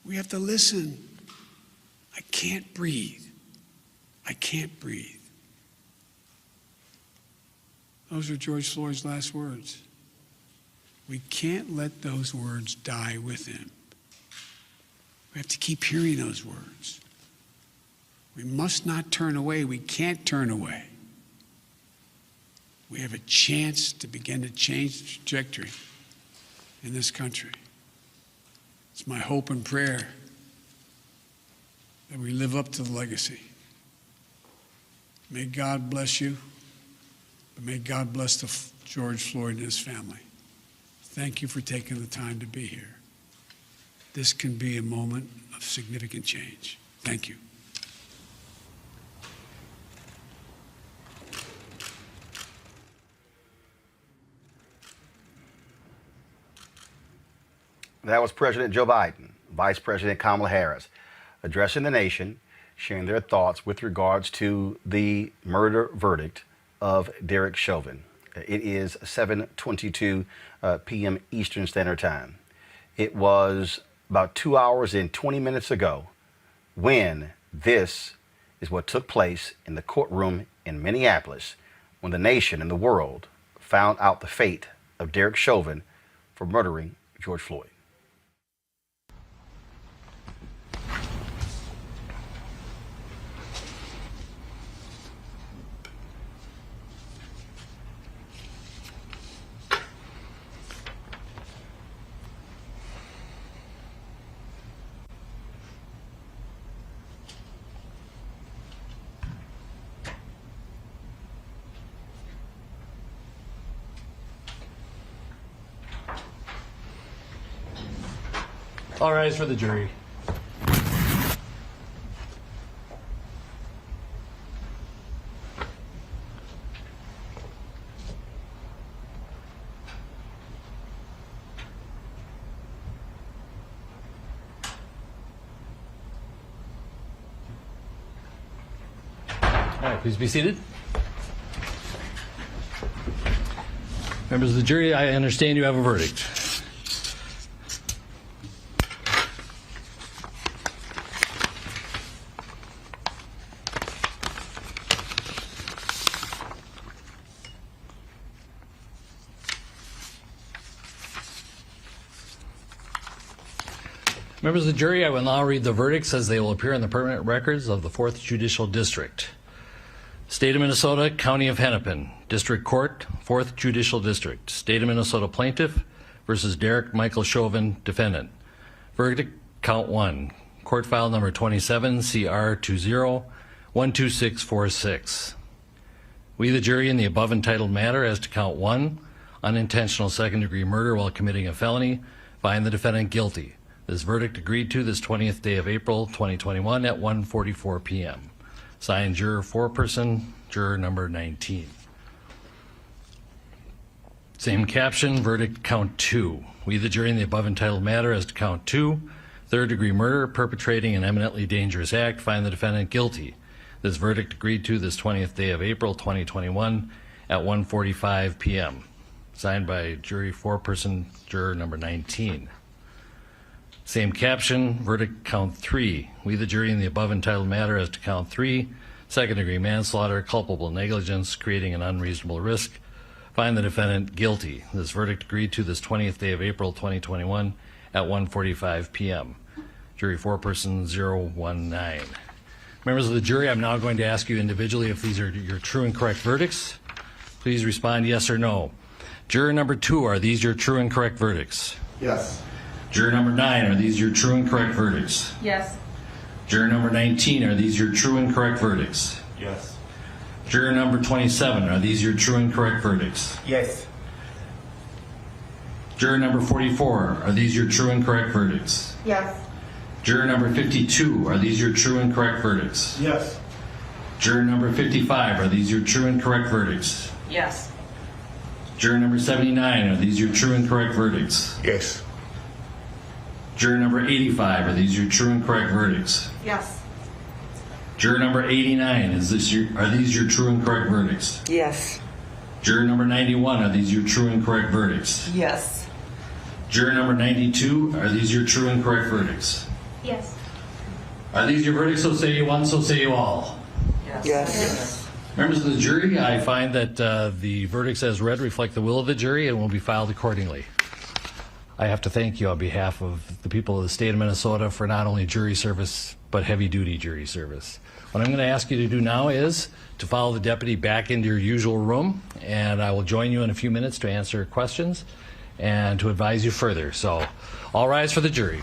Speaker 7: We have to listen. I can't breathe. I can't breathe. Those are George Floyd's last words. We can't let those words die with him. We have to keep hearing those words. We must not turn away. We can't turn away. We have a chance to begin to change the trajectory in this country. It's my hope and prayer that we live up to the legacy. May God bless you, but may God bless George Floyd and his family. Thank you for taking the time to be here. This can be a moment of significant change. Thank you.
Speaker 1: That was President Joe Biden, Vice President Kamala Harris, addressing the nation, sharing their thoughts with regards to the murder verdict of Derek Chauvin. It is 7:22 p.m. Eastern Standard Time. It was about 2 hours and 20 minutes ago when this is what took place in the courtroom in Minneapolis when the nation and the world found out the fate of Derek Chauvin for murdering George Floyd.
Speaker 9: All rise for the jury. All right, please be seated. Members of the jury, I understand you have a verdict. Members of the jury, I will now read the verdicts as they will appear in the permanent records of the 4th Judicial District. State of Minnesota, County of Hennepin, District Court, 4th Judicial District. State of Minnesota Plaintiff versus Derek Michael Chauvin, Defendant. Verdict, Count 1. Court File Number 27, CR 20-12646. We, the jury, in the above entitled matter as to Count 1, unintentional second-degree murder while committing a felony, find the defendant guilty. This verdict agreed to this 20th day of April 2021 at 1:44 p.m. Signed, juror foreperson, juror number 19. Same caption, verdict count 2. We, the jury, in the above entitled matter as to count 2, third-degree murder, perpetrating an eminently dangerous act, find the defendant guilty. This verdict agreed to this 20th day of April 2021 at 1:45 p.m. Signed by jury foreperson, juror number 19. Same caption, verdict count 3. We, the jury, in the above entitled matter as to count 3, second-degree manslaughter, culpable negligence, creating an unreasonable risk, find the defendant guilty. This verdict agreed to this 20th day of April 2021 at 1:45 p.m. Jury foreperson 019. Members of the jury, I'm now going to ask you individually if these are your true and correct verdicts. Please respond yes or no. Juror number 2, are these your true and correct verdicts?
Speaker 17: Yes.
Speaker 9: Juror number 9, are these your true and correct verdicts?
Speaker 13: Yes.
Speaker 9: Juror number 19, are these your true and correct verdicts?
Speaker 17: Yes.
Speaker 9: Juror number 27, are these your true and correct verdicts?
Speaker 17: Yes.
Speaker 9: Juror number 44, are these your true and correct verdicts?
Speaker 13: Yes.
Speaker 9: Juror number 52, are these your true and correct verdicts?
Speaker 17: Yes.
Speaker 9: Juror number 55, are these your true and correct verdicts?
Speaker 13: Yes.
Speaker 9: Juror number 79, are these your true and correct verdicts?
Speaker 17: Yes.
Speaker 9: Juror number 85, are these your true and correct verdicts?
Speaker 13: Yes.
Speaker 9: Juror number 89, are these your true and correct verdicts?
Speaker 13: Yes.
Speaker 9: Juror number 91, are these your true and correct verdicts?
Speaker 13: Yes.
Speaker 9: Juror number 92, are these your true and correct verdicts?
Speaker 13: Yes.
Speaker 9: Are these your verdicts? So say you one, so say you all.
Speaker 13: Yes. Yes.
Speaker 9: Members of the jury, I find that the verdicts as read reflect the will of the jury and will be filed accordingly. I have to thank you on behalf of the people of the state of Minnesota for not only jury service, but heavy-duty jury service. What I'm going to ask you to do now is to follow the deputy back into your usual room, and I will join you in a few minutes to answer questions and to advise you further. So, all rise for the jury.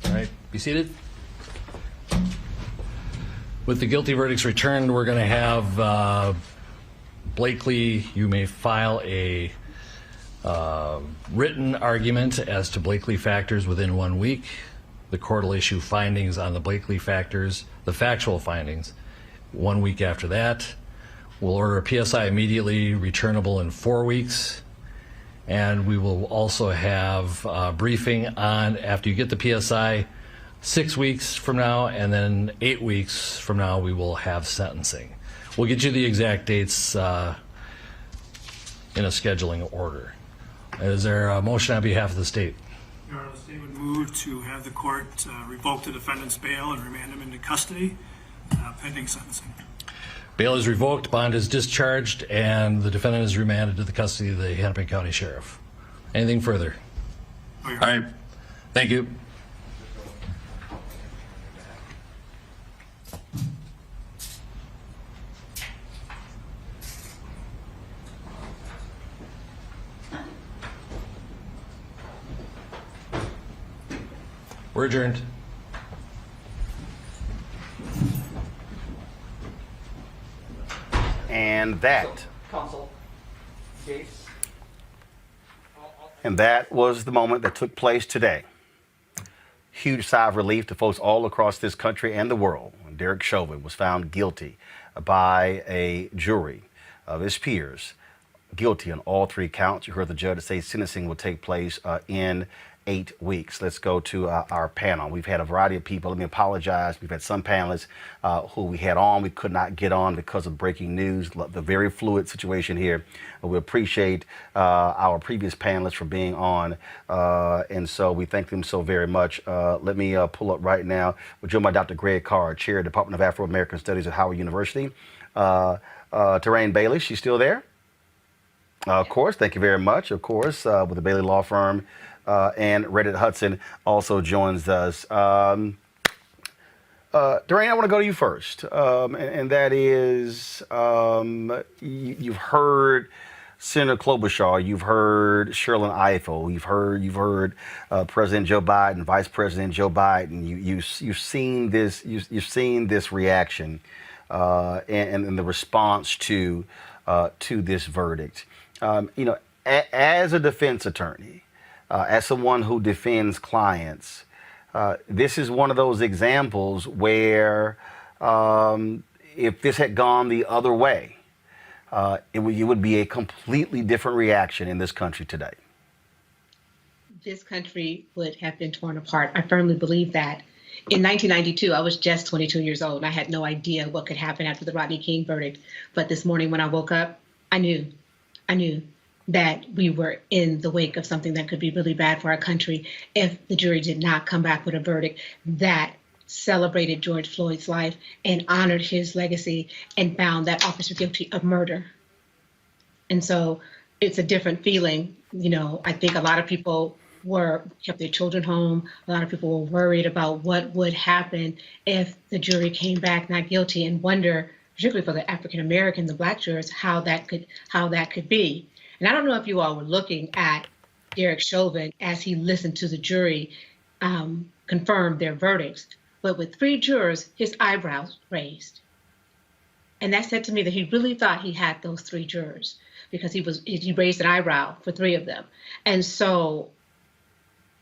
Speaker 9: All right, be seated. With the guilty verdicts returned, we're going to have Blakely, you may file a written argument as to Blakely factors within 1 week. The court will issue findings on the Blakely factors, the factual findings, 1 week after that. We'll order a PSI immediately returnable in 4 weeks. And we will also have a briefing on, after you get the PSI, 6 weeks from now, and then 8 weeks from now, we will have sentencing. We'll get you the exact dates in a scheduling order. Is there a motion on behalf of the state?
Speaker 8: Your Honor, the state would move to have the court revoke the defendant's bail and remand him into custody pending sentencing.
Speaker 9: Bail is revoked, bond is discharged, and the defendant is remanded to the custody of the Hennepin County Sheriff. Anything further?
Speaker 8: Oh,
Speaker 9: all right. Thank you. We're adjourned.
Speaker 1: And that.
Speaker 11: Counsel. Gates.
Speaker 1: And that was the moment that took place today. Huge sigh of relief to folks all across this country and the world. Derek Chauvin was found guilty by a jury of his peers, guilty on all 3 counts. You heard the judge say sentencing will take place in 8 weeks. Let's go to our panel. We've had a variety of people. Let me apologize. We've had some panelists who we had on. We could not get on because of breaking news, the very fluid situation here. We appreciate our previous panelists for being on, and so we thank them so very much. Let me pull up right now. We're joined by Dr. Greg Carr, Chair of the Department of Afro-American Studies at Howard University. Terrain Bailey, she's still there? Of course, thank you very much. Of course, with the Bailey Law Firm. And Reddit Hudson also joins us. Doreen, I want to go to you first, and that is you've heard Senator Klobuchar, you've heard Sherlyn Ifill, you've heard President Joe Biden, Vice President Joe Biden. You've seen this reaction and the response to this verdict. As a defense attorney, as someone who defends clients, this is one of those examples where if this had gone the other way, it would be a completely different reaction in this country today.
Speaker 12: This country would have been torn apart. I firmly believe that. In 1992, I was just 22 years old, and I had no idea what could happen after the Rodney King verdict. But this morning when I woke up, I knew that we were in the wake of something that could be really bad for our country if the jury did not come back with a verdict that celebrated George Floyd's life and honored his legacy and found that officer guilty of murder. And so it's a different feeling. I think a lot of people kept their children home. A lot of people were worried about what would happen if the jury came back not guilty, and wonder, particularly for the African American, the Black jurors, how that could be. And I don't know if you all were looking at Derek Chauvin as he listened to the jury confirm their verdicts, but with 3 jurors, his eyebrows raised. And that said to me that he really thought he had those 3 jurors, because he raised an eyebrow for 3 of them. And so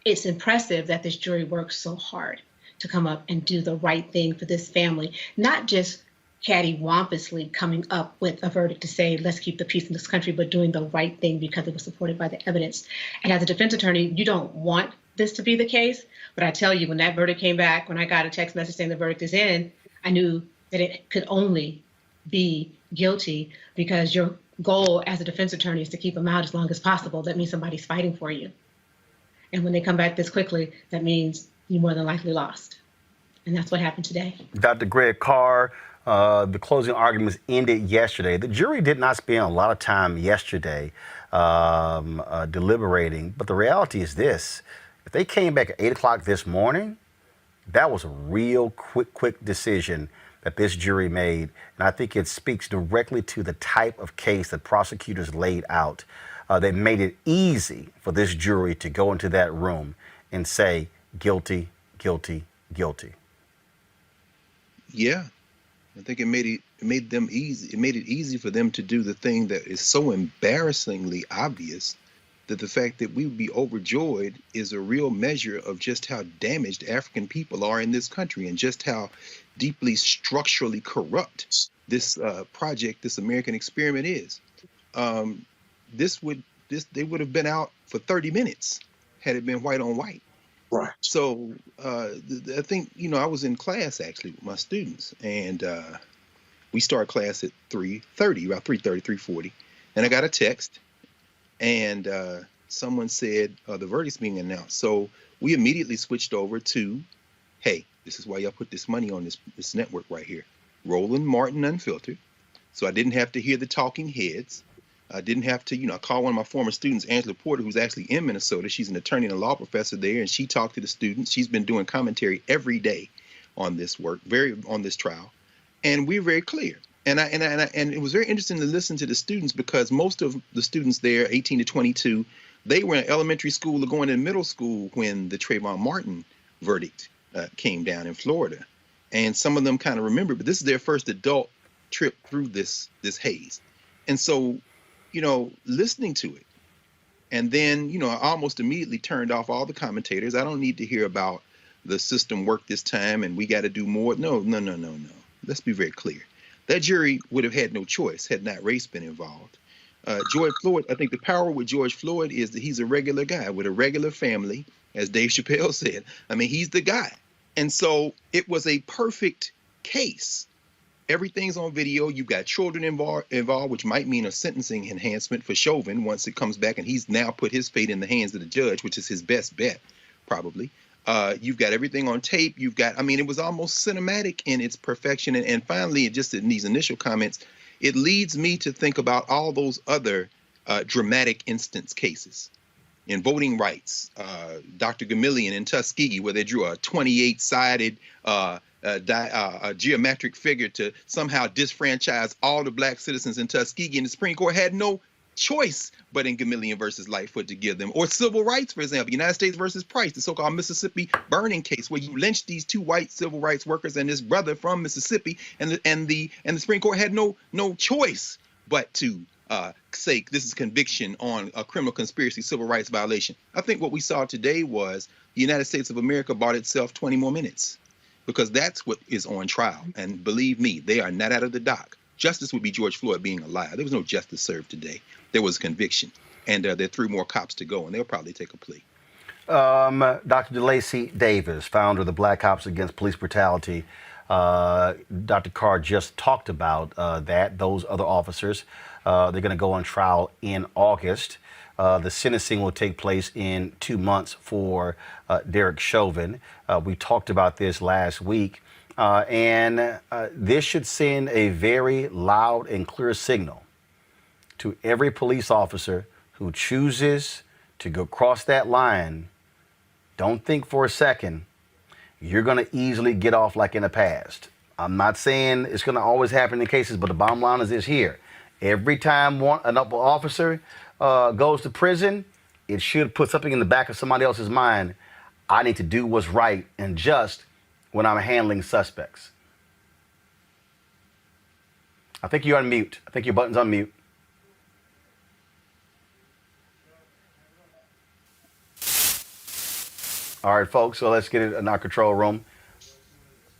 Speaker 12: it's impressive that this jury worked so hard to come up and do the right thing for this family, not just cattywampously coming up with a verdict to say, let's keep the peace in this country, but doing the right thing because it was supported by the evidence. And as a defense attorney, you don't want this to be the case. But I tell you, when that verdict came back, when I got a text message saying the verdict is in, I knew that it could only be guilty, because your goal as a defense attorney is to keep them out as long as possible. That means somebody's fighting for you. And when they come back this quickly, that means you more than likely lost. And that's what happened today.
Speaker 1: Dr. Greg Carr, the closing arguments ended yesterday. The jury did not spend a lot of time yesterday deliberating, but the reality is this: if they came back at 8 o'clock this morning, that was a real quick decision that this jury made. And I think it speaks directly to the type of case that prosecutors laid out. They made it easy for this jury to go into that room and say, guilty, guilty, guilty.
Speaker 15: Yeah, I think it made them easy. It made it easy for them to do the thing that is so embarrassingly obvious, that the fact that we would be overjoyed is a real measure of just how damaged African people are in this country, and just how deeply structurally corrupt this project, this American experiment is. They would have been out for 30 minutes had it been white on white.
Speaker 23: Right.
Speaker 15: So I think, I was in class actually with my students, and we start class at 3:30, about 3:30, 3:40, and I got a text, and someone said the verdict's being announced. So we immediately switched over to, hey, this is why y'all put this money on this network right here, Roland Martin Unfiltered. So I didn't have to hear the talking heads. I didn't have to, I called one of my former students, Angela Porter, who's actually in Minnesota. She's an attorney and a law professor there, and she talked to the students. She's been doing commentary every day on this work, on this trial, and we're very clear. And it was very interesting to listen to the students, because most of the students there, 18 to 22, they were in elementary school or going in middle school when the Trayvon Martin verdict came down in Florida, and some of them kind of remember, but this is their first adult trip through this haze, and so. Listening to it. And then, I almost immediately turned off all the commentators. I don't need to hear about the system worked this time and we got to do more. No. Let's be very clear. That jury would have had no choice had not race been involved. George Floyd, I think the power with George Floyd is that he's a regular guy with a regular family, as Dave Chappelle said. I mean, he's the guy. And so it was a perfect case. Everything's on video. You've got children involved, which might mean a sentencing enhancement for Chauvin once it comes back, and he's now put his fate in the hands of the judge, which is his best bet, probably. You've got everything on tape. It was almost cinematic in its perfection. And finally, just in these initial comments, it leads me to think about all those other dramatic instance cases in voting rights. Dr. Gamillion in Tuskegee, where they drew a 28-sided a geometric figure to somehow disfranchise all the black citizens in Tuskegee, and the Supreme Court had no choice but in Gamillion versus Lightfoot to give them. Or civil rights, for example, United States versus Price, the so-called Mississippi burning case, where you lynched these 2 white civil rights workers and this brother from Mississippi, and the Supreme Court had no choice but to say this is conviction on a criminal conspiracy civil rights violation. I think what we saw today was the United States of America bought itself 20 more minutes, because that's what is on trial. And believe me, they are not out of the dock. Justice would be George Floyd being a liar. There was no justice served today. There was conviction. And there are 3 more cops to go, and they'll probably take a plea.
Speaker 1: Dr. DeLacy Davis, founder of the Black Cops Against Police Brutality. Dr. Carr just talked about those other officers. They're going to go on trial in August. The sentencing will take place in 2 months for Derek Chauvin. We talked about this last week. And this should send a very loud and clear signal to every police officer who chooses to go cross that line. Don't think for a second you're going to easily get off like in the past. I'm not saying it's going to always happen in cases, but the bottom line is this here. Every time an officer goes to prison, it should put something in the back of somebody else's mind. I need to do what's right and just when I'm handling suspects. I think you're on mute. I think your button's on mute. All right, folks, so let's get it in our control room.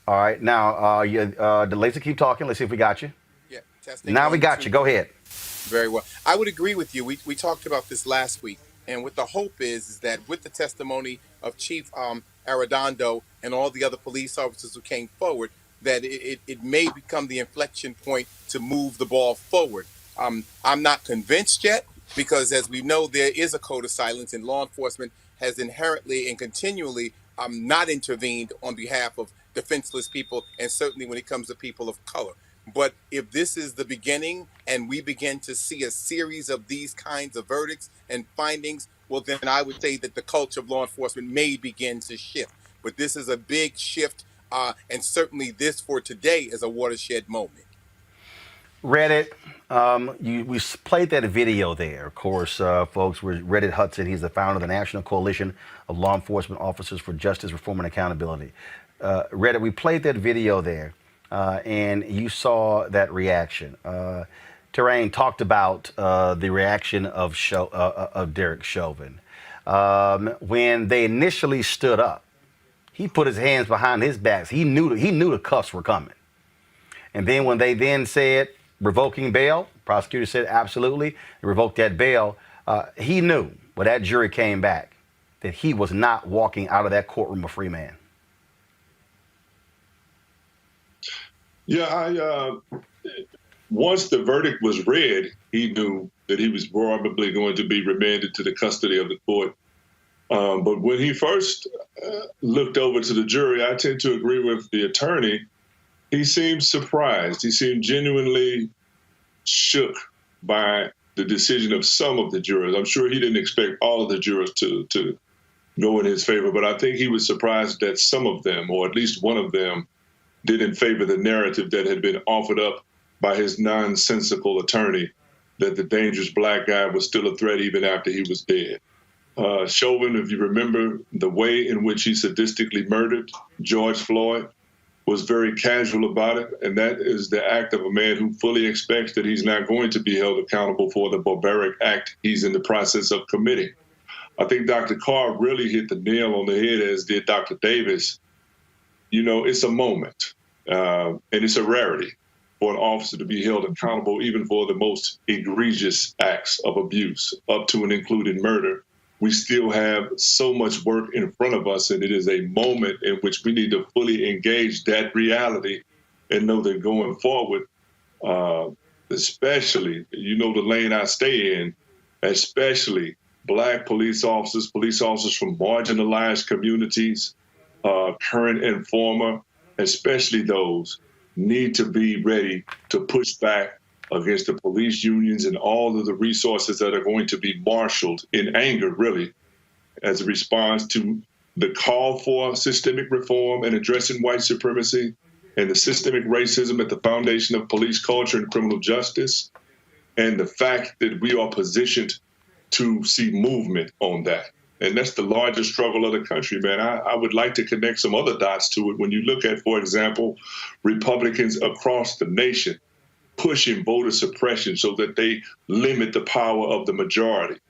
Speaker 1: All right, now, DeLacy, keep talking. Let's see if we got you.
Speaker 16: Yeah, testing.
Speaker 1: Now we got you. Go ahead.
Speaker 16: Very well. I would agree with you. We talked about this last week, and what the hope is that with the testimony of Chief Arredondo and all the other police officers who came forward, that it may become the inflection point to move the ball forward. I'm not convinced yet, because as we know, there is a code of silence, and law enforcement has inherently and continually not intervened on behalf of defenseless people, and certainly when it comes to people of color. But if this is the beginning and we begin to see a series of these kinds of verdicts and findings, well, then I would say that the culture of law enforcement may begin to shift. But this is a big shift, and certainly this for today is a watershed moment.
Speaker 1: Reddit, we played that video there, of course, folks. We're Reddit Hudson. He's the founder of the National Coalition of Law Enforcement Officers for Justice, Reform, and Accountability. Reddit, we played that video there, and you saw that reaction. Terrain talked about the reaction of Derek Chauvin. When they initially stood up, he put his hands behind his back. He knew the cuffs were coming. And then when they then said revoking bail, prosecutor said absolutely, revoke that bail. He knew when that jury came back that he was not walking out of that courtroom a free man.
Speaker 20: Yeah, once the verdict was read, he knew that he was probably going to be remanded to the custody of the court. But when he first looked over to the jury, I tend to agree with the attorney. He seemed surprised. He seemed genuinely shook by the decision of some of the jurors. I'm sure he didn't expect all of the jurors to go in his favor, but I think he was surprised that some of them, or at least one of them, didn't favor the narrative that had been offered up by his nonsensical attorney, that the dangerous black guy was still a threat even after he was dead. Chauvin, if you remember, the way in which he sadistically murdered George Floyd was very casual about it, and that is the act of a man who fully expects that he's not going to be held accountable for the barbaric act he's in the process of committing. I think Dr. Carr really hit the nail on the head, as did Dr. Davis. You know, it's a moment, and it's a rarity for an officer to be held accountable even for the most egregious acts of abuse, up to and including murder. We still have so much work in front of us, and it is a moment in which we need to fully engage that reality and know that going forward, especially, you know, the lane I stay in, especially black police officers from marginalized communities, current and former, especially those, need to be ready to push back against the police unions and all of the resources that are going to be marshaled in anger, really, as a response to the call for systemic reform and addressing white supremacy and the systemic racism at the foundation of police culture and criminal justice. and the fact that we are positioned to see movement on that. And that's the largest struggle of the country, man. I would like to connect some other dots to it. When you look at, for example, Republicans across the nation pushing voter suppression so that they limit the power of the majority,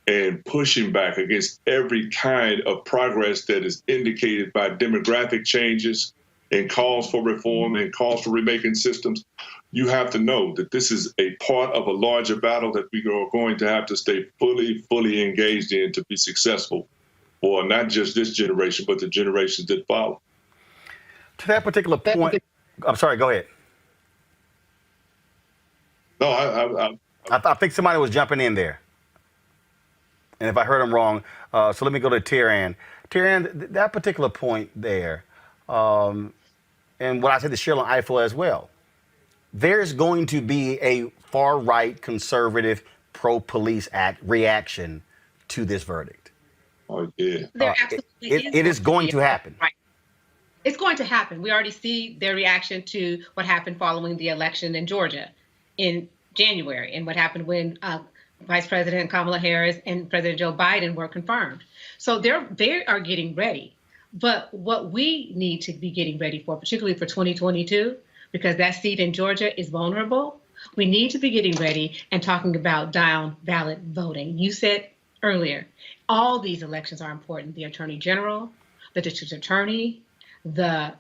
Speaker 20: and pushing back against every kind of progress that is indicated by demographic changes and calls for reform and calls for remaking systems, you have to know that this is a part of a larger battle that we are going to have to stay fully engaged in to be successful for not just this generation, but the generations that follow.
Speaker 1: To that particular point, I'm sorry, go ahead.
Speaker 20: No,
Speaker 1: I think somebody was jumping in there. And if I heard him wrong, so let me go to Tiran. Tiran, that particular point there, and what I said to Sheila Eiffel as well, there's going to be a far-right, conservative, pro-police act reaction to this verdict.
Speaker 20: Oh, yeah.
Speaker 12: There absolutely
Speaker 1: It is going to happen.
Speaker 12: Right. It's going to happen. We already see their reaction to what happened following the election in Georgia in January and what happened when Vice President Kamala Harris and President Joe Biden were confirmed. So they are getting ready. But what we need to be getting ready for, particularly for 2022, because that seat in Georgia is vulnerable, we need to be getting ready and talking about down ballot voting. You said earlier, all these elections are important. The Attorney General, the District Attorney, the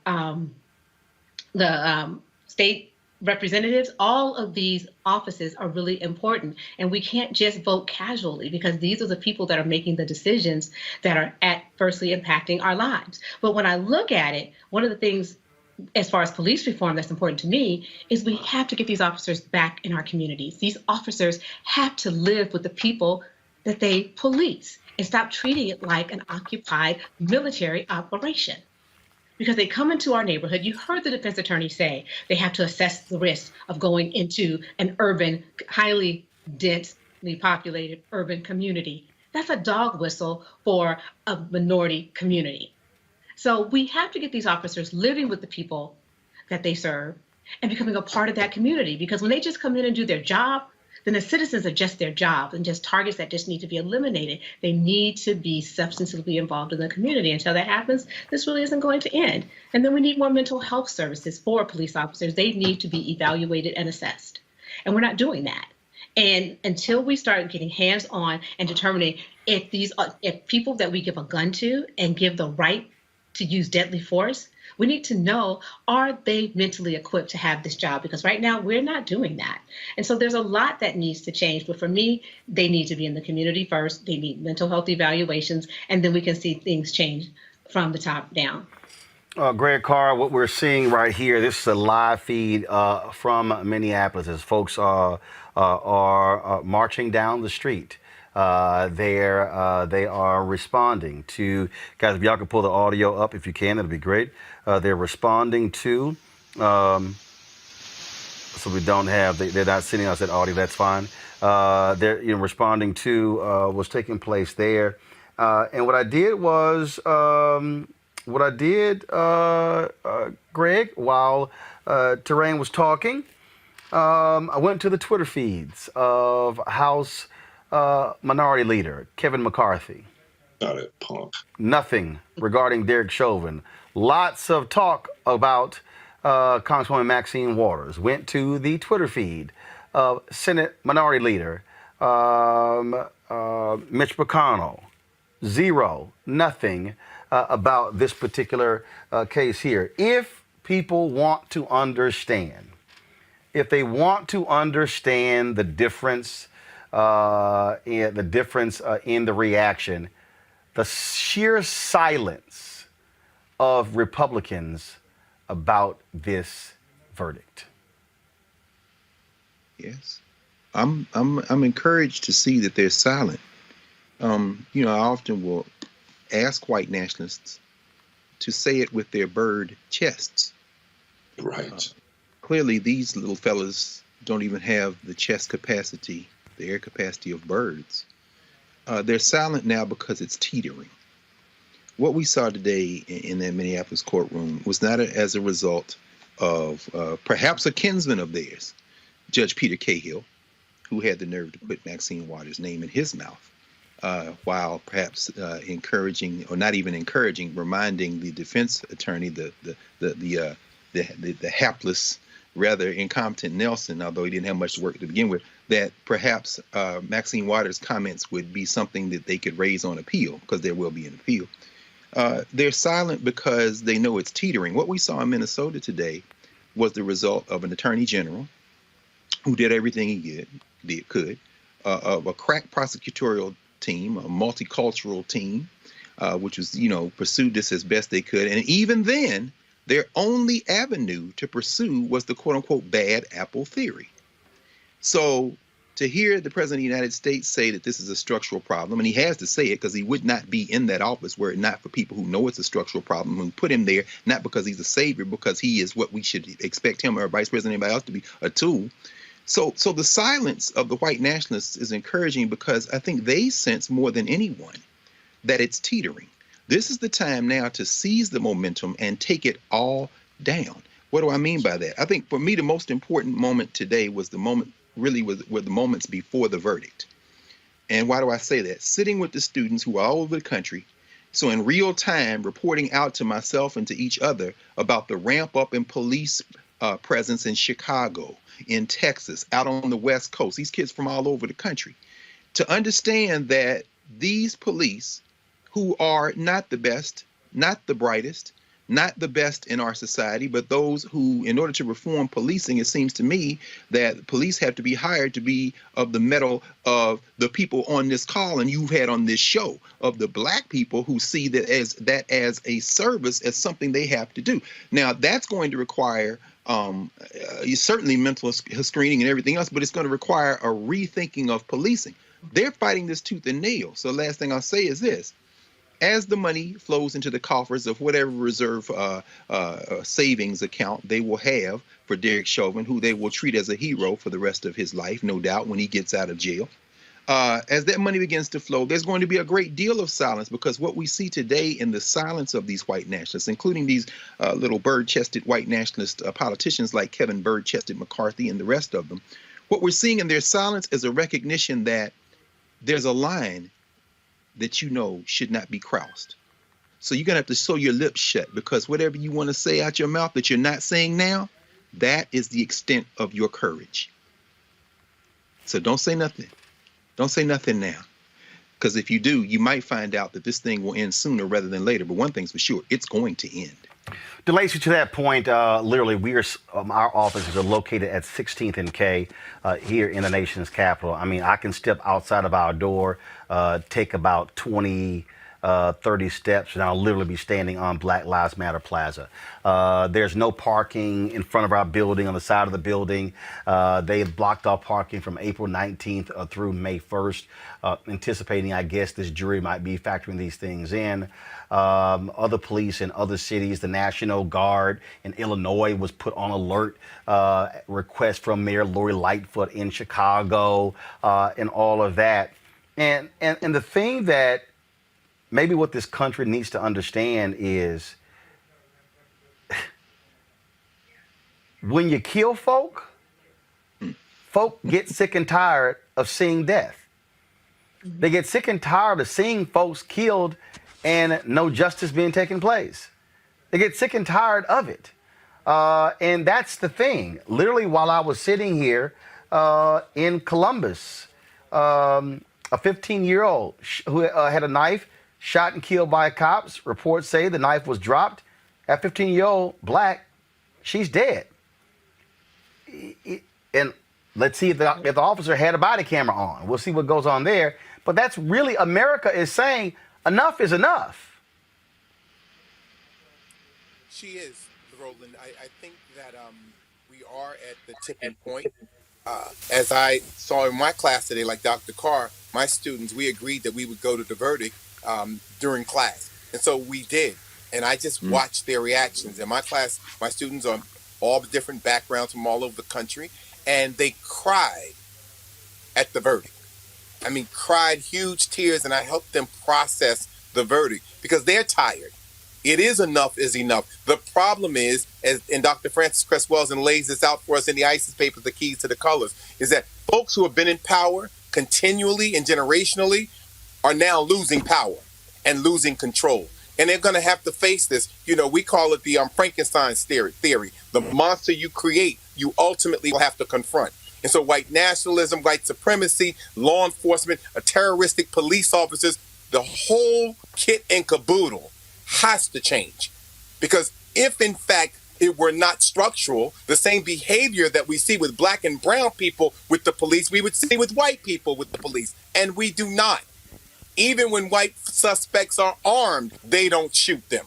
Speaker 12: state representatives, all of these offices are really important. And we can't just vote casually because these are the people that are making the decisions that are adversely impacting our lives. But when I look at it, one of the things as far as police reform that's important to me is we have to get these officers back in our communities. These officers have to live with the people that they police and stop treating it like an occupied military operation. Because they come into our neighborhood. You heard the defense attorney say they have to assess the risk of going into an urban, highly densely populated urban community. That's a dog whistle for a minority community. So we have to get these officers living with the people that they serve and becoming a part of that community. Because when they just come in and do their job, then the citizens are just their job and just targets that just need to be eliminated. They need to be substantively involved in the community. Until that happens, this really isn't going to end. And then we need more mental health services for police officers. They need to be evaluated and assessed. And we're not doing that. And until we start getting hands-on and determining if people that we give a gun to and give the right to use deadly force, we need to know, are they mentally equipped to have this job? Because right now we're not doing that. And so there's a lot that needs to change. But for me, they need to be in the community first. They need mental health evaluations, and then we can see things change from the top down.
Speaker 1: Greg Carr, what we're seeing right here, this is a live feed from Minneapolis as folks are marching down the street. They are responding to, guys, if y'all can pull the audio up if you can, that'd be great. They're responding to, so we don't have, they're not sending us that audio, that's fine. They're responding to what's taking place there. And what I did was, Greg, while Terrain was talking, I went to the Twitter feeds of House Minority Leader Kevin McCarthy.
Speaker 20: Not a punk.
Speaker 1: Nothing regarding Derek Chauvin. Lots of talk about Congresswoman Maxine Waters. Went to the Twitter feed of Senate Minority Leader Mitch McConnell. Zero, nothing about this particular case here. If people want to understand, if they want to understand the difference in the reaction, the sheer silence of Republicans about this verdict.
Speaker 15: Yes, I'm encouraged to see that they're silent. I often will ask white nationalists to say it with their bird chests.
Speaker 20: Right.
Speaker 15: Clearly, these little fellas don't even have the chest capacity, the air capacity of birds. They're silent now because it's teetering. What we saw today in that Minneapolis courtroom was not as a result of perhaps a kinsman of theirs, Judge Peter Cahill, who had the nerve to put Maxine Waters' name in his mouth, while perhaps encouraging, or not even encouraging, reminding the defense attorney, the hapless, rather incompetent Nelson, although he didn't have much work to begin with, that perhaps Maxine Waters' comments would be something that they could raise on appeal, because there will be an appeal. They're silent because they know it's teetering. What we saw in Minnesota today was the result of an attorney general who did everything he could, of a crack prosecutorial team, a multicultural team, which was, pursued this as best they could. And even then, their only avenue to pursue was the quote unquote bad apple theory. So to hear the President of the United States say that this is a structural problem, and he has to say it because he would not be in that office were it not for people who know it's a structural problem and put him there, not because he's a savior, because he is what we should expect him or Vice President or anybody else to be, a tool. So the silence of the white nationalists is encouraging, because I think they sense more than anyone that it's teetering. This is the time now to seize the momentum and take it all down. What do I mean by that? I think for me, the most important moment today was the moment, really were the moments before the verdict. And why do I say that? Sitting with the students who are all over the country, so in real time, reporting out to myself and to each other about the ramp up in police presence in Chicago, in Texas, out on the West Coast, these kids from all over the country, to understand that these police, who are not the best, not the brightest, not the best in our society, but those who, in order to reform policing, it seems to me that police have to be hired to be of the mettle of the people on this call and you've had on this show, of the black people who see that as a service, as something they have to do. Now, that's going to require certainly mental screening and everything else, but it's going to require a rethinking of policing. They're fighting this tooth and nail. So the last thing I'll say is this. As the money flows into the coffers of whatever reserve savings account they will have for Derek Chauvin, who they will treat as a hero for the rest of his life, no doubt, when he gets out of jail. As that money begins to flow, there's going to be a great deal of silence, because what we see today in the silence of these white nationalists, including these little bird-chested white nationalist politicians like Kevin Bird-chested McCarthy and the rest of them, what we're seeing in their silence is a recognition that there's a line that should not be crossed. So you're going to have to sew your lips shut, because whatever you want to say out your mouth that you're not saying now, that is the extent of your courage. So don't say nothing. Don't say nothing now. Because if you do, you might find out that this thing will end sooner rather than later. But one thing's for sure, it's going to end.
Speaker 1: DeLacy, to that point, literally, our offices are located at 16th and K here in the nation's capital. I mean, I can step outside of our door, take about 20, 30 steps, and I'll literally be standing on Black Lives Matter Plaza. There's no parking in front of our building, on the side of the building. They've blocked off parking from April 19th through May 1st, anticipating, I guess, this jury might be factoring these things in. Other police in other cities, the National Guard in Illinois was put on alert, request from Mayor Lori Lightfoot in Chicago, and all of that. And the thing that maybe what this country needs to understand is when you kill folk get sick and tired of seeing death. They get sick and tired of seeing folks killed and no justice being taken place. They get sick and tired of it. And that's the thing. Literally, while I was sitting here in Columbus, a 15-year-old who had a knife, shot and killed by cops. Reports say the knife was dropped. That 15-year-old black, she's dead. And let's see if the officer had a body camera on. We'll see what goes on there. But that's really, America is saying enough is enough.
Speaker 16: She is, Roland. I think that we are at the tipping point. As I saw in my class today, like Dr. Carr, my students, we agreed that we would go to the verdict during class. And so we did. And I just watched their reactions. In my class, my students are all the different backgrounds from all over the country, and they cried at the verdict. I mean, cried huge tears, and I helped them process the verdict because they're tired. It is enough is enough. The problem is, and Dr. Francis Cress Welsing lays this out for us in the ISIS papers, The Keys to the Colors, is that Folks who have been in power continually and generationally are now losing power and losing control. And they're going to have to face this. You know, we call it the Frankenstein's theory. The monster you create, you ultimately will have to confront. And so white nationalism, white supremacy, law enforcement, terroristic police officers, the whole kit and caboodle has to change. Because if, in fact, it were not structural, the same behavior that we see with black and brown people with the police, we would see with white people with the police. And we do not. Even when white suspects are armed, they don't shoot them.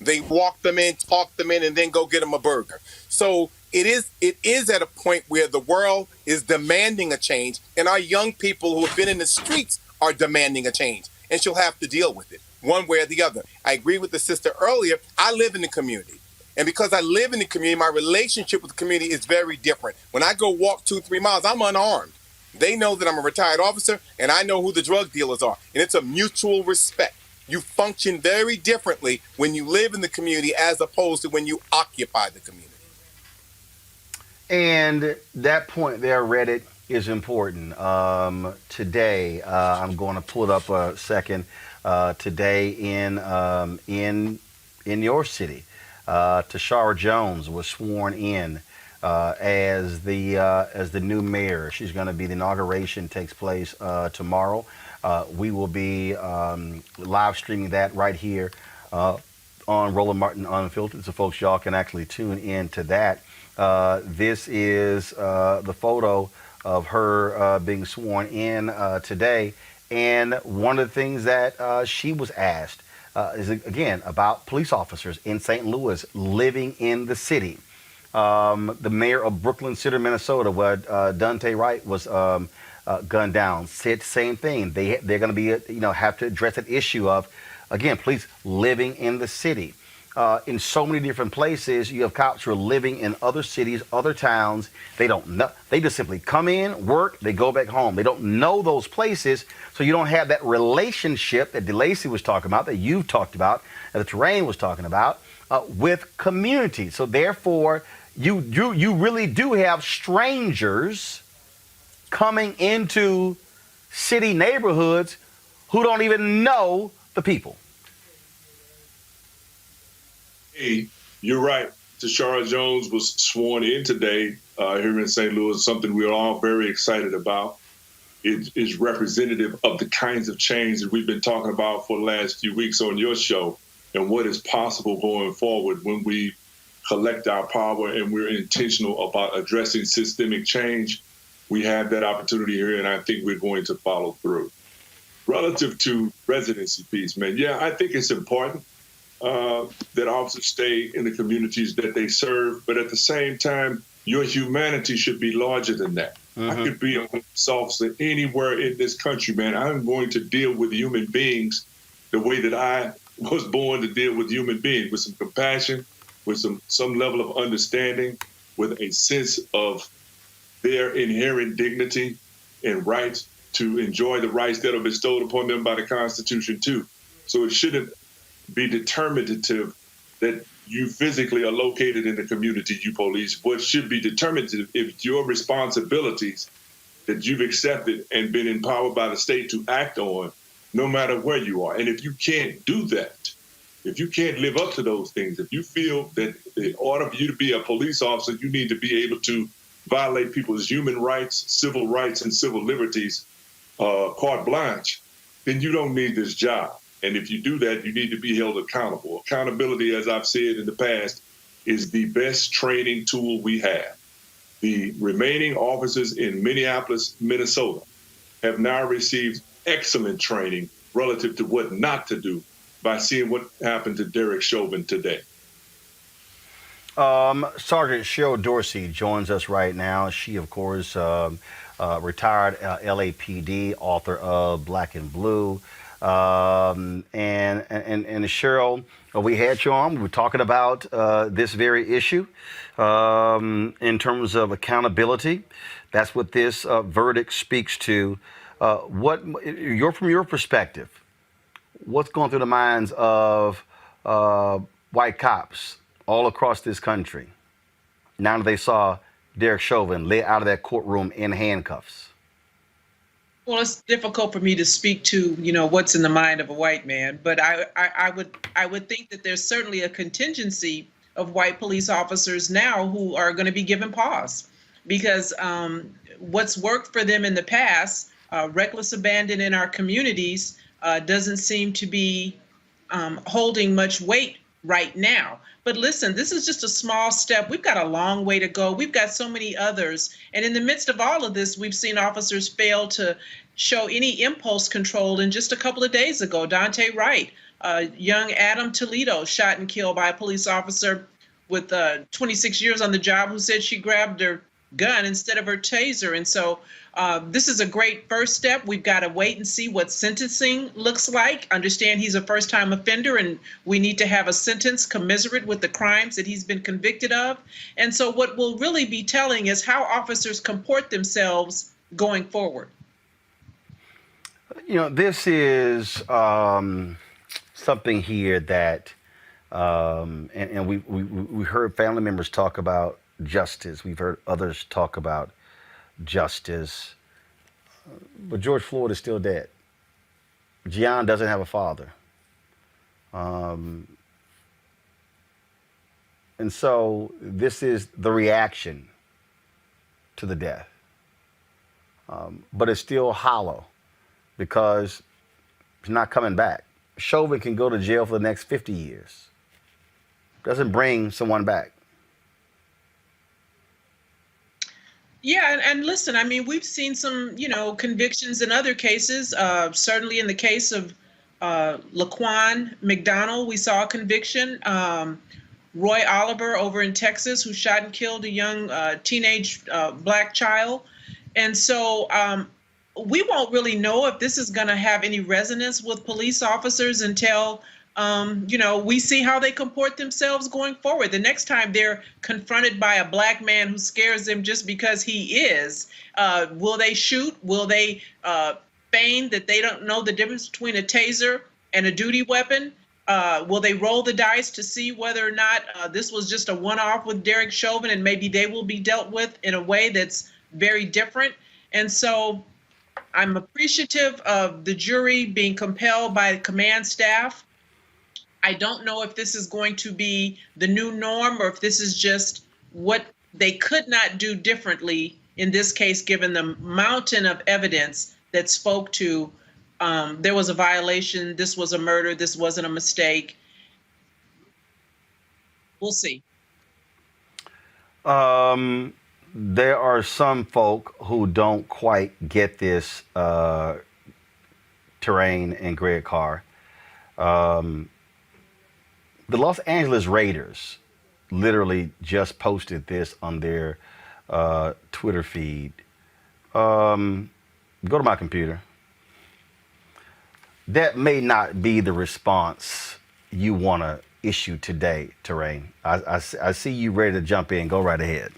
Speaker 16: They walk them in, talk them in, and then go get them a burger. So it is at a point where the world is demanding a change, and our young people who have been in the streets are demanding a change. And she'll have to deal with it one way or the other. I agree with the sister earlier. I live in the community. And because I live in the community, my relationship with the community is very different. When I go walk 2-3 miles, I'm unarmed. They know that I'm a retired officer, and I know who the drug dealers are. And it's a mutual respect. You function very differently when you live in the community as opposed to when you occupy the community.
Speaker 1: And that point there, Reddit, is important. Today, I'm going to pull it up a second. Today in your city, Tashara Jones was sworn in as the new mayor. She's going to be, the inauguration takes place tomorrow. We will be live streaming that right here on Roland Martin Unfiltered, so folks, y'all can actually tune in to that. This is the photo of her being sworn in today, and one of the things that she was asked is, again, about police officers in St. Louis living in the city. The mayor of Brooklyn City, Minnesota, where Dante Wright was gunned down, said the same thing. They're going to be, have to address that issue of, again, police living in the city. In so many different places, you have cops who are living in other cities, other towns. They don't know. They just simply come in, work, they go back home. They don't know those places, so you don't have that relationship that DeLacy was talking about, that you've talked about, that Terrain was talking about, with community. So therefore, you really do have strangers coming into city neighborhoods who don't even know the people.
Speaker 20: Hey, you're right. Tashara Jones was sworn in today here in St. Louis, something we're all very excited about. It is representative of the kinds of change that we've been talking about for the last few weeks on your show, and what is possible going forward when we collect our power and we're intentional about addressing systemic change. We have that opportunity here, and I think we're going to follow through. Relative to residency piece, man, yeah, I think it's important that officers stay in the communities that they serve, but at the same time, your humanity should be larger than that. I could be a police officer anywhere in this country, man. I'm going to deal with human beings the way that I was born to deal with human beings, with some compassion, with some level of understanding, with a sense of their inherent dignity and rights to enjoy the rights that are bestowed upon them by the Constitution too. So it shouldn't be determinative that you physically are located in the community you police. What should be determinative if your responsibilities that you've accepted and been empowered by the state to act on, no matter where you are. And if you can't do that, if you can't live up to those things, if you feel that in order for you to be a police officer, you need to be able to violate people's human rights, and civil liberties, carte blanche, then you don't need this job. And if you do that, you need to be held accountable. Accountability, as I've said in the past, is the best training tool we have. The remaining officers in Minneapolis, Minnesota, have now received excellent training relative to what not to do by seeing what happened to Derek Chauvin today.
Speaker 1: Sergeant Cheryl Dorsey joins us right now. She, of course, retired LAPD, author of Black and Blue. And Cheryl, we had you on. We were talking about this very issue in terms of accountability. That's what this verdict speaks to. From your perspective, what's going through the minds of white cops all across this country now that they saw Derek Chauvin led out of that courtroom in handcuffs?
Speaker 3: Well, it's difficult for me to speak to, what's in the mind of a white man, but I would think that there's certainly a contingency of white police officers now who are going to be given pause, because what's worked for them in the past, reckless abandon in our communities, doesn't seem to be holding much weight right now. But listen, this is just a small step. We've got a long way to go. We've got so many others. And in the midst of all of this, we've seen officers fail to show any impulse control. And just a couple of days ago, Dante Wright, young Adam Toledo, shot and killed by a police officer with 26 years on the job, who said she grabbed her gun instead of her taser. And so this is a great first step. We've got to wait and see what sentencing looks like. Understand he's a first-time offender, and we need to have a sentence commensurate with the crimes that he's been convicted of. And so what we'll really be telling is how officers comport themselves going forward.
Speaker 1: This is something here that, and we heard family members talk about justice. We've heard others talk about justice. But George Floyd is still dead. Gian doesn't have a father. And so this is the reaction to the death. But it's still hollow because he's not coming back. Chauvin can go to jail for the next 50 years. Doesn't bring someone back.
Speaker 3: Yeah, and listen, I mean, we've seen some, convictions in other cases. Certainly in the case of Laquan McDonald, we saw a conviction. Roy Oliver over in Texas, who shot and killed a young teenage black child. And so we won't really know if this is going to have any resonance with police officers until we see how they comport themselves going forward. The next time they're confronted by a black man who scares them just because he is, will they shoot? Will they feign that they don't know the difference between a taser and a duty weapon? Will they roll the dice to see whether or not this was just a one-off with Derek Chauvin, and maybe they will be dealt with in a way that's very different? And so I'm appreciative of the jury being compelled by the command staff. I don't know if this is going to be the new norm or if this is just what they could not do differently in this case, given the mountain of evidence that spoke to there was a violation, this was a murder, this wasn't a mistake. We'll see.
Speaker 1: There are some folk who don't quite get this terrain and Greg Carr. The Los Angeles Raiders literally just posted this on their Twitter feed. Go to my computer. That may not be the response you want to issue today, Terrain. I see you ready to jump in. Go right ahead.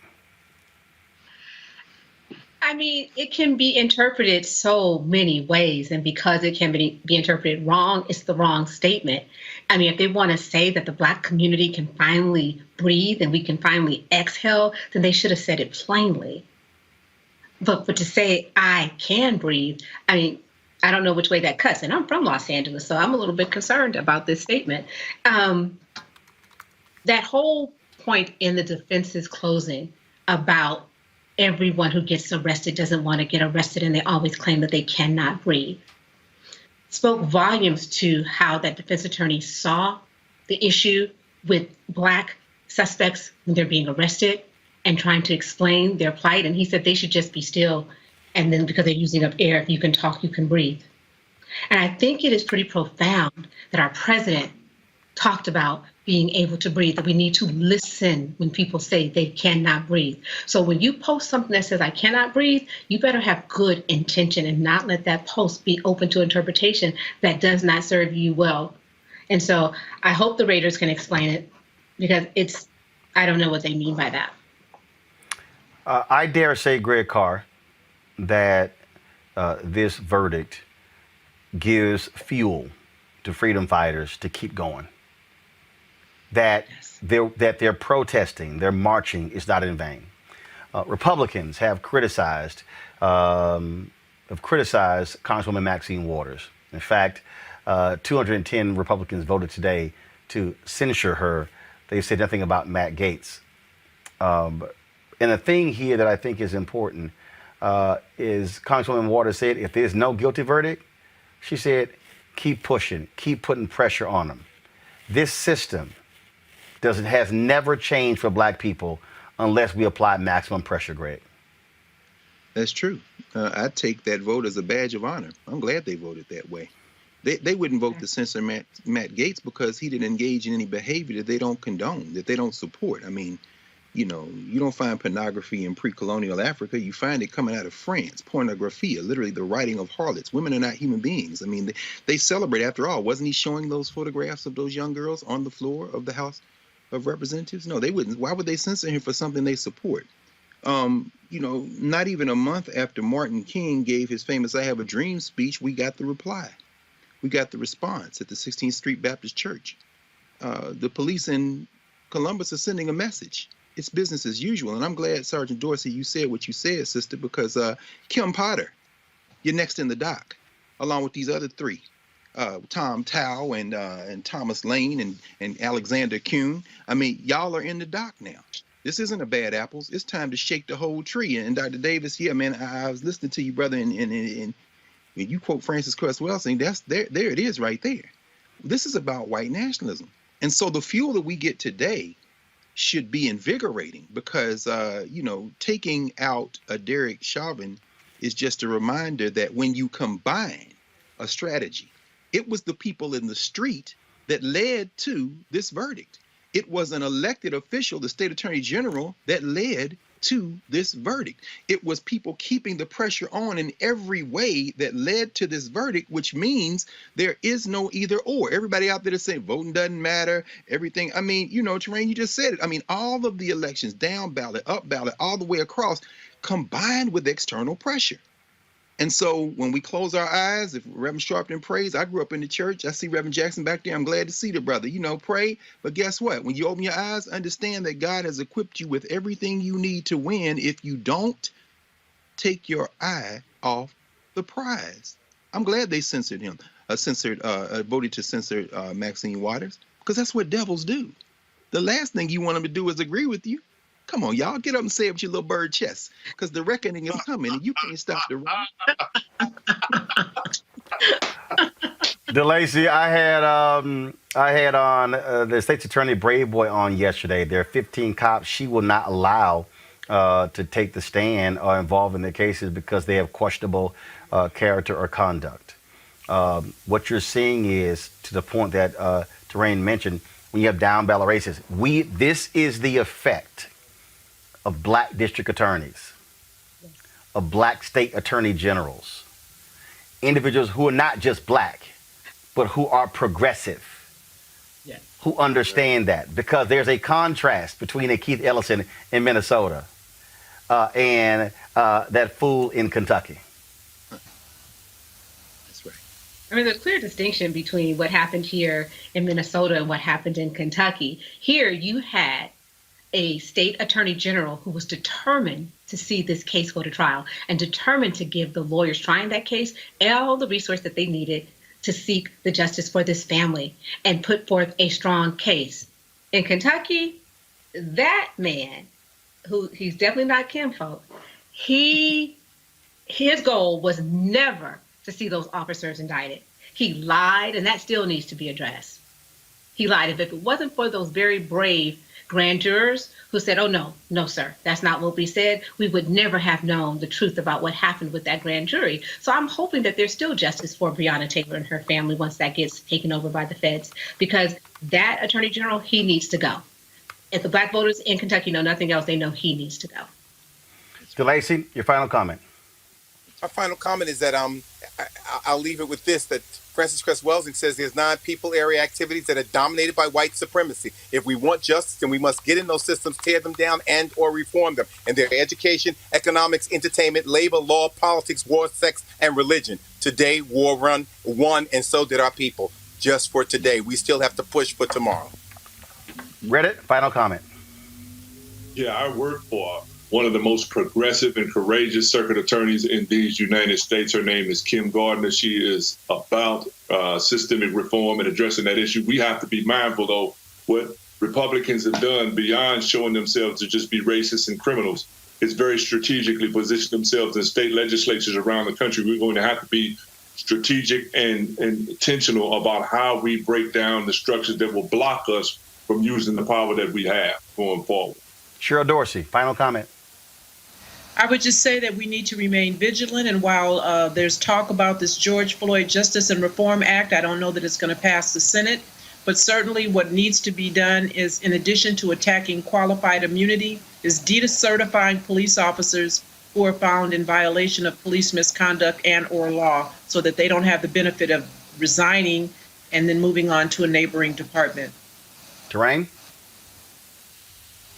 Speaker 12: I mean, it can be interpreted so many ways, and because it can be interpreted wrong, it's the wrong statement. I mean, if they want to say that the Black community can finally breathe and we can finally exhale, then they should have said it plainly. But to say I can breathe, I mean, I don't know which way that cuts. And I'm from Los Angeles, so I'm a little bit concerned about this statement. That whole point in the defense's closing about everyone who gets arrested doesn't want to get arrested, and they always claim that they cannot breathe, spoke volumes to how that defense attorney saw the issue with Black suspects when they're being arrested and trying to explain their plight. And he said they should just be still. And then because they're using up air, if you can talk, you can breathe. And I think it is pretty profound that our president talked about being able to breathe, that we need to listen when people say they cannot breathe. So when you post something that says I cannot breathe, you better have good intention and not let that post be open to interpretation that does not serve you well. And so I hope the Raiders can explain it, because I don't know what they mean by that.
Speaker 1: I dare say, Greg Carr, that this verdict gives fuel to freedom fighters to keep going. That they're protesting, their marching is not in vain. Republicans have criticized Congresswoman Maxine Waters. In fact, 210 Republicans voted today to censure her. They said nothing about Matt Gaetz. And the thing here that I think is important is Congresswoman Waters said, if there's no guilty verdict, she said, keep pushing, keep putting pressure on them. This system has never changed for black people unless we apply maximum pressure, Greg.
Speaker 15: That's true. I take that vote as a badge of honor. I'm glad they voted that way. They wouldn't vote to censor Matt Gaetz because he didn't engage in any behavior that they don't condone, that they don't support. I mean, you know, you don't find pornography in pre-colonial Africa. You find it coming out of France. Pornographia, literally the writing of harlots. Women are not human beings. I mean, they celebrate, after all. Wasn't he showing those photographs of those young girls on the floor of the House of Representatives? No, they wouldn't. Why would they censor him for something they support? You know, not even a month after Martin King gave his famous I Have a Dream speech, we got the reply. We got the response at the 16th Street Baptist Church. The police in Columbus are sending a message. It's business as usual. And I'm glad, Sergeant Dorsey, you said what you said, sister, because Kim Potter, you're next in the dock, along with these other three. Tom Tao and Thomas Lane and Alexander Kuhn. I mean, y'all are in the dock now. This isn't a bad apples. It's time to shake the whole tree. And Dr. Davis, yeah, man, I was listening to you, brother, and when you quote Francis Cresswell saying there it is right there. This is about white nationalism. And so the fuel that we get today should be invigorating because, you know, taking out a Derek Chauvin is just a reminder that when you combine a strategy, it was the people in the street that led to this verdict. It was an elected official, the state attorney general, that led to this verdict. It was people keeping the pressure on in every way that led to this verdict, which means there is no either or. Everybody out there that's saying voting doesn't matter, everything. I mean, you know, Terrain, you just said it. I mean, all of the elections, down ballot, up ballot, all the way across, combined with external pressure. And so when we close our eyes, if Reverend Sharpton prays, I grew up in the church. I see Reverend Jackson back there. I'm glad to see the brother. You know, pray. But guess what? When you open your eyes, understand that God has equipped you with everything you need to win. If you don't, take your eye off the prize. I'm glad they censored him, voted to censor Maxine Waters, because that's what devils do. The last thing you want them to do is agree with you. Come on, y'all, get up and say it with your little bird chest, because the reckoning is coming, and you can't stop the rain.
Speaker 1: DeLacy, I had on the state's attorney Brave Boy on yesterday. There are 15 cops she will not allow to take the stand or involved in their cases because they have questionable character or conduct. What you're seeing is, to the point that Terrain mentioned, when you have down ballot races, this is the effect of black district attorneys, of black state attorney generals, individuals who are not just black, but who are progressive, who understand that, because there's a contrast between a Keith Ellison in Minnesota and that fool in Kentucky.
Speaker 15: That's right.
Speaker 12: I mean, there's a clear distinction between what happened here in Minnesota and what happened in Kentucky. Here you had a state attorney general who was determined to see this case go to trial and determined to give the lawyers trying that case all the resource that they needed to seek the justice for this family and put forth a strong case. In Kentucky, that man, who he's definitely not kinfolk, his goal was never to see those officers indicted. He lied, and that still needs to be addressed. He lied. If it wasn't for those very brave grand jurors who said, oh, no, sir, that's not what we said, we would never have known the truth about what happened with that grand jury. So I'm hoping that there's still justice for Breonna Taylor and her family once that gets taken over by the feds, because that attorney general, he needs to go. If the black voters in Kentucky know nothing else, they know he needs to go.
Speaker 1: DeLacy, your final comment.
Speaker 16: My final comment is that I'll leave it with this, that Francis Cress-Welsing says there's 9 people area activities that are dominated by white supremacy. If we want justice, then we must get in those systems, tear them down, and or reform them. And they're education, economics, entertainment, labor, law, politics, war, sex, and religion. Today, war won, and so did our people. Just for today. We still have to push for tomorrow.
Speaker 1: Reddit, final comment.
Speaker 20: Yeah, I work for one of the most progressive and courageous circuit attorneys in these United States. Her name is Kim Gardner. She is about systemic reform and addressing that issue. We have to be mindful, though, what Republicans have done beyond showing themselves to just be racists and criminals is very strategically position themselves in state legislatures around the country. We're going to have to be strategic and intentional about how we break down the structures that will block us from using the power that we have going forward.
Speaker 1: Cheryl Dorsey, final comment.
Speaker 19: I would just say that we need to remain vigilant. And while there's talk about this George Floyd Justice and Reform Act, I don't know that it's going to pass the Senate. But certainly what needs to be done is, in addition to attacking qualified immunity, is decertifying police officers who are found in violation of police misconduct and or law so that they don't have the benefit of resigning and then moving on to a neighboring department.
Speaker 1: Terrain?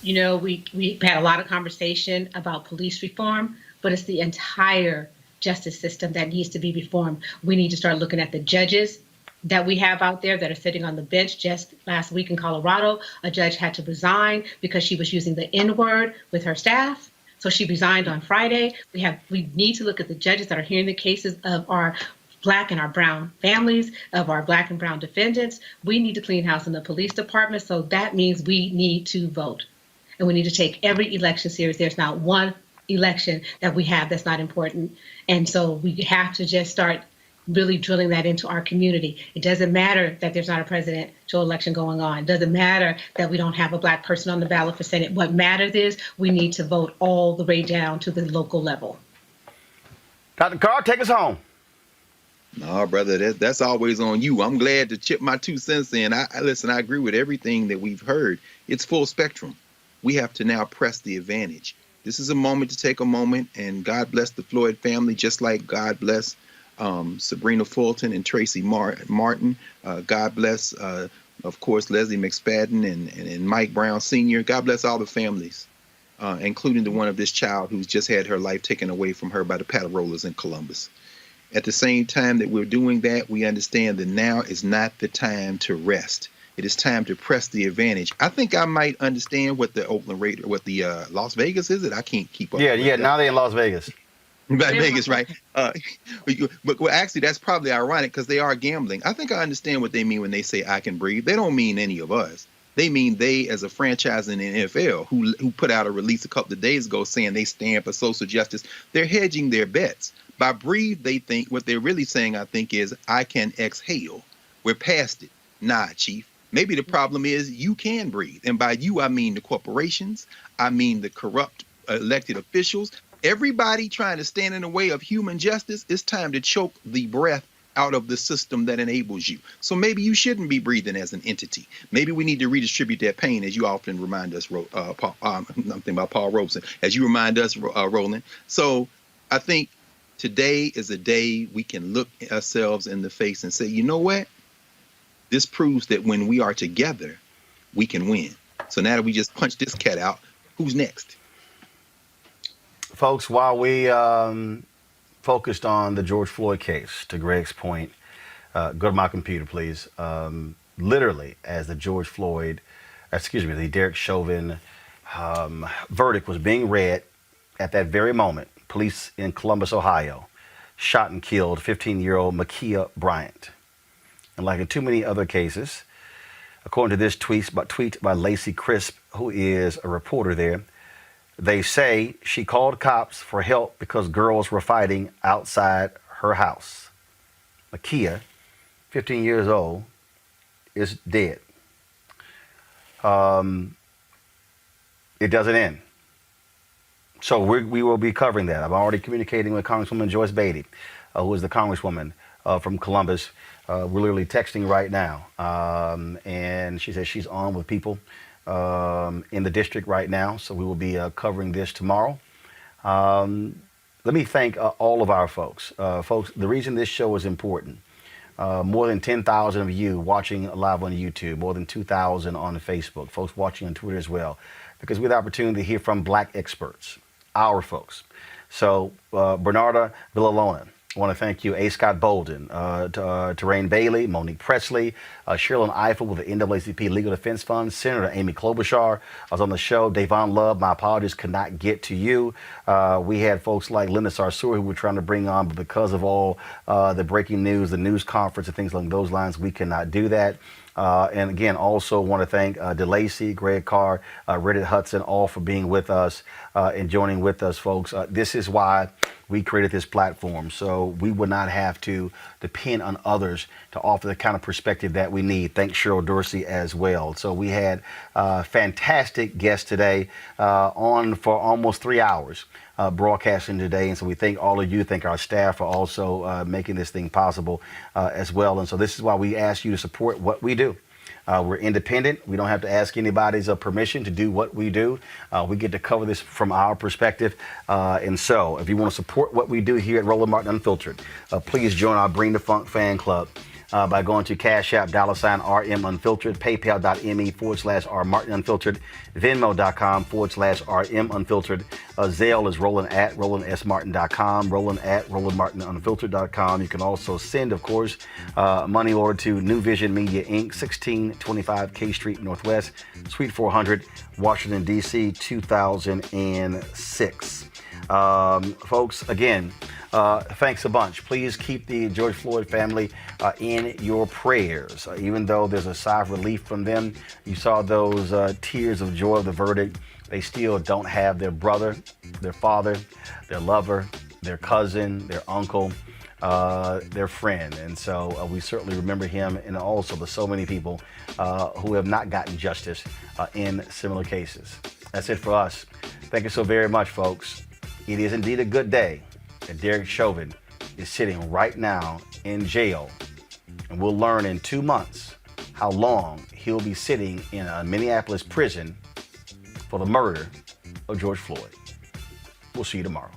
Speaker 12: You know, we had a lot of conversation about police reform, but it's the entire justice system that needs to be reformed. We need to start looking at the judges that we have out there that are sitting on the bench. Just last week in Colorado, a judge had to resign because she was using the N-word with her staff. So she resigned on Friday. We need to look at the judges that are hearing the cases of our Black and our brown families, of our Black and brown defendants. We need to clean house in the police department. So that means we need to vote. And we need to take every election serious. There's not one election that we have that's not important. And so we have to just start really drilling that into our community. It doesn't matter that there's not a presidential election going on. It doesn't matter that we don't have a Black person on the ballot for Senate. What matters is we need to vote all the way down to the local level.
Speaker 1: Dr. Carr, take us home.
Speaker 15: No, brother, that's always on you. I'm glad to chip my 2 cents in. I listen, I agree with everything that we've heard. It's full spectrum. We have to now press the advantage. This is a moment to take a moment, and God bless the Floyd family, just like God bless Sabrina Fulton and Tracy Martin. God bless, of course, Leslie McSpadden and Mike Brown Sr. God bless all the families, including the one of this child who's just had her life taken away from her by the paddle rollers in Columbus. At the same time that we're doing that, we understand that now is not the time to rest. It is time to press the advantage. I think I might understand what the Oakland Raiders, what the Las Vegas is it? I can't keep up.
Speaker 1: Yeah. Now they're in Las Vegas.
Speaker 15: Vegas, right? But well, actually, that's probably ironic because they are gambling. I think I understand what they mean when they say I can breathe. They don't mean any of us. They mean they, as a franchise in the NFL, who put out a release a couple of days ago saying they stand for social justice. They're hedging their bets. By breathe, they think what they're really saying, I think, is I can exhale. We're past it. Nah, Chief. Maybe the problem is you can breathe. And by you, I mean the corporations. I mean the corrupt elected officials. Everybody trying to stand in the way of human justice. It's time to choke the breath out of the system that enables you. So maybe you shouldn't be breathing as an entity. Maybe we need to redistribute that pain, as you often remind us, I'm thinking about Paul Robeson, as you remind us, Roland. So I think today is a day we can look ourselves in the face and say, you know what? This proves that when we are together, we can win. So now that we just punched this cat out, who's next?
Speaker 1: Folks, while we focused on the George Floyd case, to Greg's point, go to my computer, please. Literally, as the the Derek Chauvin verdict was being read, at that very moment, police in Columbus, Ohio, shot and killed 15-year-old Ma'Khia Bryant. And like in too many other cases, according to this tweet by Lacey Crisp, who is a reporter there, they say she called cops for help because girls were fighting outside her house. Ma'Khia, 15 years old, is dead. It doesn't end. So we will be covering that. I'm already communicating with Congresswoman Joyce Beatty, who is the Congresswoman from Columbus. We're literally texting right now. And she says she's on with people in the district right now. So we will be covering this tomorrow. Let me thank all of our folks. Folks, the reason this show is important, more than 10,000 of you watching live on YouTube, more than 2,000 on Facebook, folks watching on Twitter as well, because we have the opportunity to hear from Black experts, our folks. So Bernarda Villalona, I want to thank you, A. Scott Bolden, Terrain Bailey, Monique Presley, Sherilyn Eiffel with the NAACP Legal Defense Fund, Senator Amy Klobuchar. I was on the show. Davon Love, my apologies, could not get to you. We had folks like Linda Sarsour who were trying to bring on, but because of all the breaking news, the news conference and things along those lines, we cannot do that. And again, also want to thank DeLacy, Greg Carr, Reddit Hudson, all for being with us and joining with us, folks. This is why we created this platform, so we would not have to depend on others to offer the kind of perspective that we need. Thanks, Cheryl Dorsey, as well. So we had fantastic guests today on for almost 3 hours. Broadcasting today, and so we thank all of you, thank our staff for also making this thing possible as well. And so this is why we ask you to support what we do. We're independent. We don't have to ask anybody's permission to do what we do. We get to cover this from our perspective. And so if you want to support what we do here at Roland Martin Unfiltered, please join our Bring the Funk fan club. By going to Cash App, $RM Unfiltered, PayPal.me/R Martin Unfiltered, Venmo.com/RM Unfiltered. Zelle is Roland at RolandSMartin.com, Roland at RolandMartinUnfiltered.com. You can also send, of course, money order to New Vision Media Inc., 1625 K Street Northwest, Suite 400, Washington, D.C., 2006. Folks, again, thanks a bunch. Please keep the George Floyd family in your prayers. Even though there's a sigh of relief from them, you saw those tears of joy of the verdict. They still don't have their brother, their father, their lover, their cousin, their uncle, their friend. And so we certainly remember him, and also the so many people who have not gotten justice in similar cases. That's it for us. Thank you so very much, folks. It is indeed a good day that Derek Chauvin is sitting right now in jail, and we'll learn in 2 months how long he'll be sitting in a Minneapolis prison for the murder of George Floyd. We'll see you tomorrow.